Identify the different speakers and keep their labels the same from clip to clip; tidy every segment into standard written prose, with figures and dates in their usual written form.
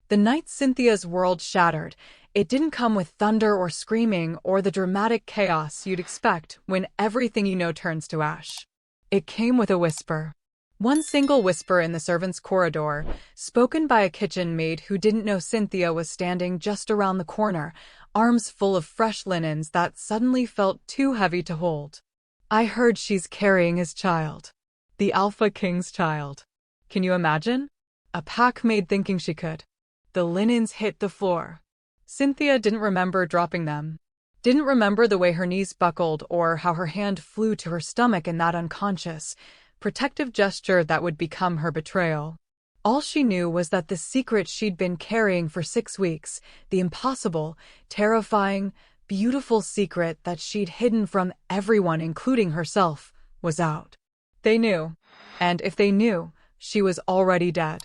Speaker 1: The night Cynthia's world shattered, it didn't come with thunder or screaming or the dramatic chaos you'd expect when everything you know turns to ash. It came with a whisper. One single whisper in the servants' corridor, spoken by a kitchen maid who didn't know Cynthia was standing just around the corner, arms full of fresh linens that suddenly felt too heavy to hold. "I heard she's carrying his child. The Alpha King's child." Can you imagine? A pack maid thinking she could. The linens hit the floor. Cynthia didn't remember dropping them. Didn't remember the way her knees buckled or how her hand flew to her stomach in that unconscious, protective gesture that would become her betrayal. All she knew was that the secret she'd been carrying for 6 weeks, the impossible, terrifying, beautiful secret that she'd hidden from everyone including herself, was out. They knew. And if they knew, she was already dead.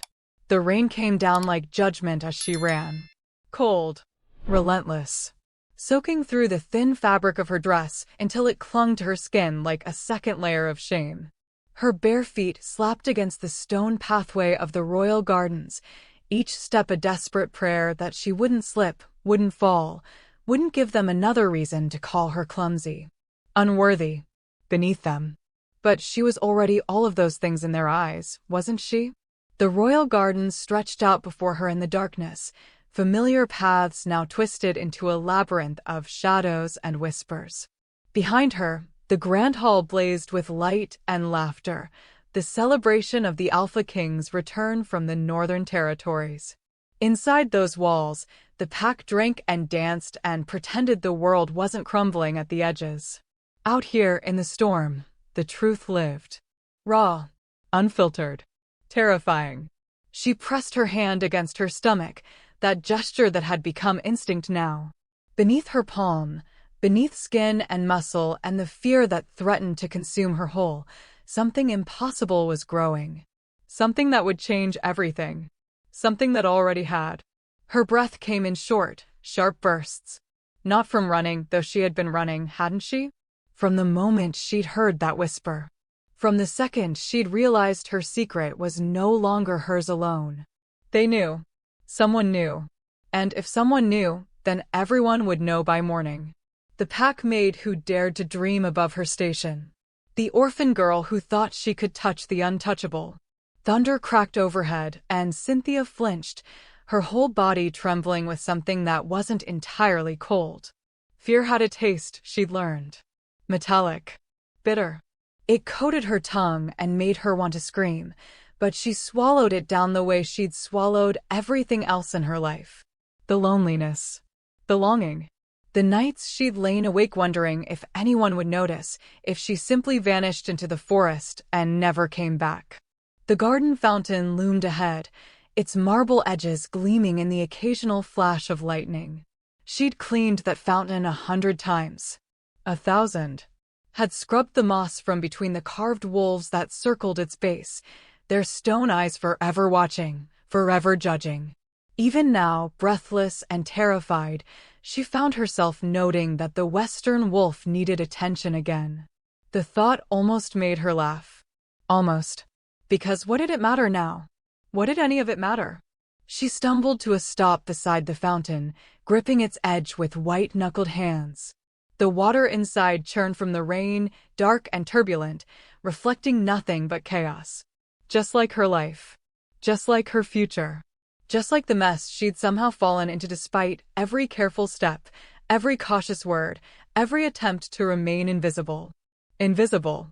Speaker 1: The rain came down like judgment as she ran. Cold. Relentless. Soaking through the thin fabric of her dress until it clung to her skin like a second layer of shame. Her bare feet slapped against the stone pathway of the royal gardens, each step a desperate prayer that she wouldn't slip, wouldn't fall, wouldn't give them another reason to call her clumsy. Unworthy. Beneath them. But she was already all of those things in their eyes, wasn't she? The royal gardens stretched out before her in the darkness, familiar paths now twisted into a labyrinth of shadows and whispers. Behind her, the grand hall blazed with light and laughter, the celebration of the Alpha King's return from the Northern Territories. Inside those walls, the pack drank and danced and pretended the world wasn't crumbling at the edges. Out here in the storm, the truth lived. Raw. Unfiltered. Terrifying. She pressed her hand against her stomach, that gesture that had become instinct now. Beneath her palm, beneath skin and muscle and the fear that threatened to consume her whole, something impossible was growing. Something that would change everything. Something that already had. Her breath came in short, sharp bursts. Not from running, though she had been running, hadn't she? From the moment she'd heard that whisper. From the second she'd realized her secret was no longer hers alone. They knew. Someone knew. And if someone knew, then everyone would know by morning. The pack maid who dared to dream above her station. The orphan girl who thought she could touch the untouchable. Thunder cracked overhead, and Cynthia flinched, her whole body trembling with something that wasn't entirely cold. Fear had a taste, she'd learned. Metallic. Bitter. It coated her tongue and made her want to scream, but she swallowed it down the way she'd swallowed everything else in her life. The loneliness. The longing. The nights she'd lain awake wondering if anyone would notice, if she simply vanished into the forest and never came back. The garden fountain loomed ahead, its marble edges gleaming in the occasional flash of lightning. She'd cleaned that fountain 100 times. 1,000. Had scrubbed the moss from between the carved wolves that circled its base, their stone eyes forever watching, forever judging. Even now, breathless and terrified, she found herself noting that the western wolf needed attention again. The thought almost made her laugh. Almost. Because what did it matter now? What did any of it matter? She stumbled to a stop beside the fountain, gripping its edge with white-knuckled hands. The water inside churned from the rain, dark and turbulent, reflecting nothing but chaos. Just like her life. Just like her future. Just like the mess she'd somehow fallen into despite every careful step, every cautious word, every attempt to remain invisible. Invisible.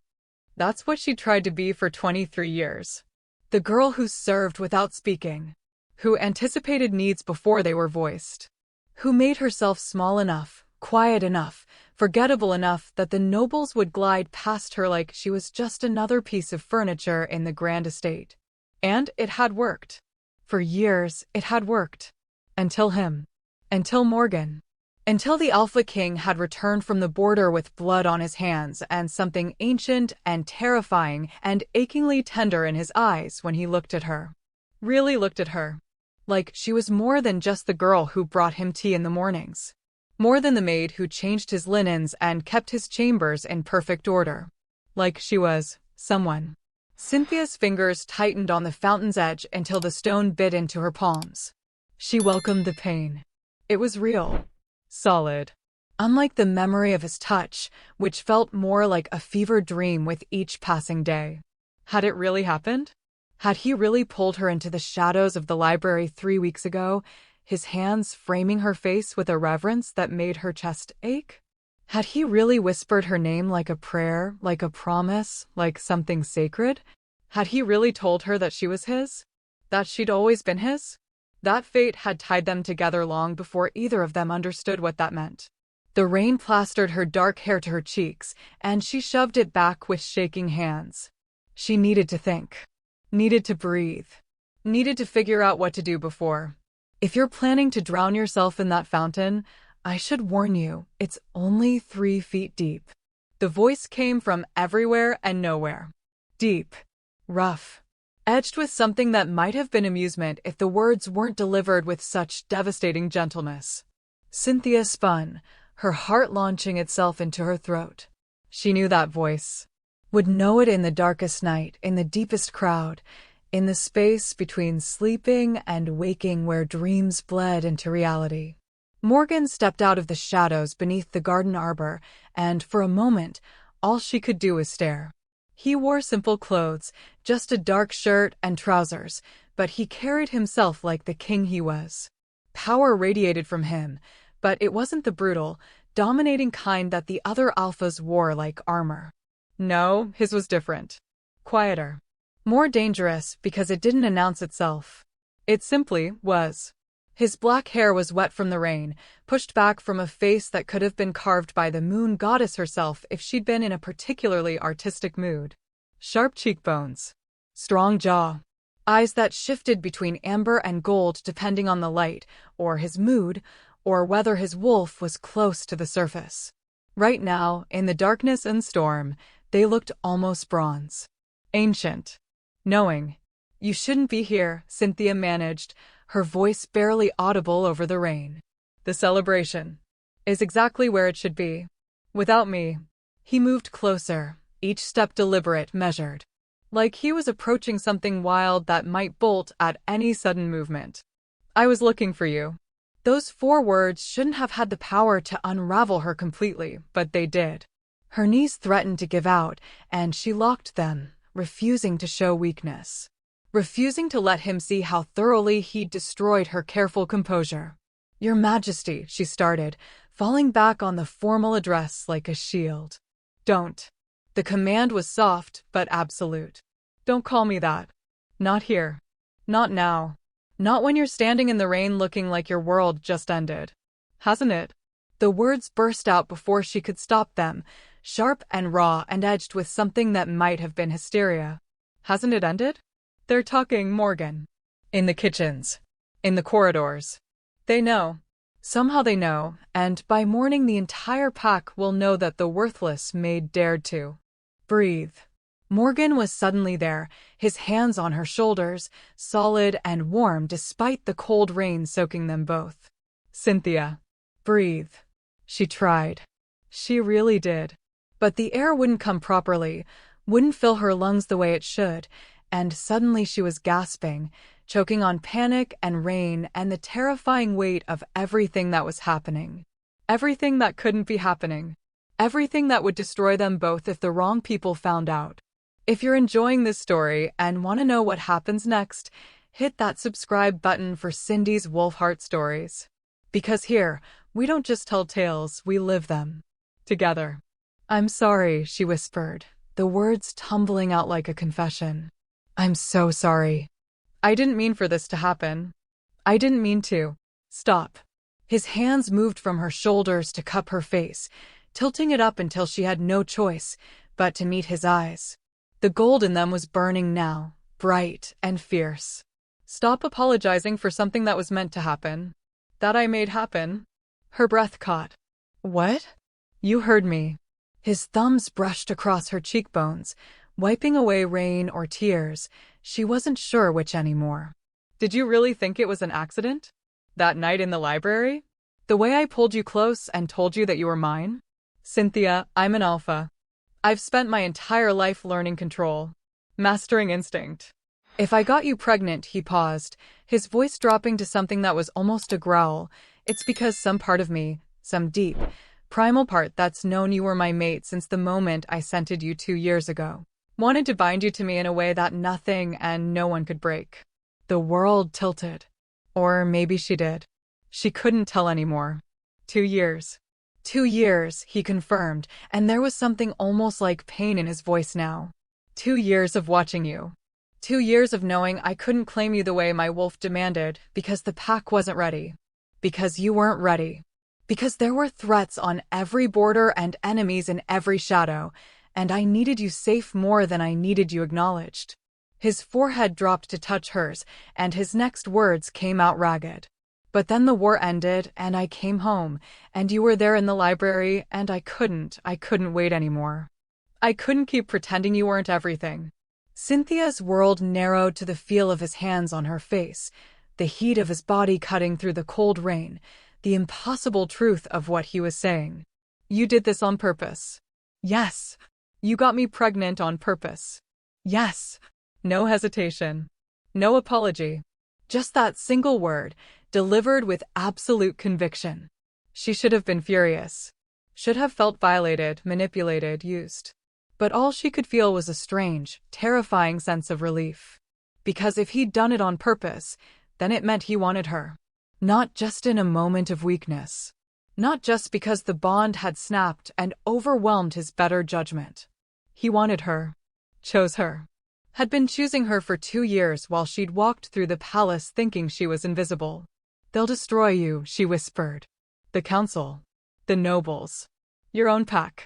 Speaker 1: That's what she tried to be for 23 years. The girl who served without speaking. Who anticipated needs before they were voiced. Who made herself small enough, quiet enough, forgettable enough that the nobles would glide past her like she was just another piece of furniture in the grand estate. And it had worked. For years, it had worked. Until him. Until Morgan. Until the Alpha King had returned from the border with blood on his hands and something ancient and terrifying and achingly tender in his eyes when he looked at her. Really looked at her. Like she was more than just the girl who brought him tea in the mornings. More than the maid who changed his linens and kept his chambers in perfect order. Like she was someone. Cynthia's fingers tightened on the fountain's edge until the stone bit into her palms. She welcomed the pain. It was real. Solid. Unlike the memory of his touch, which felt more like a fevered dream with each passing day. Had it really happened? Had he really pulled her into the shadows of the library 3 weeks ago, his hands framing her face with a reverence that made her chest ache? Had he really whispered her name like a prayer, like a promise, like something sacred? Had he really told her that she was his? That she'd always been his? That fate had tied them together long before either of them understood what that meant. The rain plastered her dark hair to her cheeks, and she shoved it back with shaking hands. She needed to think. Needed to breathe. Needed to figure out what to do before. If you're planning to drown yourself in that fountain, I should warn you, it's only 3 feet deep. The voice came from everywhere and nowhere. Deep. Rough. Edged with something that might have been amusement if the words weren't delivered with such devastating gentleness. Cynthia spun, her heart launching itself into her throat. She knew that voice. Would know it in the darkest night, in the deepest crowd, in the space between sleeping and waking where dreams bled into reality. Morgan stepped out of the shadows beneath the garden arbor, and for a moment, all she could do was stare. He wore simple clothes, just a dark shirt and trousers, but he carried himself like the king he was. Power radiated from him, but it wasn't the brutal, dominating kind that the other alphas wore like armor. No, his was different. Quieter. More dangerous because it didn't announce itself. It simply was. His black hair was wet from the rain, pushed back from a face that could have been carved by the moon goddess herself if she'd been in a particularly artistic mood. Sharp cheekbones. Strong jaw. Eyes that shifted between amber and gold depending on the light, or his mood, or whether his wolf was close to the surface. Right now, in the darkness and storm, they looked almost bronze. Ancient. Knowing. You shouldn't be here, Cynthia managed, her voice barely audible over the rain. The celebration is exactly where it should be. Without me. He moved closer, each step deliberate, measured. Like he was approaching something wild that might bolt at any sudden movement. I was looking for you. Those 4 words shouldn't have had the power to unravel her completely, but they did. Her knees threatened to give out, and she locked them, refusing to show weakness. Refusing to let him see how thoroughly he'd destroyed her careful composure. Your Majesty, she started, falling back on the formal address like a shield. Don't. The command was soft, but absolute. Don't call me that. Not here. Not now. Not when you're standing in the rain looking like your world just ended. Hasn't it? The words burst out before she could stop them, sharp and raw and edged with something that might have been hysteria. Hasn't it ended? They're talking, Morgan. In the kitchens. In the corridors. They know. Somehow they know, and by morning the entire pack will know that the worthless Maid dared to. Breathe. Morgan was suddenly there, his hands on her shoulders, solid and warm despite the cold rain soaking them both. Cynthia. Breathe. She tried. She really did. But the air wouldn't come properly, wouldn't fill her lungs the way it should, and suddenly she was gasping, choking on panic and rain and the terrifying weight of everything that was happening. Everything that couldn't be happening. Everything that would destroy them both if the wrong people found out. If you're enjoying this story and want to know what happens next, hit that subscribe button for Cindy's Wolfheart stories. Because here, we don't just tell tales, we live them. Together. I'm sorry, she whispered, the words tumbling out like a confession. I'm so sorry. I didn't mean for this to happen. I didn't mean to. Stop. His hands moved from her shoulders to cup her face, tilting it up until she had no choice but to meet his eyes. The gold in them was burning now, bright and fierce. Stop apologizing for something that was meant to happen. That I made happen. Her breath caught. What? You heard me. His thumbs brushed across her cheekbones, wiping away rain or tears. She wasn't sure which anymore. Did you really think it was an accident? That night in the library? The way I pulled you close and told you that you were mine? Cynthia, I'm an alpha. I've spent my entire life learning control. Mastering instinct. If I got you pregnant, he paused, his voice dropping to something that was almost a growl. It's because some part of me, some deep, primal part that's known you were my mate since the moment I scented you 2 years ago, wanted to bind you to me in a way that nothing and no one could break. The world tilted. Or maybe she did. She couldn't tell anymore. 2 years. 2 years, he confirmed, and there was something almost like pain in his voice now. 2 years of watching you. 2 years of knowing I couldn't claim you the way my wolf demanded, because the pack wasn't ready. Because you weren't ready. Because there were threats on every border and enemies in every shadow, and I needed you safe more than I needed you acknowledged. His forehead dropped to touch hers, and his next words came out ragged. But then the war ended, and I came home, and you were there in the library, and I couldn't wait anymore. I couldn't keep pretending you weren't everything. Cynthia's world narrowed to the feel of his hands on her face, the heat of his body cutting through the cold rain, the impossible truth of what he was saying. You did this on purpose. Yes. You got me pregnant on purpose. Yes. No hesitation. No apology. Just that single word, delivered with absolute conviction. She should have been furious. Should have felt violated, manipulated, used. But all she could feel was a strange, terrifying sense of relief. Because if he'd done it on purpose, then it meant he wanted her. Not just in a moment of weakness. Not just because the bond had snapped and overwhelmed his better judgment. He wanted her. Chose her. Had been choosing her for 2 years while she'd walked through the palace thinking she was invisible. They'll destroy you, she whispered. The council. The nobles. Your own pack.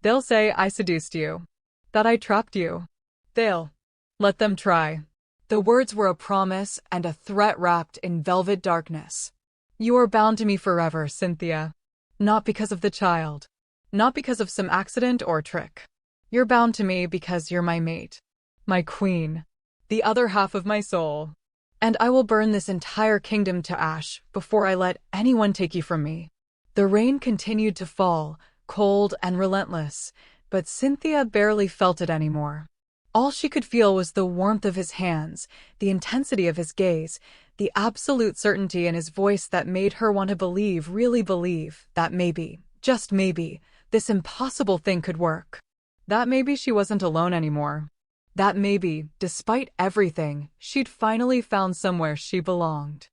Speaker 1: They'll say I seduced you. That I trapped you. They'll. Let them try. The words were a promise and a threat wrapped in velvet darkness. You are bound to me forever, Cynthia. Not because of the child. Not because of some accident or trick. You're bound to me because you're my mate. My queen. The other half of my soul. And I will burn this entire kingdom to ash before I let anyone take you from me. The rain continued to fall, cold and relentless, but Cynthia barely felt it anymore. All she could feel was the warmth of his hands, the intensity of his gaze, the absolute certainty in his voice that made her want to believe, really believe, that maybe, just maybe, this impossible thing could work. That maybe she wasn't alone anymore. That maybe, despite everything, she'd finally found somewhere she belonged.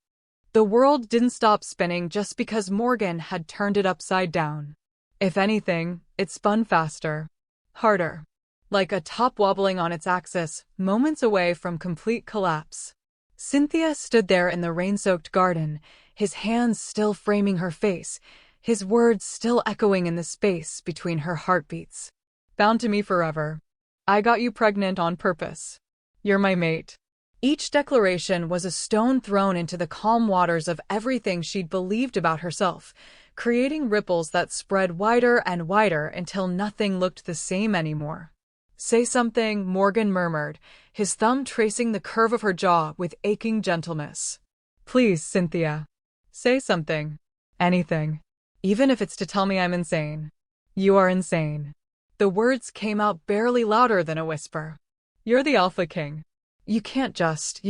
Speaker 1: The world didn't stop spinning just because Morgan had turned it upside down. If anything, it spun faster. Harder. Like a top wobbling on its axis, moments away from complete collapse. Cynthia stood there in the rain-soaked garden, his hands still framing her face, his words still echoing in the space between her heartbeats. Bound to me forever. I got you pregnant on purpose. You're my mate. Each declaration was a stone thrown into the calm waters of everything she'd believed about herself, creating ripples that spread wider and wider until nothing looked the same anymore. Say something, Morgan murmured, his thumb tracing the curve of her jaw with aching gentleness. Please, Cynthia. Say something. Anything. Even if it's to tell me I'm insane. You are insane. The words came out barely louder than a whisper. You're the Alpha King. You can't just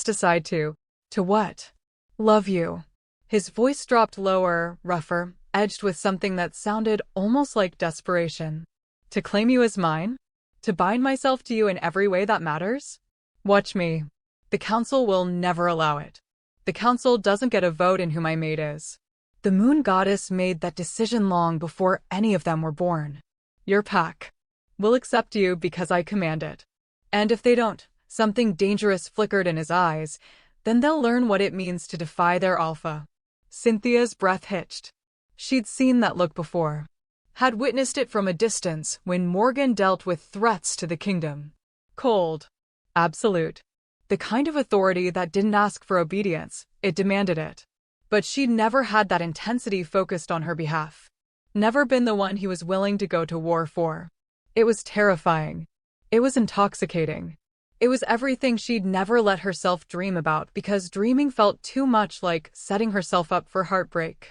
Speaker 1: decide to what? Love you. His voice dropped lower, rougher, edged with something that sounded almost like desperation. To claim you as mine? To bind myself to you in every way that matters? Watch me. The council will never allow it. The council doesn't get a vote in who my mate is. The moon goddess made that decision long before any of them were born. Your pack will accept you because I command it. And if they don't, something dangerous flickered in his eyes, then they'll learn what it means to defy their alpha. Cynthia's breath hitched. She'd seen that look before. Had witnessed it from a distance when Morgan dealt with threats to the kingdom. Cold. Absolute. The kind of authority that didn't ask for obedience, it demanded it. But she'd never had that intensity focused on her behalf. Never been the one he was willing to go to war for. It was terrifying. It was intoxicating. It was everything she'd never let herself dream about because dreaming felt too much like setting herself up for heartbreak.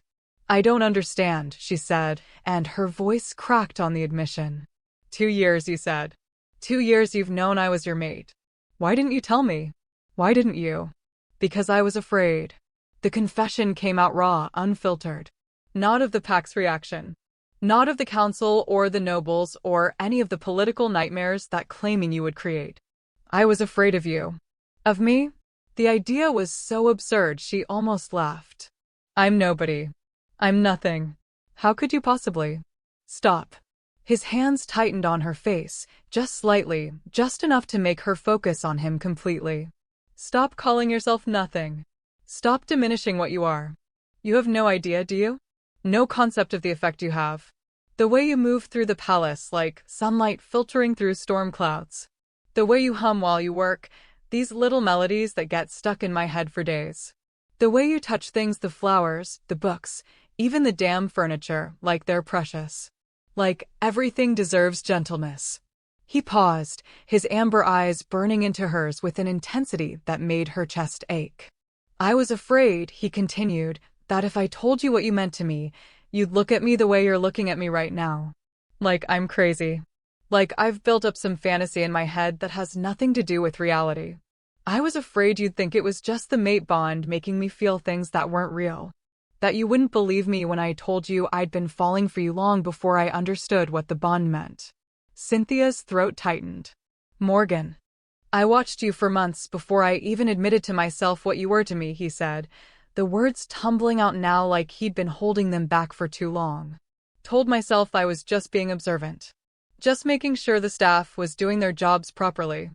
Speaker 1: I don't understand, she said, and her voice cracked on the admission. 2 years, you said. 2 years you've known I was your mate. Why didn't you tell me? Why didn't you? Because I was afraid. The confession came out raw, unfiltered. Not of the pack's reaction. Not of the council or the nobles or any of the political nightmares that claiming you would create. I was afraid of you. Of me? The idea was so absurd she almost laughed. I'm nobody. I'm nothing. How could you possibly? Stop. His hands tightened on her face, just slightly, just enough to make her focus on him completely. Stop calling yourself nothing. Stop diminishing what you are. You have no idea, do you? No concept of the effect you have. The way you move through the palace like sunlight filtering through storm clouds. The way you hum while you work, these little melodies that get stuck in my head for days. The way you touch things, the flowers, the books, even the damn furniture, like they're precious. Like everything deserves gentleness. He paused, his amber eyes burning into hers with an intensity that made her chest ache. I was afraid, he continued, that if I told you what you meant to me, you'd look at me the way you're looking at me right now. Like I'm crazy. Like I've built up some fantasy in my head that has nothing to do with reality. I was afraid you'd think it was just the mate bond making me feel things that weren't real. That you wouldn't believe me when I told you I'd been falling for you long before I understood what the bond meant. Cynthia's throat tightened. Morgan. I watched you for months before I even admitted to myself what you were to me, he said, the words tumbling out now like he'd been holding them back for too long. Told myself I was just being observant. Just making sure the staff was doing their jobs properly.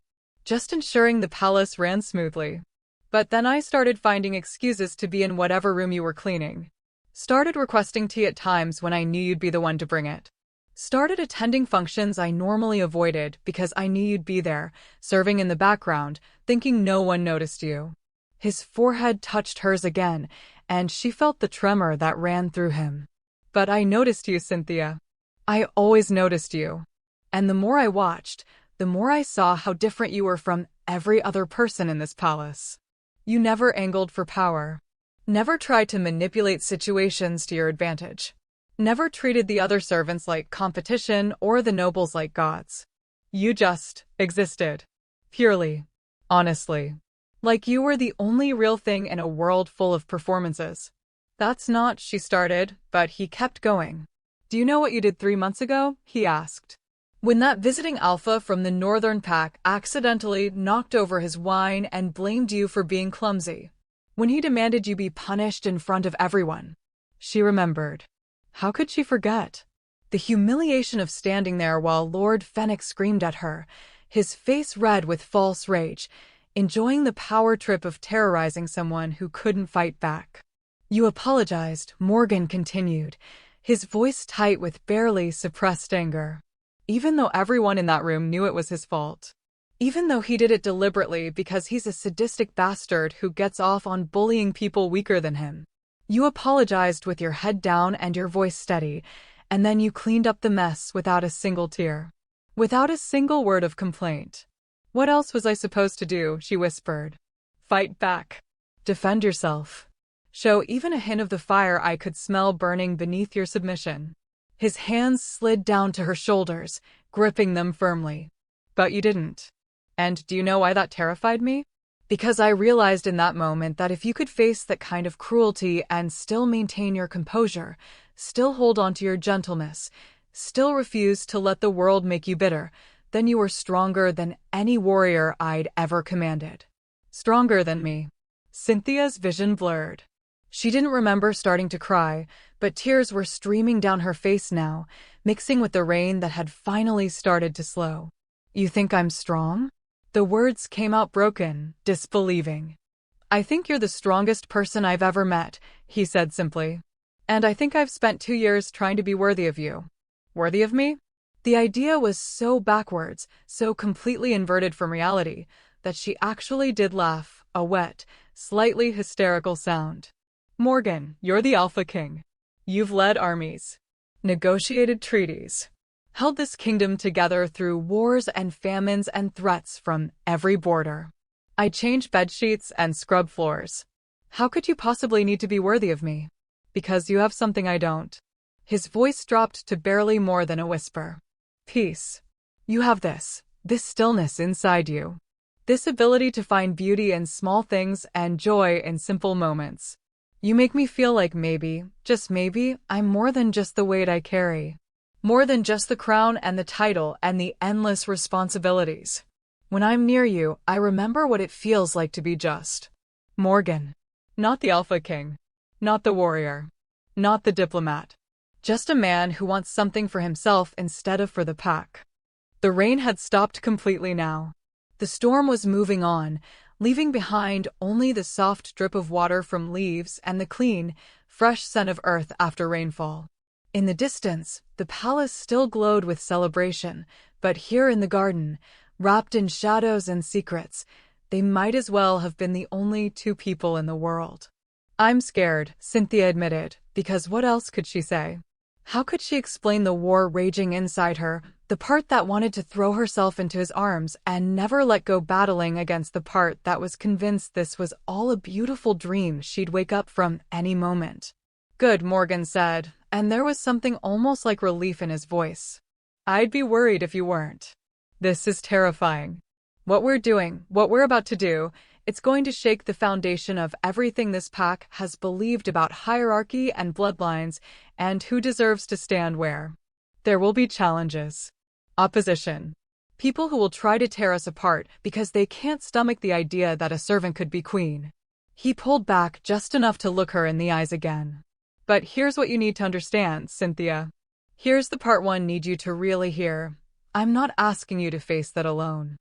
Speaker 1: Just ensuring the palace ran smoothly. But then I started finding excuses to be in whatever room you were cleaning. Started requesting tea at times when I knew you'd be the one to bring it. Started attending functions I normally avoided because I knew you'd be there, serving in the background, thinking no one noticed you. His forehead touched hers again, and she felt the tremor that ran through him. But I noticed you, Cynthia. I always noticed you. And the more I watched, the more I saw how different you were from every other person in this palace. You never angled for power. Never tried to manipulate situations to your advantage. Never treated the other servants like competition or the nobles like gods. You just existed. Purely. Honestly. Like you were the only real thing in a world full of performances. That's not, she started, but he kept going. Do you know what you did 3 months ago? He asked. When that visiting alpha from the Northern Pack accidentally knocked over his wine and blamed you for being clumsy. When he demanded you be punished in front of everyone. She remembered. How could she forget? The humiliation of standing there while Lord Fennec screamed at her, his face red with false rage, enjoying the power trip of terrorizing someone who couldn't fight back. You apologized, Morgan continued, his voice tight with barely suppressed anger. Even though everyone in that room knew it was his fault. Even though he did it deliberately because he's a sadistic bastard who gets off on bullying people weaker than him. You apologized with your head down and your voice steady, and then you cleaned up the mess without a single tear. Without a single word of complaint. What else was I supposed to do? She whispered. Fight back. Defend yourself. Show even a hint of the fire I could smell burning beneath your submission. His hands slid down to her shoulders, gripping them firmly. But you didn't. And do you know why that terrified me? Because I realized in that moment that if you could face that kind of cruelty and still maintain your composure, still hold on to your gentleness, still refuse to let the world make you bitter, then you were stronger than any warrior I'd ever commanded. Stronger than me. Cynthia's vision blurred. She didn't remember starting to cry, but tears were streaming down her face now, mixing with the rain that had finally started to slow. You think I'm strong? The words came out broken, disbelieving. I think you're the strongest person I've ever met, he said simply. And I think I've spent 2 years trying to be worthy of you. Worthy of me? The idea was so backwards, so completely inverted from reality, that she actually did laugh, a wet, slightly hysterical sound. Morgan, you're the Alpha King. You've led armies, negotiated treaties, held this kingdom together through wars and famines and threats from every border. I changed bedsheets and scrub floors. How could you possibly need to be worthy of me? Because you have something I don't. His voice dropped to barely more than a whisper. Peace. You have this stillness inside you. This ability to find beauty in small things and joy in simple moments. You make me feel like maybe, just maybe, I'm more than just the weight I carry. More than just the crown and the title and the endless responsibilities. When I'm near you, I remember what it feels like to be just. Morgan. Not the Alpha King. Not the warrior. Not the diplomat. Just a man who wants something for himself instead of for the pack. The rain had stopped completely now. The storm was moving on, leaving behind only the soft drip of water from leaves and the clean, fresh scent of earth after rainfall. In the distance, the palace still glowed with celebration, but here in the garden, wrapped in shadows and secrets, they might as well have been the only two people in the world. I'm scared, Cynthia admitted, because what else could she say? How could she explain the war raging inside her, the part that wanted to throw herself into his arms and never let go, battling against the part that was convinced this was all a beautiful dream she'd wake up from any moment? Good, Morgan said, and there was something almost like relief in his voice. I'd be worried if you weren't. This is terrifying. What we're doing, what we're about to do, it's going to shake the foundation of everything this pack has believed about hierarchy and bloodlines and who deserves to stand where. There will be challenges. Opposition. People who will try to tear us apart because they can't stomach the idea that a servant could be queen. He pulled back just enough to look her in the eyes again. But here's what you need to understand, Cynthia. Here's the part one need you to really hear. I'm not asking you to face that alone.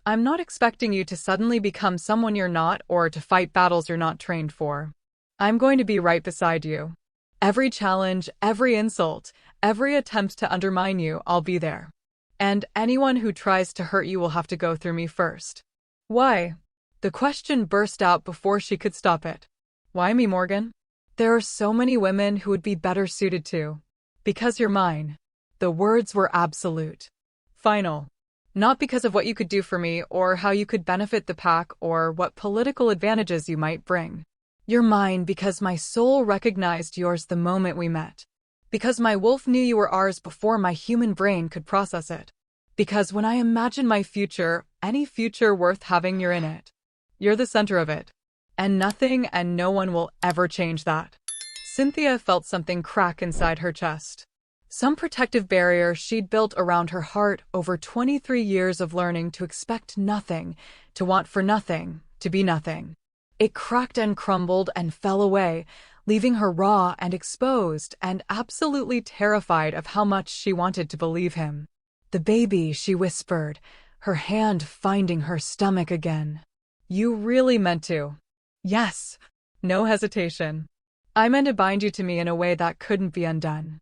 Speaker 1: I'm not expecting you to suddenly become someone you're not or to fight battles you're not trained for. I'm going to be right beside you. Every challenge, every insult, every attempt to undermine you, I'll be there. And anyone who tries to hurt you will have to go through me first. Why? The question burst out before she could stop it. Why me, Morgan? There are so many women who would be better suited to. Because you're mine. The words were absolute. Final. Not because of what you could do for me or how you could benefit the pack or what political advantages you might bring. You're mine because my soul recognized yours the moment we met. Because my wolf knew you were ours before my human brain could process it. Because when I imagine my future, any future worth having, you're in it. You're the center of it. And nothing and no one will ever change that. Cynthia felt something crack inside her chest. Some protective barrier she'd built around her heart over 23 years of learning to expect nothing, to want for nothing, to be nothing. It cracked and crumbled and fell away, leaving her raw and exposed and absolutely terrified of how much she wanted to believe him. The baby, she whispered, her hand finding her stomach again. You really meant to. Yes. No hesitation. I meant to bind you to me in a way that couldn't be undone.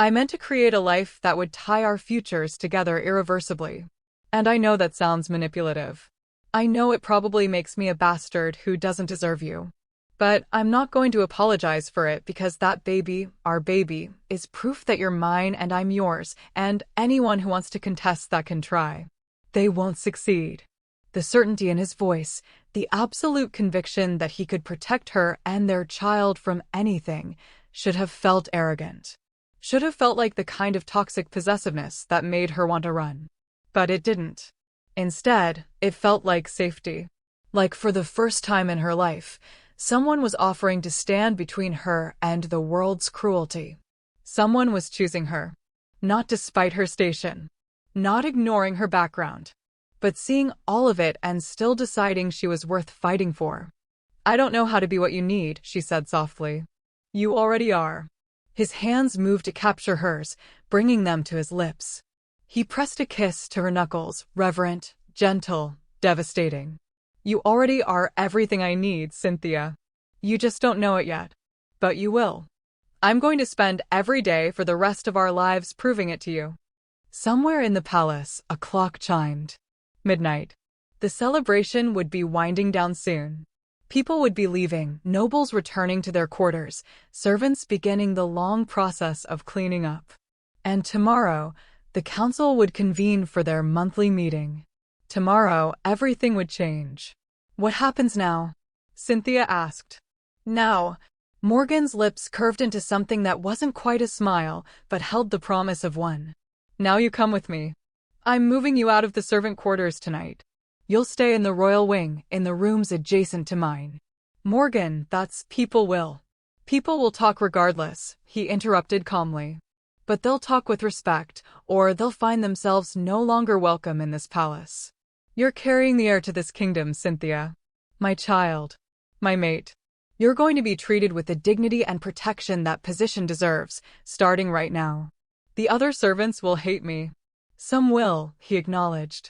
Speaker 1: I meant to create a life that would tie our futures together irreversibly. And I know that sounds manipulative. I know it probably makes me a bastard who doesn't deserve you. But I'm not going to apologize for it because that baby, our baby, is proof that you're mine and I'm yours, and anyone who wants to contest that can try. They won't succeed. The certainty in his voice, the absolute conviction that he could protect her and their child from anything, should have felt arrogant. Should have felt like the kind of toxic possessiveness that made her want to run. But it didn't. Instead, it felt like safety. Like for the first time in her life, someone was offering to stand between her and the world's cruelty. Someone was choosing her. Not despite her station. Not ignoring her background. But seeing all of it and still deciding she was worth fighting for. I don't know how to be what you need, she said softly. You already are. His hands moved to capture hers, bringing them to his lips. He pressed a kiss to her knuckles, reverent, gentle, devastating. You already are everything I need, Cynthia. You just don't know it yet. But you will. I'm going to spend every day for the rest of our lives proving it to you. Somewhere in the palace, a clock chimed. Midnight. The celebration would be winding down soon. People would be leaving, nobles returning to their quarters, servants beginning the long process of cleaning up. And tomorrow, the council would convene for their monthly meeting. Tomorrow, everything would change. What happens now? Cynthia asked. Now. Morgan's lips curved into something that wasn't quite a smile, but held the promise of one. Now you come with me. I'm moving you out of the servant quarters tonight. You'll stay in the royal wing, in the rooms adjacent to mine. Morgan, that's people will. People will talk regardless, he interrupted calmly. But they'll talk with respect, or they'll find themselves no longer welcome in this palace. You're carrying the heir to this kingdom, Cynthia. My child. My mate. You're going to be treated with the dignity and protection that position deserves, starting right now. The other servants will hate me. Some will, he acknowledged.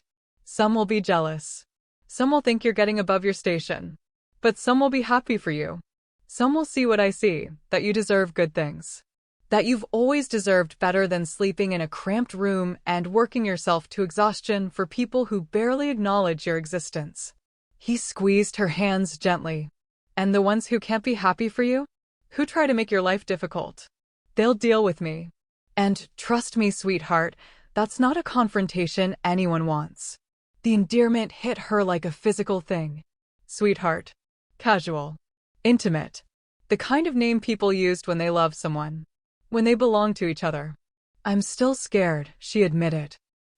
Speaker 1: Some will be jealous. Some will think you're getting above your station. But some will be happy for you. Some will see what I see, that you deserve good things. That you've always deserved better than sleeping in a cramped room and working yourself to exhaustion for people who barely acknowledge your existence. He squeezed her hands gently. And the ones who can't be happy for you? Who try to make your life difficult? They'll deal with me. And trust me, sweetheart, that's not a confrontation anyone wants. The endearment hit her like a physical thing. Sweetheart. Casual. Intimate. The kind of name people used when they love someone. When they belong to each other. I'm still scared, she admitted.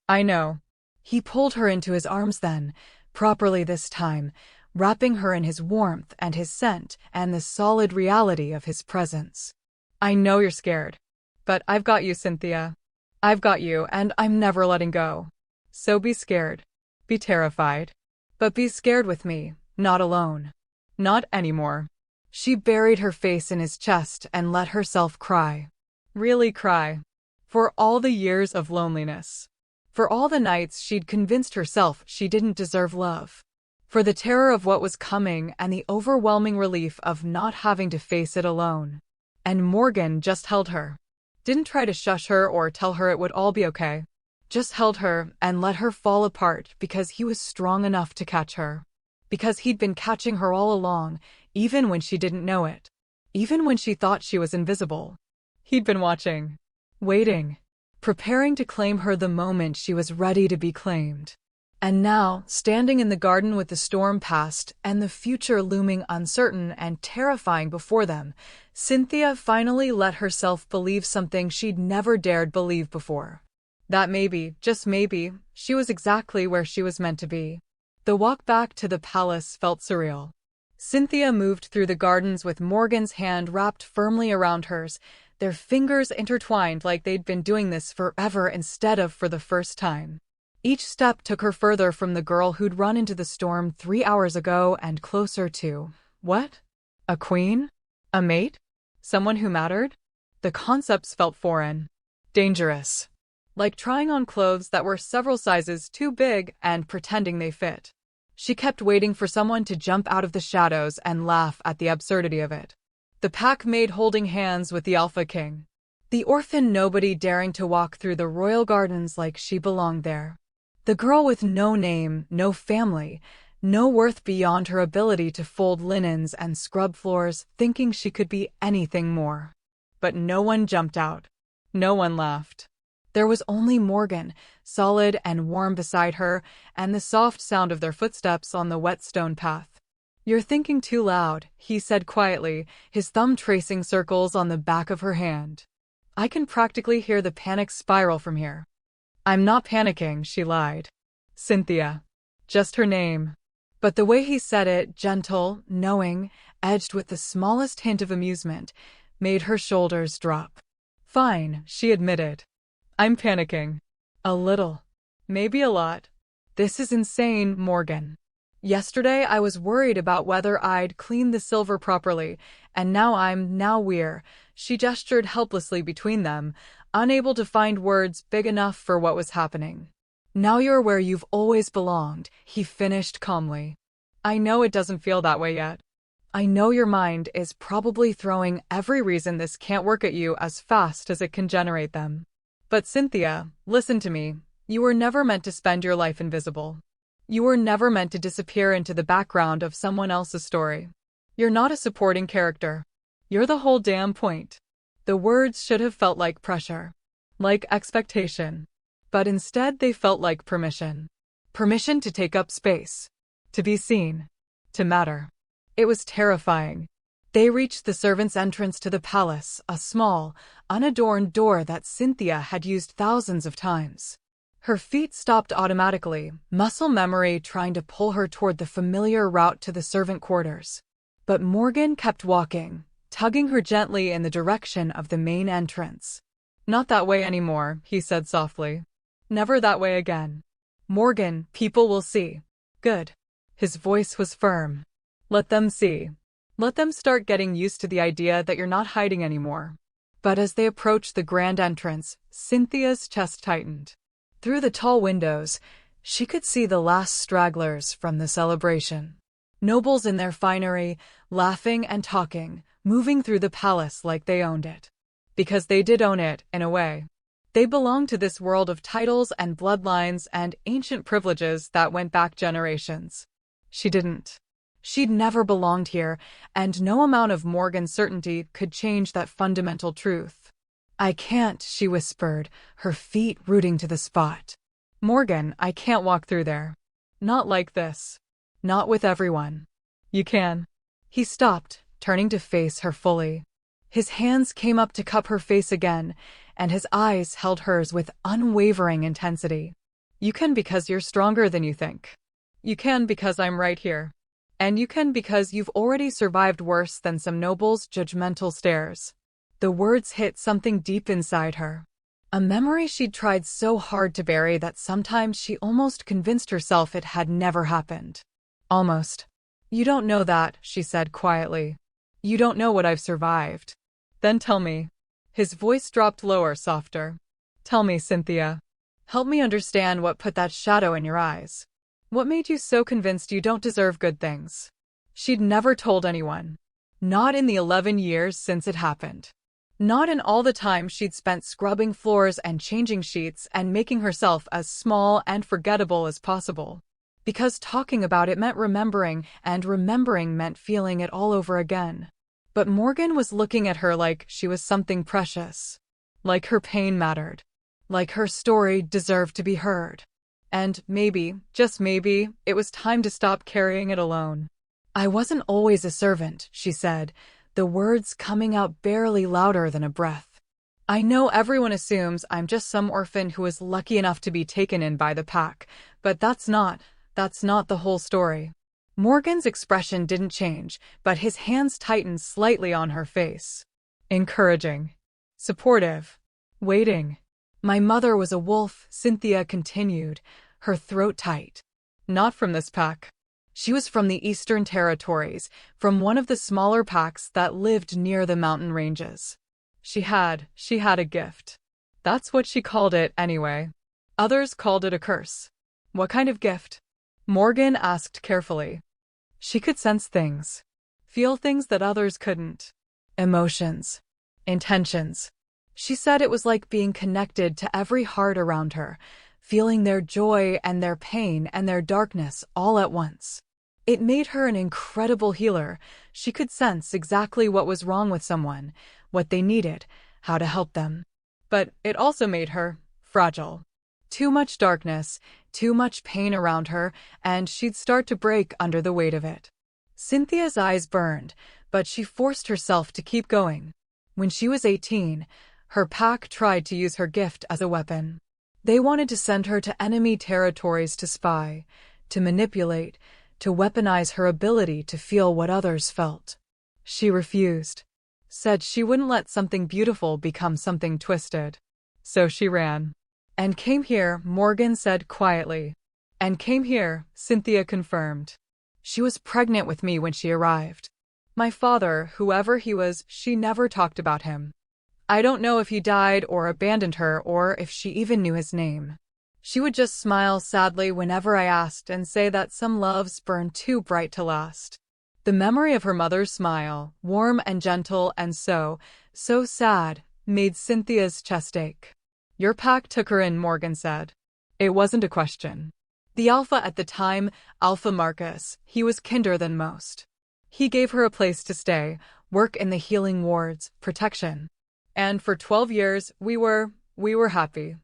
Speaker 1: I know. He pulled her into his arms then, properly this time, wrapping her in his warmth and his scent and the solid reality of his presence. I know you're scared. But I've got you, Cynthia. I've got you, and I'm never letting go. So be scared. Be terrified. But be scared with me, not alone. Not anymore. She buried her face in his chest and let herself cry. Really cry. For all the years of loneliness. For all the nights she'd convinced herself she didn't deserve love. For the terror of what was coming and the overwhelming relief of not having to face it alone. And Morgan just held her. Didn't try to shush her or tell her it would all be okay. Just held her and let her fall apart because he was strong enough to catch her. Because he'd been catching her all along, even when she didn't know it. Even when she thought she was invisible. He'd been watching. Waiting. Preparing to claim her the moment she was ready to be claimed. And now, standing in the garden with the storm past and the future looming uncertain and terrifying before them, Cynthia finally let herself believe something she'd never dared believe before. That maybe, just maybe, she was exactly where she was meant to be. The walk back to the palace felt surreal. Cynthia moved through the gardens with Morgan's hand wrapped firmly around hers, their fingers intertwined like they'd been doing this forever instead of for the first time. Each step took her further from the girl who'd run into the storm 3 hours ago and closer to, what? A queen? A mate? Someone who mattered? The concepts felt foreign. Dangerous. Like trying on clothes that were several sizes too big and pretending they fit. She kept waiting for someone to jump out of the shadows and laugh at the absurdity of it. The pack maid holding hands with the Alpha King. The orphan nobody daring to walk through the royal gardens like she belonged there. The girl with no name, no family, no worth beyond her ability to fold linens and scrub floors, thinking she could be anything more. But no one jumped out. No one laughed. There was only Morgan, solid and warm beside her, and the soft sound of their footsteps on the wet stone path. You're thinking too loud, he said quietly, his thumb tracing circles on the back of her hand. I can practically hear the panic spiral from here. I'm not panicking, she lied. Cynthia. Just her name. But the way he said it, gentle, knowing, edged with the smallest hint of amusement, made her shoulders drop. Fine, she admitted. I'm panicking. A little. Maybe a lot. This is insane, Morgan. Yesterday I was worried about whether I'd cleaned the silver properly, and now we're. She gestured helplessly between them, unable to find words big enough for what was happening. Now you're where you've always belonged, he finished calmly. I know it doesn't feel that way yet. I know your mind is probably throwing every reason this can't work at you as fast as it can generate them. But Cynthia, listen to me. You were never meant to spend your life invisible. You were never meant to disappear into the background of someone else's story. You're not a supporting character. You're the whole damn point. The words should have felt like pressure. Like expectation. But instead they felt like permission. Permission to take up space. To be seen. To matter. It was terrifying. They reached the servants' entrance to the palace, a small, unadorned door that Cynthia had used thousands of times. Her feet stopped automatically, muscle memory trying to pull her toward the familiar route to the servant quarters. But Morgan kept walking, tugging her gently in the direction of the main entrance. "Not that way anymore," he said softly. "Never that way again. Morgan, people will see." "Good." His voice was firm. "Let them see. Let them start getting used to the idea that you're not hiding anymore." But as they approached the grand entrance, Cynthia's chest tightened. Through the tall windows, she could see the last stragglers from the celebration. Nobles in their finery, laughing and talking, moving through the palace like they owned it. Because they did own it, in a way. They belonged to this world of titles and bloodlines and ancient privileges that went back generations. She didn't. She'd never belonged here, and no amount of Morgan's certainty could change that fundamental truth. "I can't," she whispered, her feet rooting to the spot. "Morgan, I can't walk through there. Not like this. Not with everyone." "You can." He stopped, turning to face her fully. His hands came up to cup her face again, and his eyes held hers with unwavering intensity. "You can because you're stronger than you think. You can because I'm right here. And you can because you've already survived worse than some nobles' judgmental stares." The words hit something deep inside her. A memory she'd tried so hard to bury that sometimes she almost convinced herself it had never happened. Almost. "You don't know that," she said quietly. "You don't know what I've survived." "Then tell me." His voice dropped lower, softer. "Tell me, Cynthia. Help me understand what put that shadow in your eyes. What made you so convinced you don't deserve good things?" She'd never told anyone. Not in the 11 years since it happened. Not in all the time she'd spent scrubbing floors and changing sheets and making herself as small and forgettable as possible. Because talking about it meant remembering, and remembering meant feeling it all over again. But Morgan was looking at her like she was something precious. Like her pain mattered. Like her story deserved to be heard. And maybe, just maybe, it was time to stop carrying it alone. "I wasn't always a servant," she said, the words coming out barely louder than a breath. "I know everyone assumes I'm just some orphan who was lucky enough to be taken in by the pack, but that's not the whole story." Morgan's expression didn't change, but his hands tightened slightly on her face. "Encouraging. Supportive. Waiting. My mother was a wolf," Cynthia continued, her throat tight. "Not from this pack. She was from the Eastern Territories, from one of the smaller packs that lived near the mountain ranges. She had a gift. That's what she called it, anyway. Others called it a curse." "What kind of gift?" Morgan asked carefully. She could sense things. Feel things that others couldn't. Emotions. Intentions. She said it was like being connected to every heart around her, feeling their joy and their pain and their darkness all at once. It made her an incredible healer. She could sense exactly what was wrong with someone, what they needed, how to help them. But it also made her fragile. Too much darkness, too much pain around her, and she'd start to break under the weight of it. Cynthia's eyes burned, but she forced herself to keep going. When she was 18, her pack tried to use her gift as a weapon. They wanted to send her to enemy territories to spy, to manipulate, to weaponize her ability to feel what others felt. She refused. Said she wouldn't let something beautiful become something twisted. So she ran. "And came here," Morgan said quietly. "And came here," Cynthia confirmed. "She was pregnant with me when she arrived. My father, whoever he was, she never talked about him. I don't know if he died or abandoned her or if she even knew his name. She would just smile sadly whenever I asked and say that some loves burn too bright to last." The memory of her mother's smile, warm and gentle and so sad, made Cynthia's chest ache. "Your pack took her in," Morgan said. It wasn't a question. The Alpha at the time, Alpha Marcus, he was kinder than most. He gave her a place to stay, work in the healing wards, protection. And for 12 years, we were happy.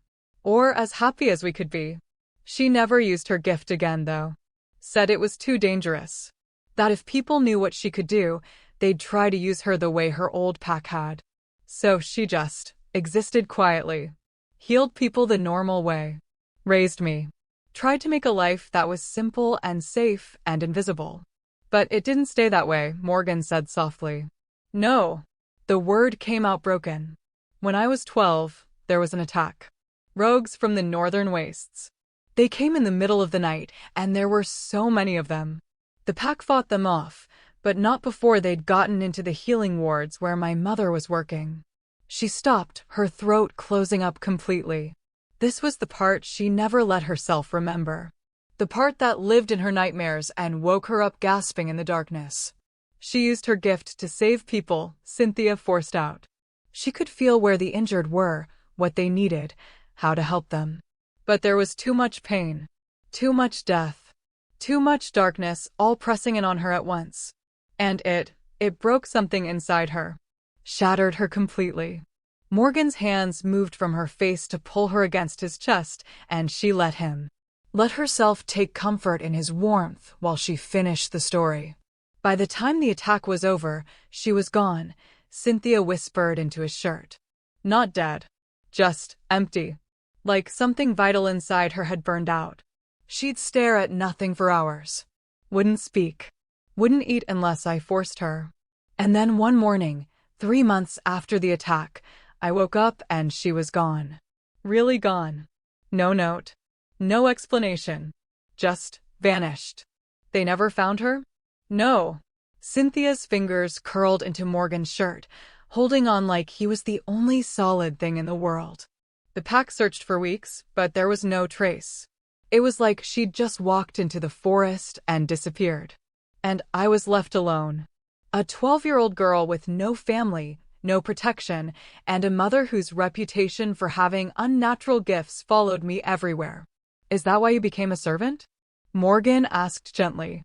Speaker 1: Or as happy as we could be. She never used her gift again, though. Said it was too dangerous. That if people knew what she could do, they'd try to use her the way her old pack had. So she just existed quietly. Healed people the normal way. raised me, tried to make a life that was simple and safe and invisible. But it didn't stay that way, Morgan said softly. No. The word came out broken. When I was 12, there was an attack. Rogues from the northern wastes. They came in the middle of the night, and there were so many of them. The pack fought them off, but not before they'd gotten into the healing wards where my mother was working. She stopped, her throat closing up completely. This was the part she never let herself remember. The part that lived in her nightmares and woke her up gasping in the darkness. She used her gift to save people, Cynthia forced out. She could feel where the injured were, what they needed, how to help them. But there was too much pain, too much death, too much darkness, all pressing in on her at once. And it broke something inside her. Shattered her completely. Morgan's hands moved from her face to pull her against his chest, and she let him. Let herself take comfort in his warmth while she finished the story. By the time the attack was over, she was gone, Cynthia whispered into his shirt. Not dead. Just empty. Like something vital inside her had burned out. She'd stare at nothing for hours. Wouldn't speak. Wouldn't eat unless I forced her. And then one morning, 3 months after the attack, I woke up and she was gone. Really gone. No note. No explanation. Just vanished. They never found her? No. Cynthia's fingers curled into Morgan's shirt, holding on like he was the only solid thing in the world. The pack searched for weeks, but there was no trace. It was like she'd just walked into the forest and disappeared. And I was left alone. A 12-year-old girl with no family, no protection, and a mother whose reputation for having unnatural gifts followed me everywhere. Is that why you became a servant? Morgan asked gently.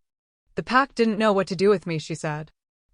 Speaker 1: The pack didn't know what to do with me, she said.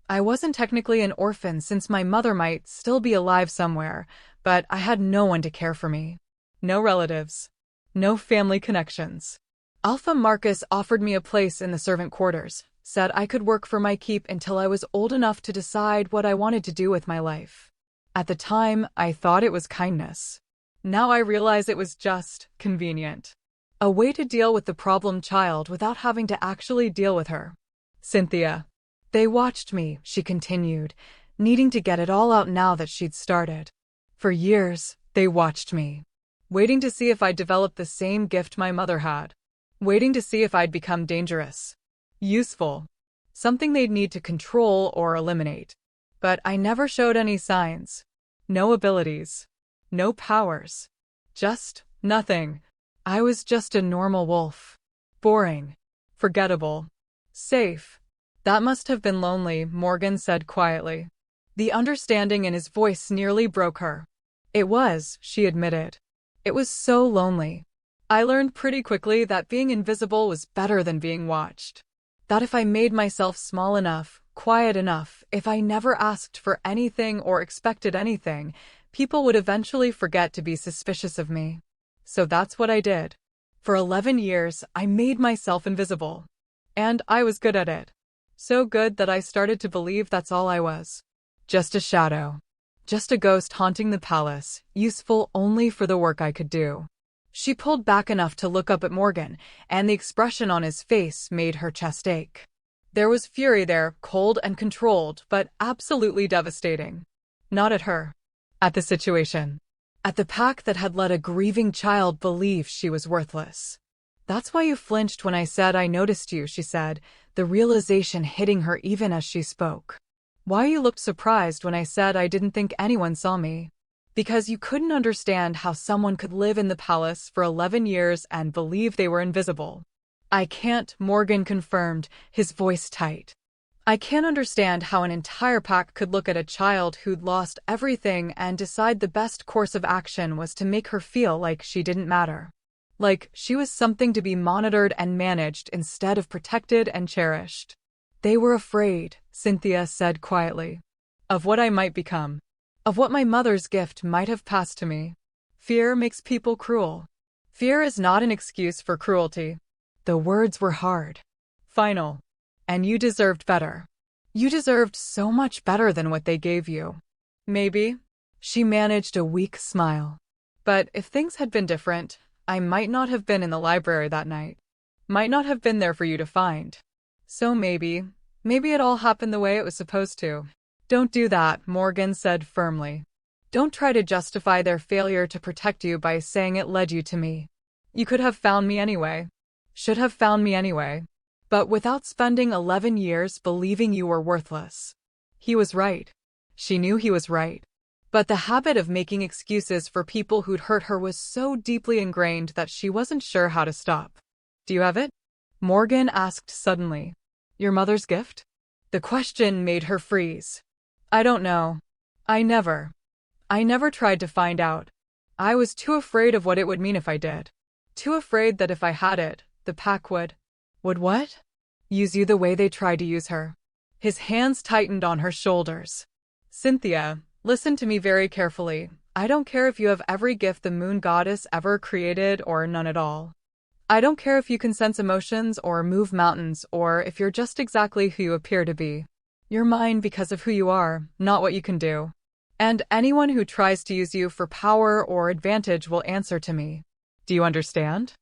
Speaker 1: I wasn't technically an orphan since my mother might still be alive somewhere, but I had no one to care for me. No relatives. No family connections. Alpha Marcus offered me a place in the servant quarters, said I could work for my keep until I was old enough to decide what I wanted to do with my life. At the time, I thought it was kindness. Now I realize it was just convenient. A way to deal with the problem child without having to actually deal with her. Cynthia. They watched me, she continued, needing to get it all out now that she'd started. For years, they watched me. Waiting to see if I'd develop the same gift my mother had. Waiting to see if I'd become dangerous. Useful. Something they'd need to control or eliminate. But I never showed any signs. No abilities. No powers. Just nothing. I was just a normal wolf. Boring. Forgettable. Safe. That must have been lonely, Morgan said quietly. The understanding in his voice nearly broke her. It was, she admitted. It was so lonely. I learned pretty quickly that being invisible was better than being watched. That if I made myself small enough, quiet enough, if I never asked for anything or expected anything, people would eventually forget to be suspicious of me. So that's what I did. For 11 years, I made myself invisible. And I was good at it. So good that I started to believe that's all I was. Just a shadow. Just a ghost haunting the palace, useful only for the work I could do. She pulled back enough to look up at Morgan, and the expression on his face made her chest ache. There was fury there, cold and controlled, but absolutely devastating. Not at her. At the situation. At the pack that had let a grieving child believe she was worthless. That's why you flinched when I said I noticed you, she said, the realization hitting her even as she spoke. Why you looked surprised when I said I didn't think anyone saw me. Because you couldn't understand how someone could live in the palace for 11 years and believe they were invisible. I can't, Morgan confirmed, his voice tight. I can't understand how an entire pack could look at a child who'd lost everything and decide the best course of action was to make her feel like she didn't matter. Like she was something to be monitored and managed instead of protected and cherished. They were afraid, Cynthia said quietly. Of what I might become. Of what my mother's gift might have passed to me. Fear makes people cruel. Fear is not an excuse for cruelty. The words were hard. Final. And you deserved better. You deserved so much better than what they gave you. Maybe. She managed a weak smile. But if things had been different, I might not have been in the library that night. Might not have been there for you to find. So maybe it all happened the way it was supposed to. Don't do that, Morgan said firmly. Don't try to justify their failure to protect you by saying it led you to me. You could have found me anyway. Should have found me anyway. But without spending 11 years believing you were worthless. He was right. She knew he was right. But the habit of making excuses for people who'd hurt her was so deeply ingrained that she wasn't sure how to stop. Do you have it? Morgan asked suddenly. Your mother's gift? The question made her freeze. I don't know. I never tried to find out. I was too afraid of what it would mean if I did. Too afraid that if I had it, the pack would what? Use you the way they tried to use her. His hands tightened on her shoulders. Cynthia, listen to me very carefully. I don't care if you have every gift the moon goddess ever created or none at all. I don't care if you can sense emotions or move mountains or if you're just exactly who you appear to be. You're mine because of who you are, not what you can do. And anyone who tries to use you for power or advantage will answer to me. Do you understand?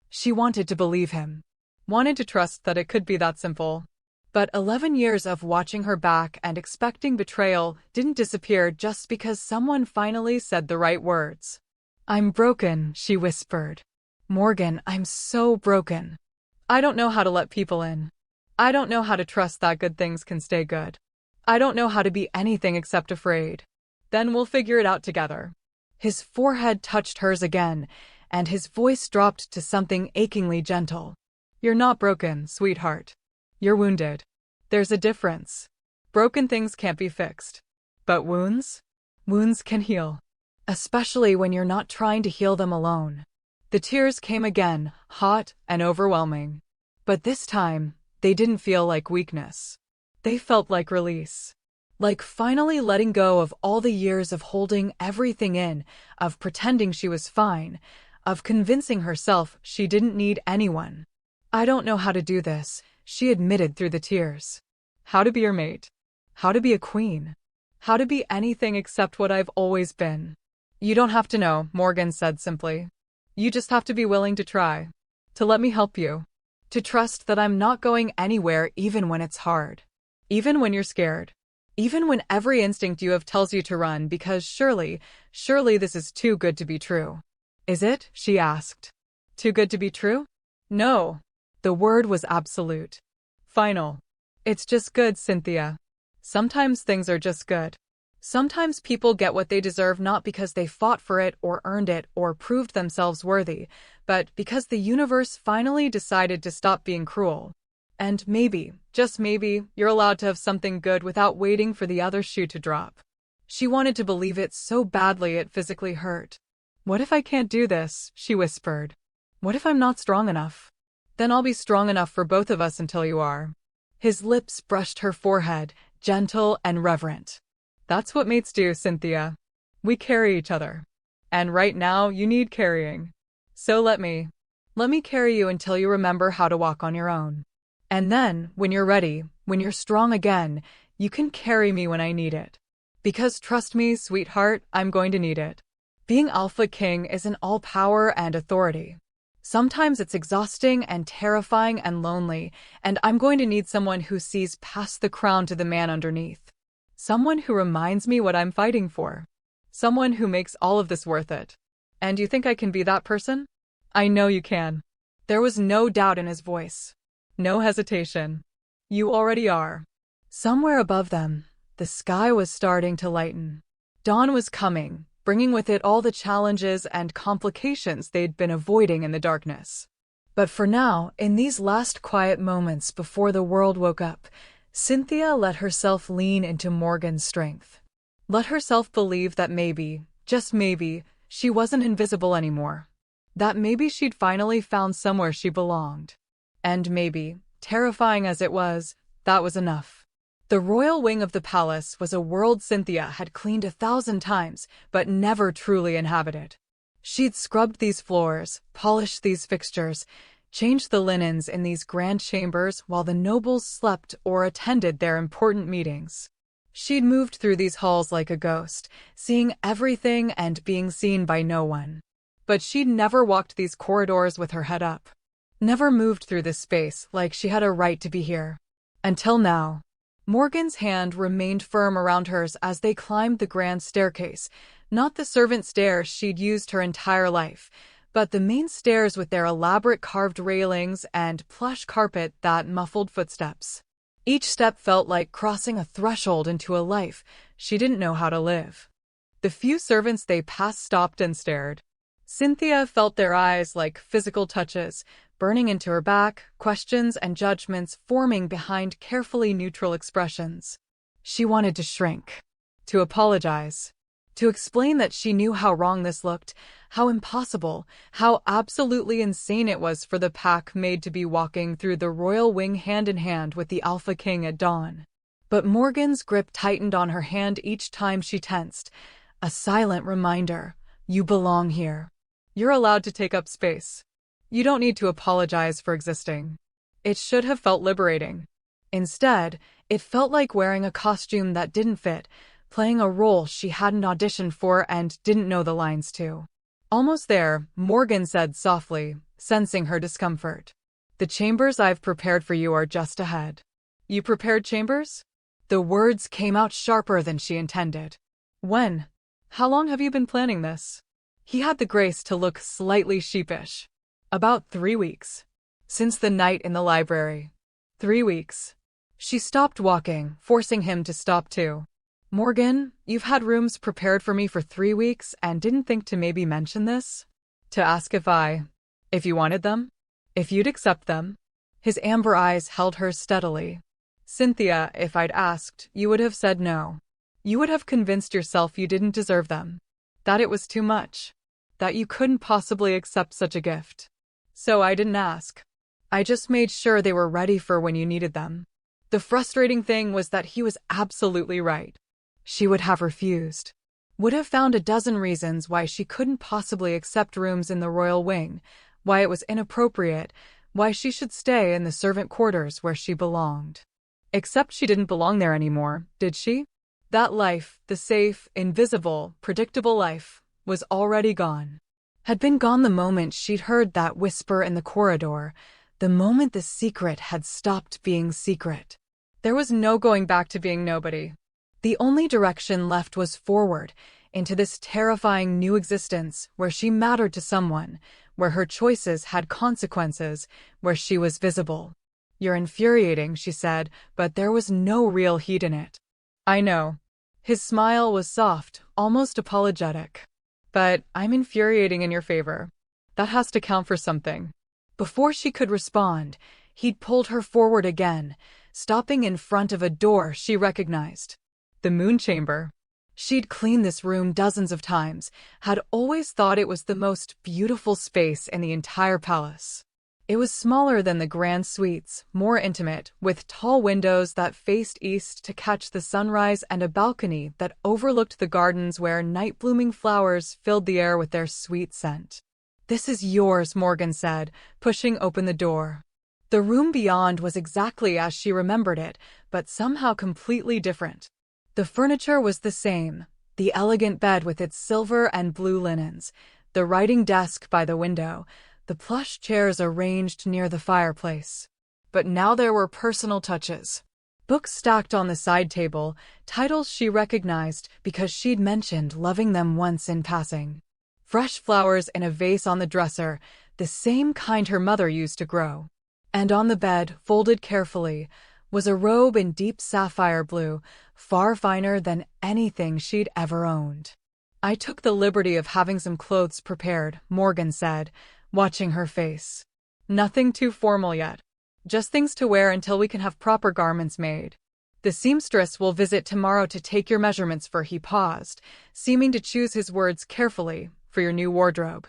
Speaker 1: She wanted to believe him. Wanted to trust that it could be that simple. But 11 years of watching her back and expecting betrayal didn't disappear just because someone finally said the right words. I'm broken, she whispered. Morgan, I'm so broken. I don't know how to let people in. I don't know how to trust that good things can stay good. I don't know how to be anything except afraid. Then we'll figure it out together. His forehead touched hers again, and his voice dropped to something achingly gentle. You're not broken, sweetheart. You're wounded. There's a difference. Broken things can't be fixed. But wounds? Wounds can heal. Especially when you're not trying to heal them alone. The tears came again, hot and overwhelming. But this time, they didn't feel like weakness. They felt like release. Like finally letting go of all the years of holding everything in, of pretending she was fine, of convincing herself she didn't need anyone. I don't know how to do this, she admitted through the tears. How to be your mate. How to be a queen. How to be anything except what I've always been. You don't have to know, Morgan said simply. You just have to be willing to try. To let me help you. To trust that I'm not going anywhere even when it's hard. Even when you're scared. Even when every instinct you have tells you to run because surely this is too good to be true. Is it? She asked. Too good to be true? No. The word was absolute. Final. It's just good, Cynthia. Sometimes things are just good. Sometimes people get what they deserve not because they fought for it or earned it or proved themselves worthy, but because the universe finally decided to stop being cruel. And maybe, just maybe, you're allowed to have something good without waiting for the other shoe to drop. She wanted to believe it so badly it physically hurt. What if I can't do this? She whispered. What if I'm not strong enough? Then I'll be strong enough for both of us until you are. His lips brushed her forehead, gentle and reverent. That's what mates do, Cynthia. We carry each other. And right now, you need carrying. So let me carry you until you remember how to walk on your own. And then, when you're ready, when you're strong again, you can carry me when I need it. Because trust me, sweetheart, I'm going to need it. Being Alpha King isn't all power and authority. Sometimes it's exhausting and terrifying and lonely, and I'm going to need someone who sees past the crown to the man underneath. Someone who reminds me what I'm fighting for. Someone who makes all of this worth it. And you think I can be that person? I know you can. There was no doubt in his voice. No hesitation. You already are. Somewhere above them, the sky was starting to lighten. Dawn was coming, bringing with it all the challenges and complications they'd been avoiding in the darkness. But for now, in these last quiet moments before the world woke up, Cynthia let herself lean into Morgan's strength. Let herself believe that maybe, just maybe, she wasn't invisible anymore. That maybe she'd finally found somewhere she belonged. And maybe, terrifying as it was, that was enough. The royal wing of the palace was a world Cynthia had cleaned 1,000 times, but never truly inhabited. She'd scrubbed these floors, polished these fixtures, changed the linens in these grand chambers while the nobles slept or attended their important meetings. She'd moved through these halls like a ghost, seeing everything and being seen by no one. But she'd never walked these corridors with her head up. Never moved through this space like she had a right to be here. Until now. Morgan's hand remained firm around hers as they climbed the grand staircase, not the servant stairs she'd used her entire life, but the main stairs with their elaborate carved railings and plush carpet that muffled footsteps. Each step felt like crossing a threshold into a life she didn't know how to live. The few servants they passed stopped and stared. Cynthia felt their eyes like physical touches, burning into her back, questions and judgments forming behind carefully neutral expressions. She wanted to shrink, to apologize, to explain that she knew how wrong this looked, how impossible, how absolutely insane it was for the pack Maid to be walking through the royal wing hand in hand with the Alpha King at dawn. But Morgan's grip tightened on her hand each time she tensed, a silent reminder, you belong here. You're allowed to take up space. You don't need to apologize for existing. It should have felt liberating. Instead, it felt like wearing a costume that didn't fit, playing a role she hadn't auditioned for and didn't know the lines to. Almost there, Morgan said softly, sensing her discomfort. The chambers I've prepared for you are just ahead. You prepared chambers? The words came out sharper than she intended. When? How long have you been planning this? He had the grace to look slightly sheepish. About 3 weeks. Since the night in the library. 3 weeks. She stopped walking, forcing him to stop too. Morgan, you've had rooms prepared for me for 3 weeks and didn't think to maybe mention this? To ask if you wanted them? If you'd accept them? His amber eyes held hers steadily. Cynthia, if I'd asked, you would have said no. You would have convinced yourself you didn't deserve them. That it was too much. That you couldn't possibly accept such a gift. So I didn't ask. I just made sure they were ready for when you needed them. The frustrating thing was that he was absolutely right. She would have refused. Would have found a dozen reasons why she couldn't possibly accept rooms in the royal wing, why it was inappropriate, why she should stay in the servant quarters where she belonged. Except she didn't belong there anymore, did she? That life, the safe, invisible, predictable life, was already gone. Had been gone the moment she'd heard that whisper in the corridor, the moment the secret had stopped being secret. There was no going back to being nobody. The only direction left was forward, into this terrifying new existence where she mattered to someone, where her choices had consequences, where she was visible. You're infuriating, she said, but there was no real heat in it. I know. His smile was soft, almost apologetic. But I'm infuriating in your favor. That has to count for something. Before she could respond, he'd pulled her forward again, stopping in front of a door she recognized. The moon chamber. She'd cleaned this room dozens of times, had always thought it was the most beautiful space in the entire palace. It was smaller than the grand suites, more intimate, with tall windows that faced east to catch the sunrise and a balcony that overlooked the gardens where night-blooming flowers filled the air with their sweet scent. This is yours, Morgan said, pushing open the door. The room beyond was exactly as she remembered it, but somehow completely different. The furniture was the same, the elegant bed with its silver and blue linens, the writing desk by the window, the plush chairs arranged near the fireplace. But now there were personal touches. Books stacked on the side table, titles she recognized because she'd mentioned loving them once in passing. Fresh flowers in a vase on the dresser, the same kind her mother used to grow. And on the bed, folded carefully, was a robe in deep sapphire blue, far finer than anything she'd ever owned. I took the liberty of having some clothes prepared, Morgan said, watching her face. Nothing too formal yet. Just things to wear until we can have proper garments made. The seamstress will visit tomorrow to take your measurements for he paused, seeming to choose his words carefully, for your new wardrobe.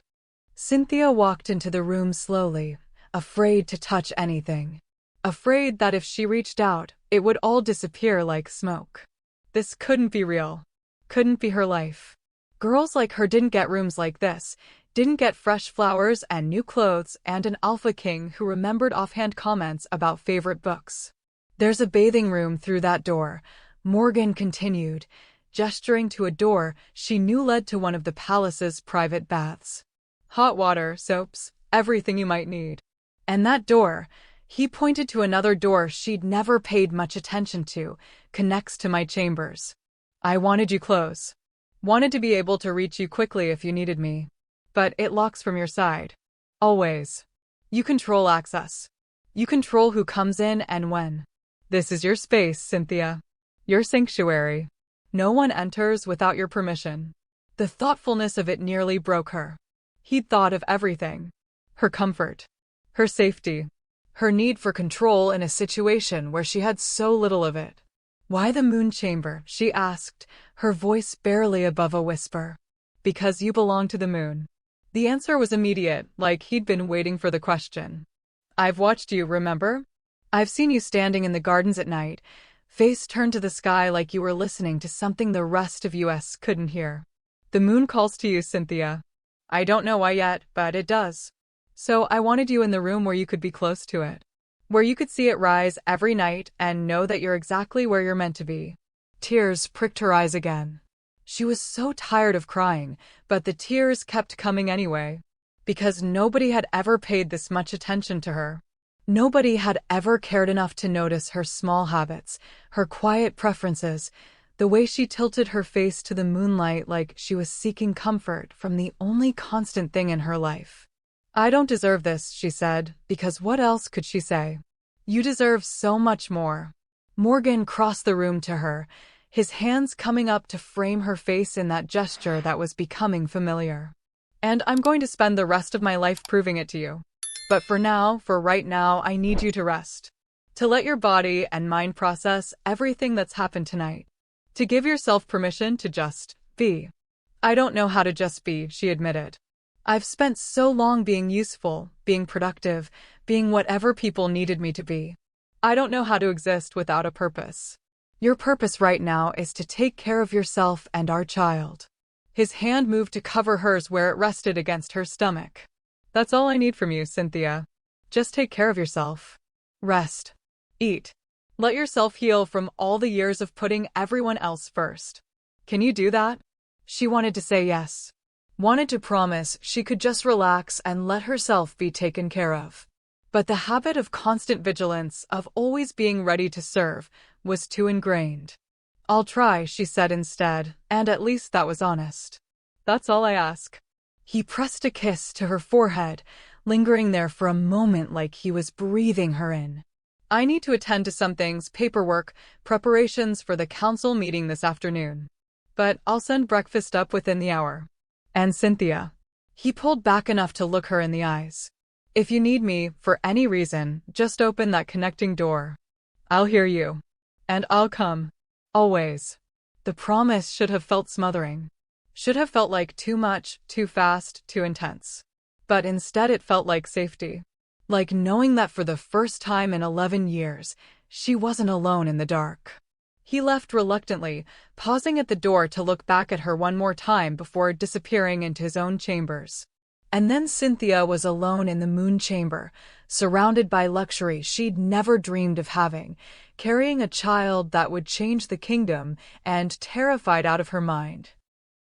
Speaker 1: Cynthia walked into the room slowly, afraid to touch anything. Afraid that if she reached out, it would all disappear like smoke. This couldn't be real. Couldn't be her life. Girls like her didn't get rooms like this, didn't get fresh flowers and new clothes and an alpha king who remembered offhand comments about favorite books. There's a bathing room through that door, Morgan continued, gesturing to a door she knew led to one of the palace's private baths. Hot water, soaps, everything you might need. And that door, he pointed to another door she'd never paid much attention to, connects to my chambers. I wanted you close. Wanted to be able to reach you quickly if you needed me. But it locks from your side. Always. You control access. You control who comes in and when. This is your space, Cynthia. Your sanctuary. No one enters without your permission. The thoughtfulness of it nearly broke her. He'd thought of everything. Her comfort. Her safety. Her need for control in a situation where she had so little of it. Why the moon chamber? She asked, her voice barely above a whisper. Because you belong to the moon. The answer was immediate, like he'd been waiting for the question. I've watched you, remember? I've seen you standing in the gardens at night, face turned to the sky like you were listening to something the rest of us couldn't hear. The moon calls to you, Cynthia. I don't know why yet, but it does. So I wanted you in the room where you could be close to it. Where you could see it rise every night and know that you're exactly where you're meant to be. Tears pricked her eyes again. She was so tired of crying, but the tears kept coming anyway. Because nobody had ever paid this much attention to her. Nobody had ever cared enough to notice her small habits, her quiet preferences, the way she tilted her face to the moonlight like she was seeking comfort from the only constant thing in her life. I don't deserve this, she said, because what else could she say? You deserve so much more. Morgan crossed the room to her, his hands coming up to frame her face in that gesture that was becoming familiar. And I'm going to spend the rest of my life proving it to you. But for right now, I need you to rest. To let your body and mind process everything that's happened tonight. To give yourself permission to just be. I don't know how to just be, she admitted. I've spent so long being useful, being productive, being whatever people needed me to be. I don't know how to exist without a purpose. Your purpose right now is to take care of yourself and our child. His hand moved to cover hers where it rested against her stomach. That's all I need from you, Cynthia. Just take care of yourself. Rest. Eat. Let yourself heal from all the years of putting everyone else first. Can you do that? She wanted to say yes. Wanted to promise she could just relax and let herself be taken care of. But the habit of constant vigilance, of always being ready to serve, was too ingrained. I'll try, she said instead, and at least that was honest. That's all I ask. He pressed a kiss to her forehead, lingering there for a moment like he was breathing her in. I need to attend to some things, paperwork, preparations for the council meeting this afternoon. But I'll send breakfast up within the hour. And Cynthia. He pulled back enough to look her in the eyes. If you need me, for any reason, just open that connecting door. I'll hear you. And I'll come. Always. The promise should have felt smothering. Should have felt like too much, too fast, too intense. But instead it felt like safety. Like knowing that for the first time in 11 years, she wasn't alone in the dark. He left reluctantly, pausing at the door to look back at her one more time before disappearing into his own chambers. And then Cynthia was alone in the moon chamber, surrounded by luxury she'd never dreamed of having, carrying a child that would change the kingdom, and terrified out of her mind.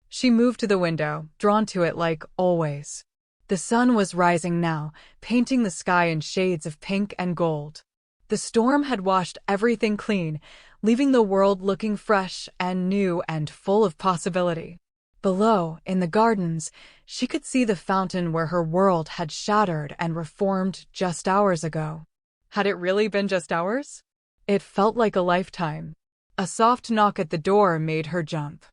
Speaker 1: She moved to the window, drawn to it like always. The sun was rising now, painting the sky in shades of pink and gold. The storm had washed everything clean, leaving the world looking fresh and new and full of possibility. Below, in the gardens, she could see the fountain where her world had shattered and reformed just hours ago. Had it really been just hours? It felt like a lifetime. A soft knock at the door made her jump.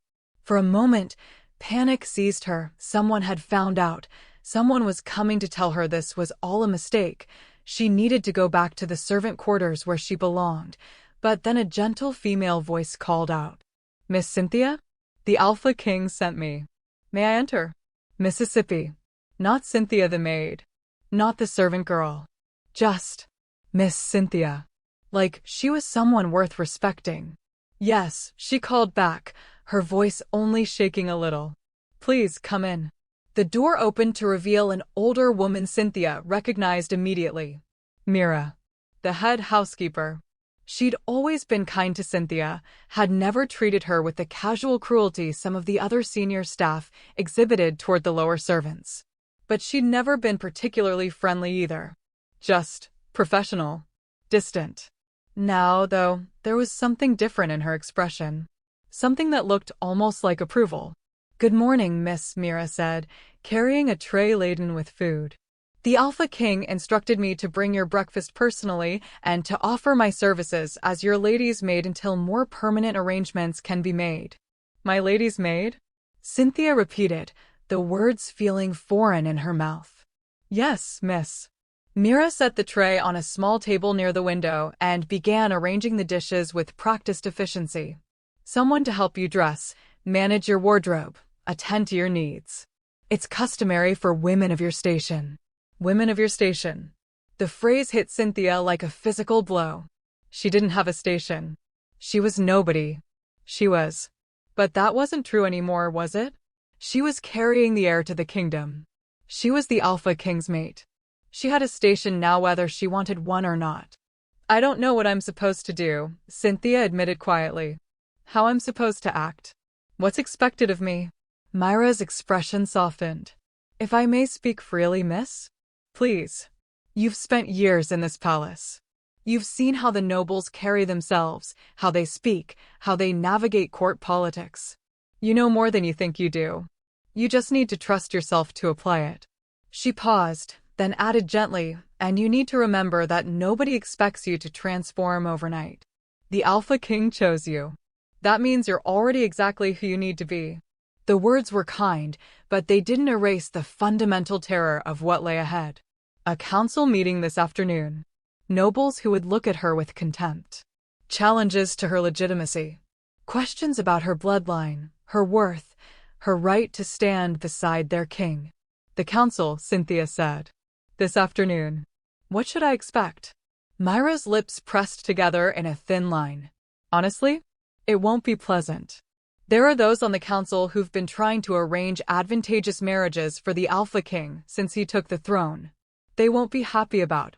Speaker 1: For a moment, panic seized her. Someone had found out. Someone was coming to tell her this was all a mistake. She needed to go back to the servant quarters where she belonged. But then a gentle female voice called out. Miss Cynthia? The Alpha King sent me. May I enter? Mississippi. Not Cynthia the maid. Not the servant girl. Just Miss Cynthia. Like she was someone worth respecting. Yes, she called back, her voice only shaking a little. Please come in. The door opened to reveal an older woman Cynthia recognized immediately. Mira. The head housekeeper. She'd always been kind to Cynthia, had never treated her with the casual cruelty some of the other senior staff exhibited toward the lower servants. But she'd never been particularly friendly either. Just professional, distant. Now, though, there was something different in her expression. Something that looked almost like approval. "Good morning, Miss," Mira said, carrying a tray laden with food. "The Alpha King instructed me to bring your breakfast personally and to offer my services as your lady's maid until more permanent arrangements can be made." "My lady's maid?" Cynthia repeated, the words feeling foreign in her mouth. "Yes, miss." Mira set the tray on a small table near the window and began arranging the dishes with practiced efficiency. "Someone to help you dress, manage your wardrobe, attend to your needs. It's customary for women of your station." Women of your station. The phrase hit Cynthia like a physical blow. She didn't have a station. She was nobody. She was. But that wasn't true anymore, was it? She was carrying the heir to the kingdom. She was the Alpha King's mate. She had a station now whether she wanted one or not. "I don't know what I'm supposed to do," Cynthia admitted quietly. "How I'm supposed to act. What's expected of me." Myra's expression softened. "If I may speak freely, miss? Please. You've spent years in this palace. You've seen how the nobles carry themselves, how they speak, how they navigate court politics. You know more than you think you do. You just need to trust yourself to apply it." She paused, then added gently, "And you need to remember that nobody expects you to transform overnight. The Alpha King chose you. That means you're already exactly who you need to be." The words were kind, but they didn't erase the fundamental terror of what lay ahead. A council meeting this afternoon. Nobles who would look at her with contempt. Challenges to her legitimacy. Questions about her bloodline, her worth, her right to stand beside their king. "The council," Cynthia said. "This afternoon. What should I expect?" Myra's lips pressed together in a thin line. "Honestly, it won't be pleasant. There are those on the council who've been trying to arrange advantageous marriages for the Alpha King since he took the throne. They won't be happy about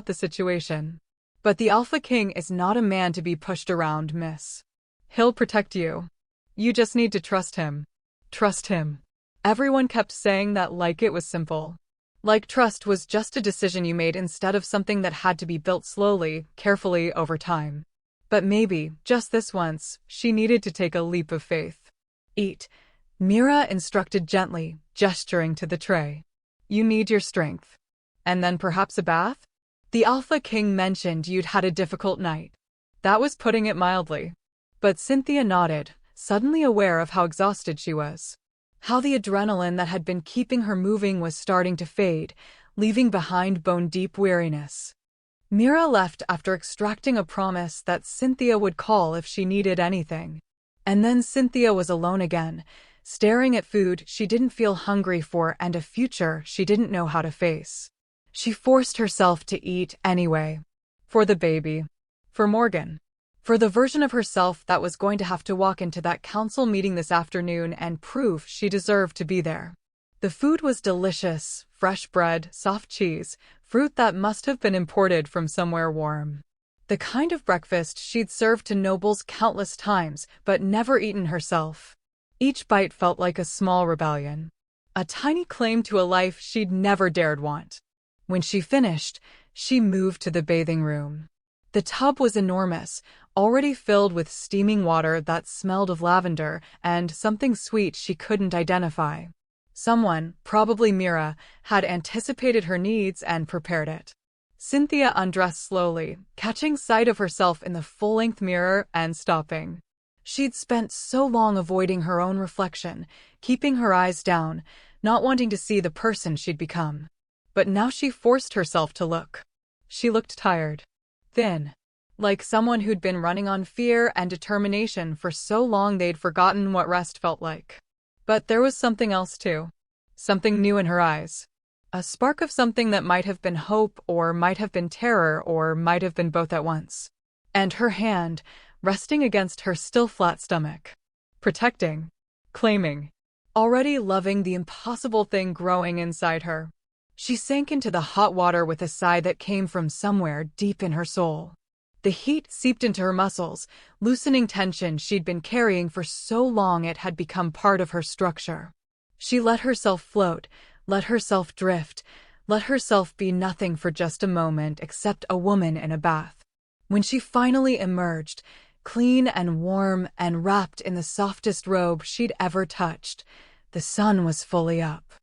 Speaker 1: the situation. But the Alpha King is not a man to be pushed around, miss. He'll protect you. You just need to trust him. Trust him." Everyone kept saying that like it was simple. Like trust was just a decision you made instead of something that had to be built slowly, carefully over time. But maybe, just this once, she needed to take a leap of faith. "Eat," Mira instructed gently, gesturing to the tray. "You need your strength. And then perhaps a bath? The Alpha King mentioned you'd had a difficult night." That was putting it mildly. But Cynthia nodded, suddenly aware of how exhausted she was. How the adrenaline that had been keeping her moving was starting to fade, leaving behind bone-deep weariness. Mira left after extracting a promise that Cynthia would call if she needed anything. And then Cynthia was alone again, staring at food she didn't feel hungry for and a future she didn't know how to face. She forced herself to eat anyway. For the baby. For Morgan. For the version of herself that was going to have to walk into that council meeting this afternoon and prove she deserved to be there. The food was delicious, fresh bread, soft cheese, fruit that must have been imported from somewhere warm. The kind of breakfast she'd served to nobles countless times, but never eaten herself. Each bite felt like a small rebellion. A tiny claim to a life she'd never dared want. When she finished, she moved to the bathing room. The tub was enormous, already filled with steaming water that smelled of lavender and something sweet she couldn't identify. Someone, probably Mira, had anticipated her needs and prepared it. Cynthia undressed slowly, catching sight of herself in the full-length mirror and stopping. She'd spent so long avoiding her own reflection, keeping her eyes down, not wanting to see the person she'd become. But now she forced herself to look. She looked tired. Thin. Like someone who'd been running on fear and determination for so long they'd forgotten what rest felt like. But there was something else too. Something new in her eyes. A spark of something that might have been hope or might have been terror or might have been both at once. And her hand, resting against her still flat stomach. Protecting. Claiming. Already loving the impossible thing growing inside her. She sank into the hot water with a sigh that came from somewhere deep in her soul. The heat seeped into her muscles, loosening tension she'd been carrying for so long it had become part of her structure. She let herself float, let herself drift, let herself be nothing for just a moment except a woman in a bath. When she finally emerged, clean and warm and wrapped in the softest robe she'd ever touched, the sun was fully up.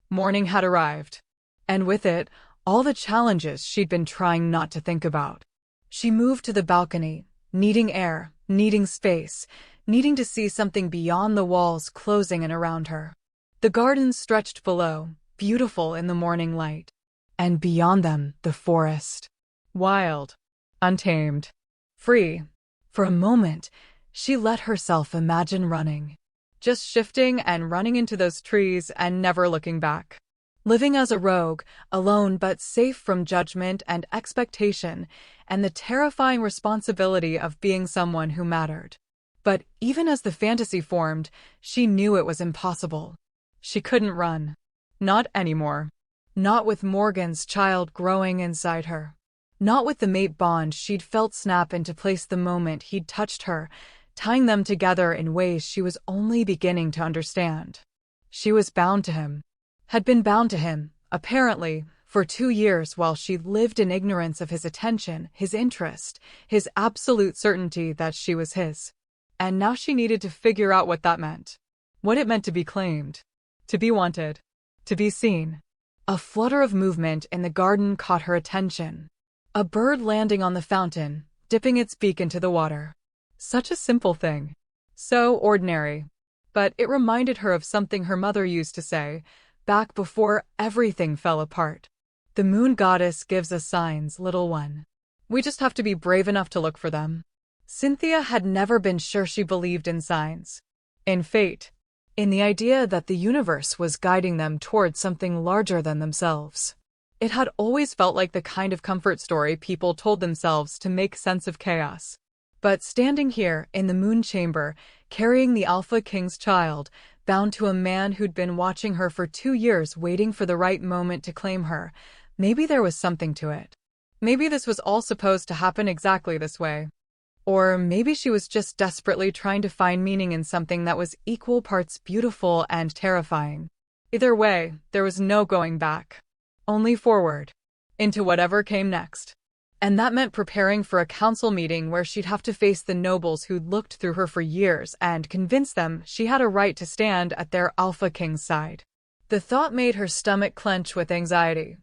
Speaker 1: Morning had arrived, and with it, all the challenges she'd been trying not to think about. She moved to the balcony, needing air, needing space, needing to see something beyond the walls closing in around her. The gardens stretched below, beautiful in the morning light. And beyond them, the forest. Wild, untamed, free. For a moment, she let herself imagine running. Just shifting and running into those trees and never looking back. Living as a rogue, alone but safe from judgment and expectation, and the terrifying responsibility of being someone who mattered. But even as the fantasy formed, she knew it was impossible. She couldn't run. Not anymore. Not with Morgan's child growing inside her. Not with the mate bond she'd felt snap into place the moment he'd touched her, tying them together in ways she was only beginning to understand. She was bound to him. Had been bound to him, apparently, for 2 years while she lived in ignorance of his attention, his interest, his absolute certainty that she was his. And now she needed to figure out what that meant. What it meant to be claimed. To be wanted. To be seen. A flutter of movement in the garden caught her attention. A bird landing on the fountain, dipping its beak into the water. Such a simple thing. So ordinary. But it reminded her of something her mother used to say, back before everything fell apart. The moon goddess gives us signs, little one. We just have to be brave enough to look for them. Cynthia had never been sure she believed in signs. In fate. In the idea that the universe was guiding them towards something larger than themselves. It had always felt like the kind of comfort story people told themselves to make sense of chaos. But standing here, in the moon chamber, carrying the Alpha King's child, bound to a man who'd been watching her for 2 years waiting for the right moment to claim her, maybe there was something to it. Maybe this was all supposed to happen exactly this way. Or maybe she was just desperately trying to find meaning in something that was equal parts beautiful and terrifying. Either way, there was no going back. Only forward. Into whatever came next. And that meant preparing for a council meeting where she'd have to face the nobles who'd looked through her for years and convince them she had a right to stand at their Alpha King's side. The thought made her stomach clench with anxiety.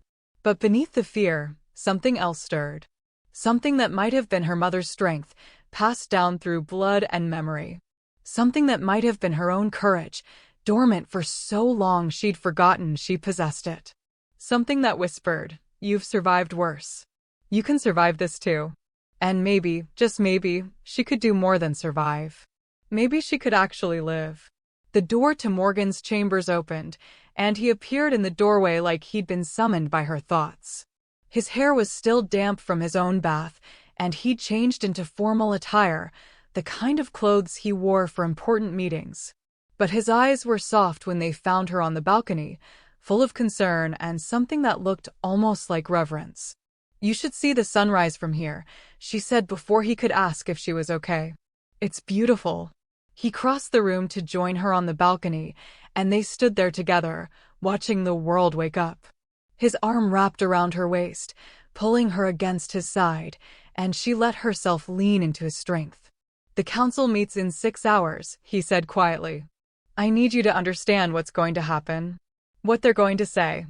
Speaker 1: But beneath the fear, something else stirred. Something that might have been her mother's strength, passed down through blood and memory. Something that might have been her own courage, dormant for so long she'd forgotten she possessed it. Something that whispered, "You've survived worse. You can survive this too." And maybe, just maybe, she could do more than survive. Maybe she could actually live. The door to Morgan's chambers opened, and he appeared in the doorway like he'd been summoned by her thoughts. His hair was still damp from his own bath, and he'd changed into formal attire, the kind of clothes he wore for important meetings. But his eyes were soft when they found her on the balcony, full of concern and something that looked almost like reverence. "You should see the sunrise from here," she said before he could ask if she was okay. "It's beautiful." He crossed the room to join her on the balcony, and they stood there together, watching the world wake up. His arm wrapped around her waist, pulling her against his side, and she let herself lean into his strength. "The council meets in 6 hours," he said quietly. "I need you to understand what's going to happen. What they're going to say.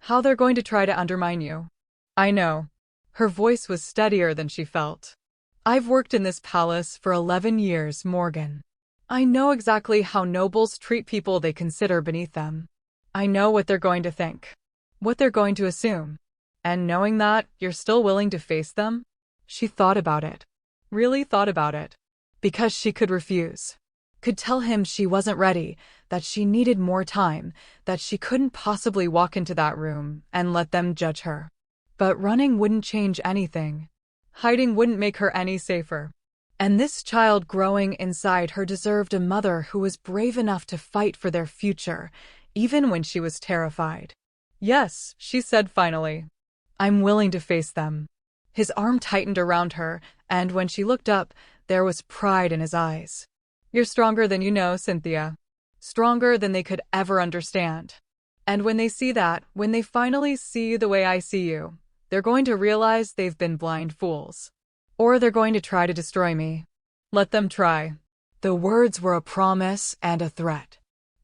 Speaker 1: How they're going to try to undermine you. I know." Her voice was steadier than she felt. "I've worked in this palace for 11 years, Morgan. I know exactly how nobles treat people they consider beneath them. I know what they're going to think. What they're going to assume. And knowing that, you're still willing to face them?" She thought about it. Really thought about it. Because she could refuse. Could tell him she wasn't ready, that she needed more time, that she couldn't possibly walk into that room and let them judge her. But running wouldn't change anything. Hiding wouldn't make her any safer. And this child growing inside her deserved a mother who was brave enough to fight for their future, even when she was terrified. "Yes," she said finally. "I'm willing to face them." His arm tightened around her, and when she looked up, there was pride in his eyes. "You're stronger than you know, Cynthia. Stronger than they could ever understand. And when they see that, when they finally see the way I see you, they're going to realize they've been blind fools. Or they're going to try to destroy me. Let them try. The words were a promise and a threat.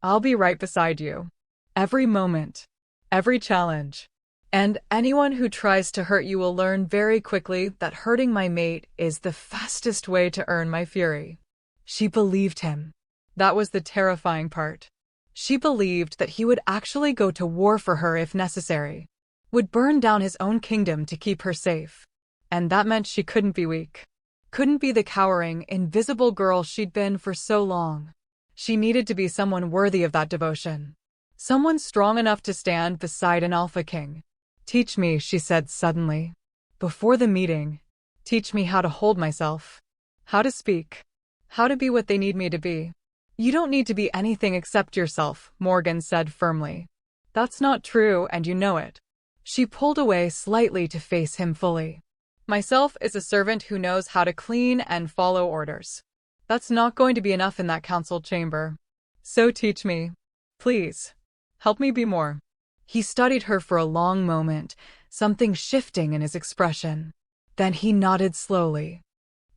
Speaker 1: I'll be right beside you. Every moment. Every challenge. And anyone who tries to hurt you will learn very quickly that hurting my mate is the fastest way to earn my fury. She believed him. That was the terrifying part. She believed that he would actually go to war for her if necessary, would burn down his own kingdom to keep her safe. And that meant she couldn't be weak. Couldn't be the cowering, invisible girl she'd been for so long. She needed to be someone worthy of that devotion. Someone strong enough to stand beside an alpha king. Teach me, she said suddenly. Before the meeting, teach me how to hold myself. How to speak. How to be what they need me to be. You don't need to be anything except yourself, Morgan said firmly. That's not true, and you know it. She pulled away slightly to face him fully. Myself is a servant who knows how to clean and follow orders. That's not going to be enough in that council chamber. So teach me. Please. Help me be more. He studied her for a long moment, something shifting in his expression. Then he nodded slowly.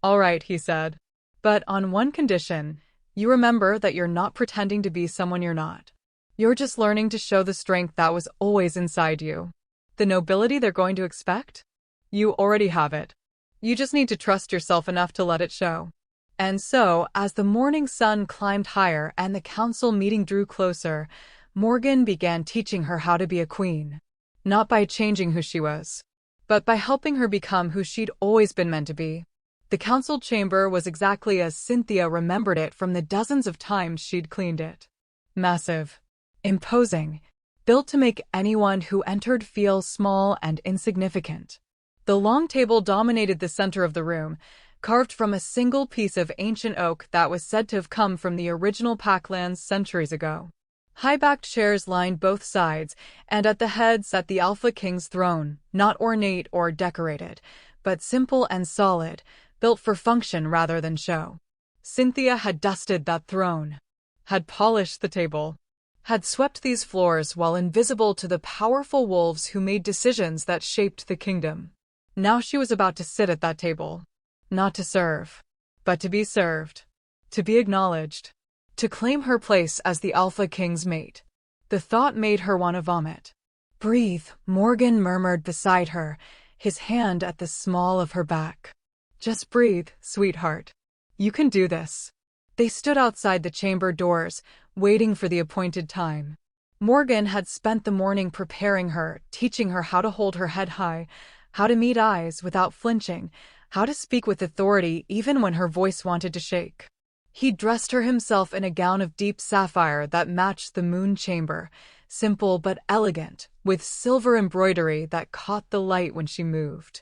Speaker 1: All right, he said. But on one condition, you remember that you're not pretending to be someone you're not. You're just learning to show the strength that was always inside you. The nobility they're going to expect? You already have it. You just need to trust yourself enough to let it show. And so, as the morning sun climbed higher and the council meeting drew closer, Morgan began teaching her how to be a queen. Not by changing who she was, but by helping her become who she'd always been meant to be. The council chamber was exactly as Cynthia remembered it from the dozens of times she'd cleaned it. Massive. Imposing. Built to make anyone who entered feel small and insignificant. The long table dominated the center of the room, carved from a single piece of ancient oak that was said to have come from the original Packlands centuries ago. High-backed chairs lined both sides, and at the head sat the Alpha King's throne, not ornate or decorated, but simple and solid, built for function rather than show. Cynthia had dusted that throne, had polished the table, had swept these floors while invisible to the powerful wolves who made decisions that shaped the kingdom. Now she was about to sit at that table. Not to serve, but to be served. To be acknowledged. To claim her place as the Alpha King's mate. The thought made her want to vomit. Breathe, Morgan murmured beside her, his hand at the small of her back. Just breathe, sweetheart. You can do this. They stood outside the chamber doors, waiting for the appointed time. Morgan had spent the morning preparing her, teaching her how to hold her head high, how to meet eyes without flinching, how to speak with authority even when her voice wanted to shake. He dressed her himself in a gown of deep sapphire that matched the moon chamber, simple but elegant, with silver embroidery that caught the light when she moved.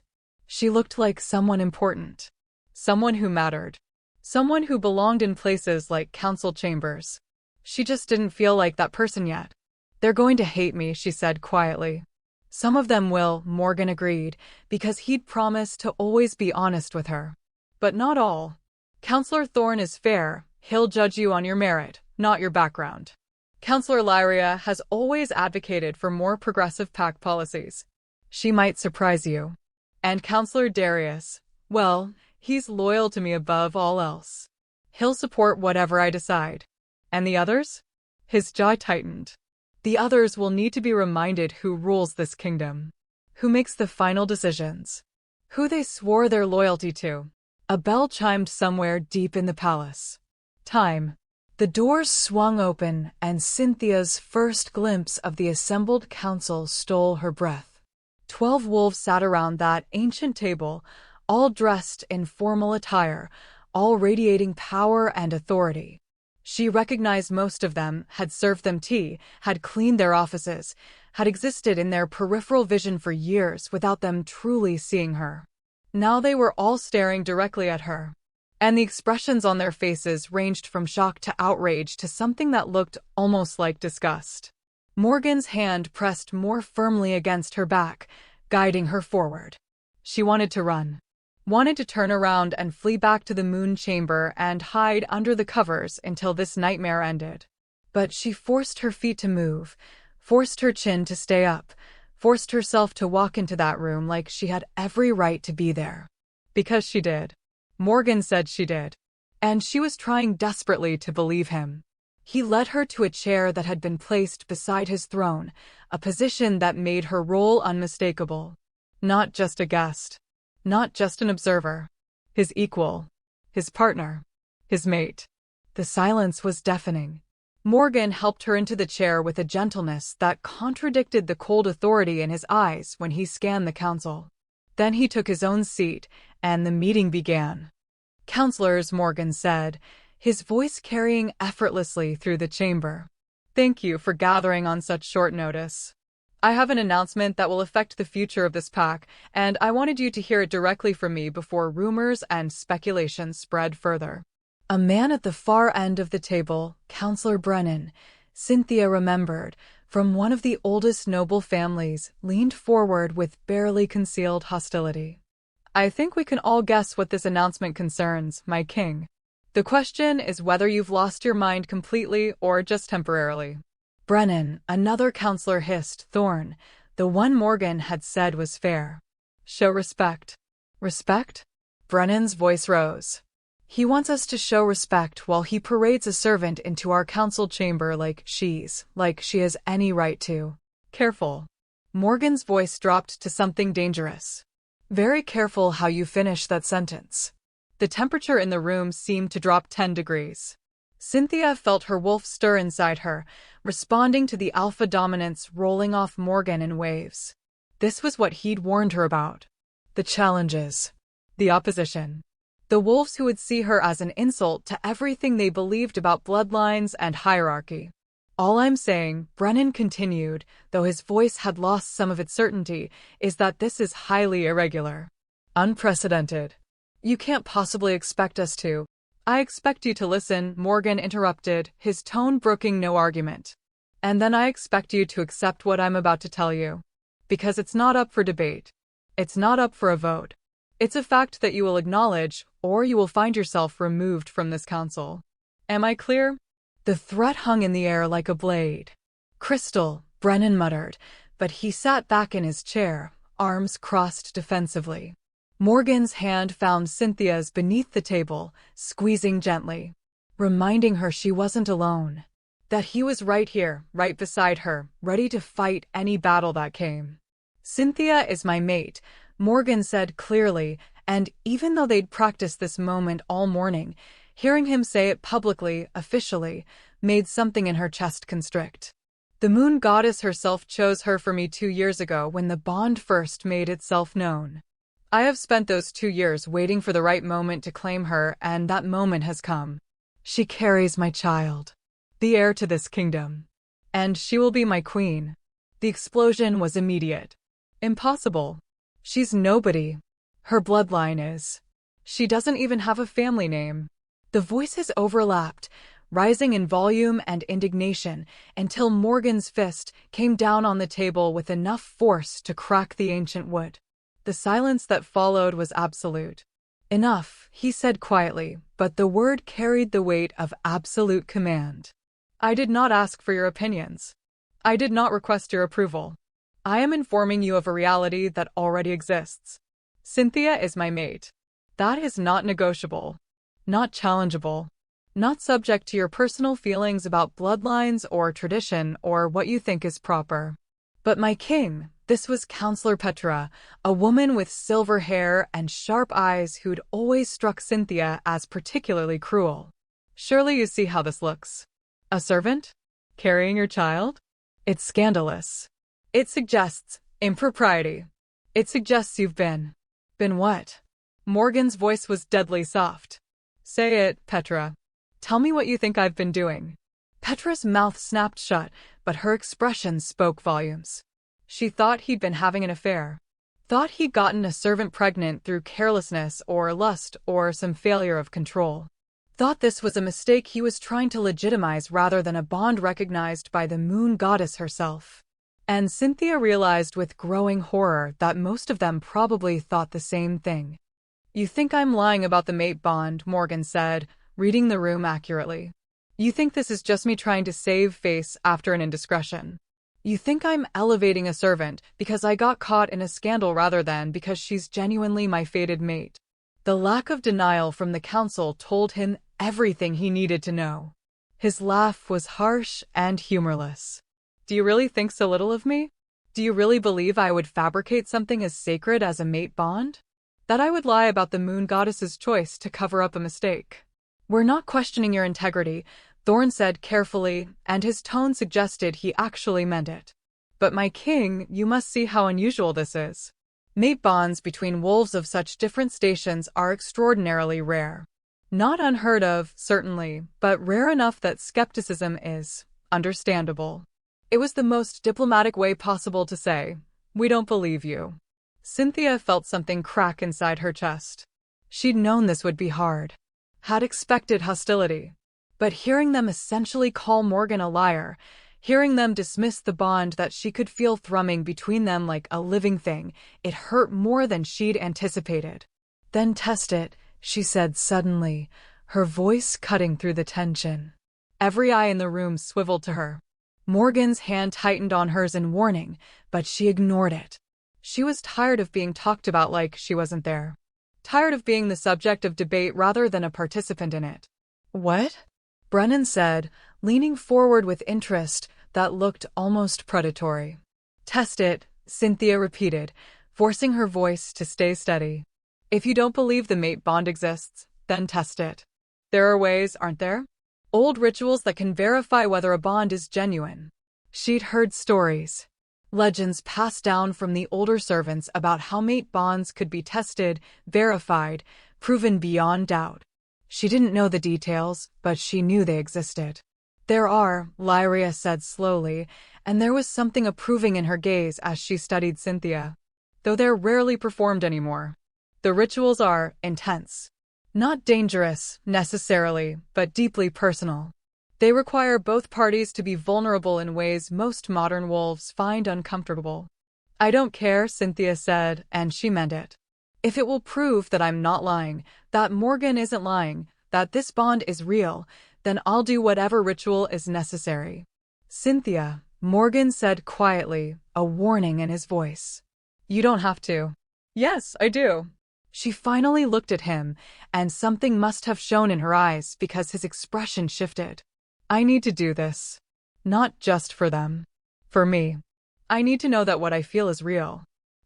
Speaker 1: She looked like someone important, someone who mattered, someone who belonged in places like council chambers. She just didn't feel like that person yet. They're going to hate me, she said quietly. Some of them will, Morgan agreed, because he'd promised to always be honest with her. But not all. Counselor Thorne is fair. He'll judge you on your merit, not your background. Counselor Lyria has always advocated for more progressive pack policies. She might surprise you. And Counselor Darius, well, he's loyal to me above all else. He'll support whatever I decide. And the others? His jaw tightened. The others will need to be reminded who rules this kingdom, who makes the final decisions, who they swore their loyalty to. A bell chimed somewhere deep in the palace. Time. The doors swung open, and Cynthia's first glimpse of the assembled council stole her breath. 12 wolves sat around that ancient table, all dressed in formal attire, all radiating power and authority. She recognized most of them, had served them tea, had cleaned their offices, had existed in their peripheral vision for years without them truly seeing her. Now they were all staring directly at her, and the expressions on their faces ranged from shock to outrage to something that looked almost like disgust. Morgan's hand pressed more firmly against her back, guiding her forward. She wanted to run. Wanted to turn around and flee back to the moon chamber and hide under the covers until this nightmare ended. But she forced her feet to move, forced her chin to stay up, forced herself to walk into that room like she had every right to be there. Because she did. Morgan said she did. And she was trying desperately to believe him. He led her to a chair that had been placed beside his throne, a position that made her role unmistakable. Not just a guest. Not just an observer. His equal. His partner. His mate. The silence was deafening. Morgan helped her into the chair with a gentleness that contradicted the cold authority in his eyes when he scanned the council. Then he took his own seat, and the meeting began. "Counselors," Morgan said, his voice carrying effortlessly through the chamber. "Thank you for gathering on such short notice. I have an announcement that will affect the future of this pack, and I wanted you to hear it directly from me before rumors and speculation spread further." A man at the far end of the table, Counselor Brennan, Cynthia remembered, from one of the oldest noble families, leaned forward with barely concealed hostility. "I think we can all guess what this announcement concerns, my king. The question is whether you've lost your mind completely or just temporarily." Brennan, another counselor, hissed. "Thorne, the one Morgan had said was fair. Show respect." "Respect?" Brennan's voice rose. "He wants us to show respect while he parades a servant into our council chamber like she has any right to." "Careful." Morgan's voice dropped to something dangerous. "Very careful how you finish that sentence." The temperature in the room seemed to drop 10 degrees. Cynthia felt her wolf stir inside her, responding to the alpha dominance rolling off Morgan in waves. This was what he'd warned her about. The challenges. The opposition. The wolves who would see her as an insult to everything they believed about bloodlines and hierarchy. "All I'm saying," Brennan continued, though his voice had lost some of its certainty, "is that this is highly irregular. Unprecedented. You can't possibly expect us to." "I expect you to listen," Morgan interrupted, his tone brooking no argument. "And then I expect you to accept what I'm about to tell you. Because it's not up for debate. It's not up for a vote. It's a fact that you will acknowledge, or you will find yourself removed from this council. Am I clear?" The threat hung in the air like a blade. "Crystal," Brennan muttered, but he sat back in his chair, arms crossed defensively. Morgan's hand found Cynthia's beneath the table, squeezing gently, reminding her she wasn't alone. That he was right here, right beside her, ready to fight any battle that came. "Cynthia is my mate," Morgan said clearly, and even though they'd practiced this moment all morning, hearing him say it publicly, officially, made something in her chest constrict. "The moon goddess herself chose her for me 2 years ago when the bond first made itself known. I have spent those 2 years waiting for the right moment to claim her, and that moment has come. She carries my child, the heir to this kingdom. And she will be my queen." The explosion was immediate. "Impossible. She's nobody. Her bloodline is. She doesn't even have a family name." The voices overlapped, rising in volume and indignation, until Morgan's fist came down on the table with enough force to crack the ancient wood. The silence that followed was absolute. "Enough," he said quietly, but the word carried the weight of absolute command. "I did not ask for your opinions. I did not request your approval. I am informing you of a reality that already exists. Cynthia is my mate. That is not negotiable. Not challengeable. Not subject to your personal feelings about bloodlines or tradition or what you think is proper. But my king," this was Counselor Petra, a woman with silver hair and sharp eyes who'd always struck Cynthia as particularly cruel. "Surely you see how this looks. A servant? Carrying your child? It's scandalous. It suggests impropriety. It suggests you've been what?" Morgan's voice was deadly soft. "Say it, Petra. Tell me what you think I've been doing." Petra's mouth snapped shut, but her expression spoke volumes. She thought he'd been having an affair. Thought he'd gotten a servant pregnant through carelessness or lust or some failure of control. Thought this was a mistake he was trying to legitimize rather than a bond recognized by the moon goddess herself. And Cynthia realized with growing horror that most of them probably thought the same thing. "You think I'm lying about the mate bond," Morgan said, reading the room accurately. "You think this is just me trying to save face after an indiscretion. You think I'm elevating a servant because I got caught in a scandal rather than because she's genuinely my fated mate. The lack of denial from the council told him everything he needed to know. His laugh was harsh and humorless. Do you really think so little of me? Do you really believe I would fabricate something as sacred as a mate bond? That I would lie about the moon goddess's choice to cover up a mistake? We're not questioning your integrity, Thorn said carefully, and his tone suggested he actually meant it. But my king, you must see how unusual this is. Mate bonds between wolves of such different stations are extraordinarily rare. Not unheard of, certainly, but rare enough that skepticism is understandable. It was the most diplomatic way possible to say, "We don't believe you." Cynthia felt something crack inside her chest. She'd known this would be hard. Had expected hostility. But hearing them essentially call Morgan a liar, hearing them dismiss the bond that she could feel thrumming between them like a living thing, it hurt more than she'd anticipated. "Then test it," she said suddenly, her voice cutting through the tension. Every eye in the room swiveled to her. Morgan's hand tightened on hers in warning, but she ignored it. She was tired of being talked about like she wasn't there. Tired of being the subject of debate rather than a participant in it. "What?" Brennan said, leaning forward with interest that looked almost predatory. "Test it," Cynthia repeated, forcing her voice to stay steady. "If you don't believe the mate bond exists, then test it. There are ways, aren't there? Old rituals that can verify whether a bond is genuine." She'd heard stories. Legends passed down from the older servants about how mate bonds could be tested, verified, proven beyond doubt. She didn't know the details, but she knew they existed. "There are," Lyria said slowly, and there was something approving in her gaze as she studied Cynthia. "Though they're rarely performed anymore. The rituals are intense. Not dangerous, necessarily, but deeply personal. They require both parties to be vulnerable in ways most modern wolves find uncomfortable." "I don't care," Cynthia said, and she meant it. "If it will prove that I'm not lying, that Morgan isn't lying, that this bond is real, then I'll do whatever ritual is necessary." "Cynthia," Morgan said quietly, a warning in his voice. "You don't have to." "Yes, I do." She finally looked at him, and something must have shown in her eyes because his expression shifted. "I need to do this. Not just for them. For me. I need to know that what I feel is real.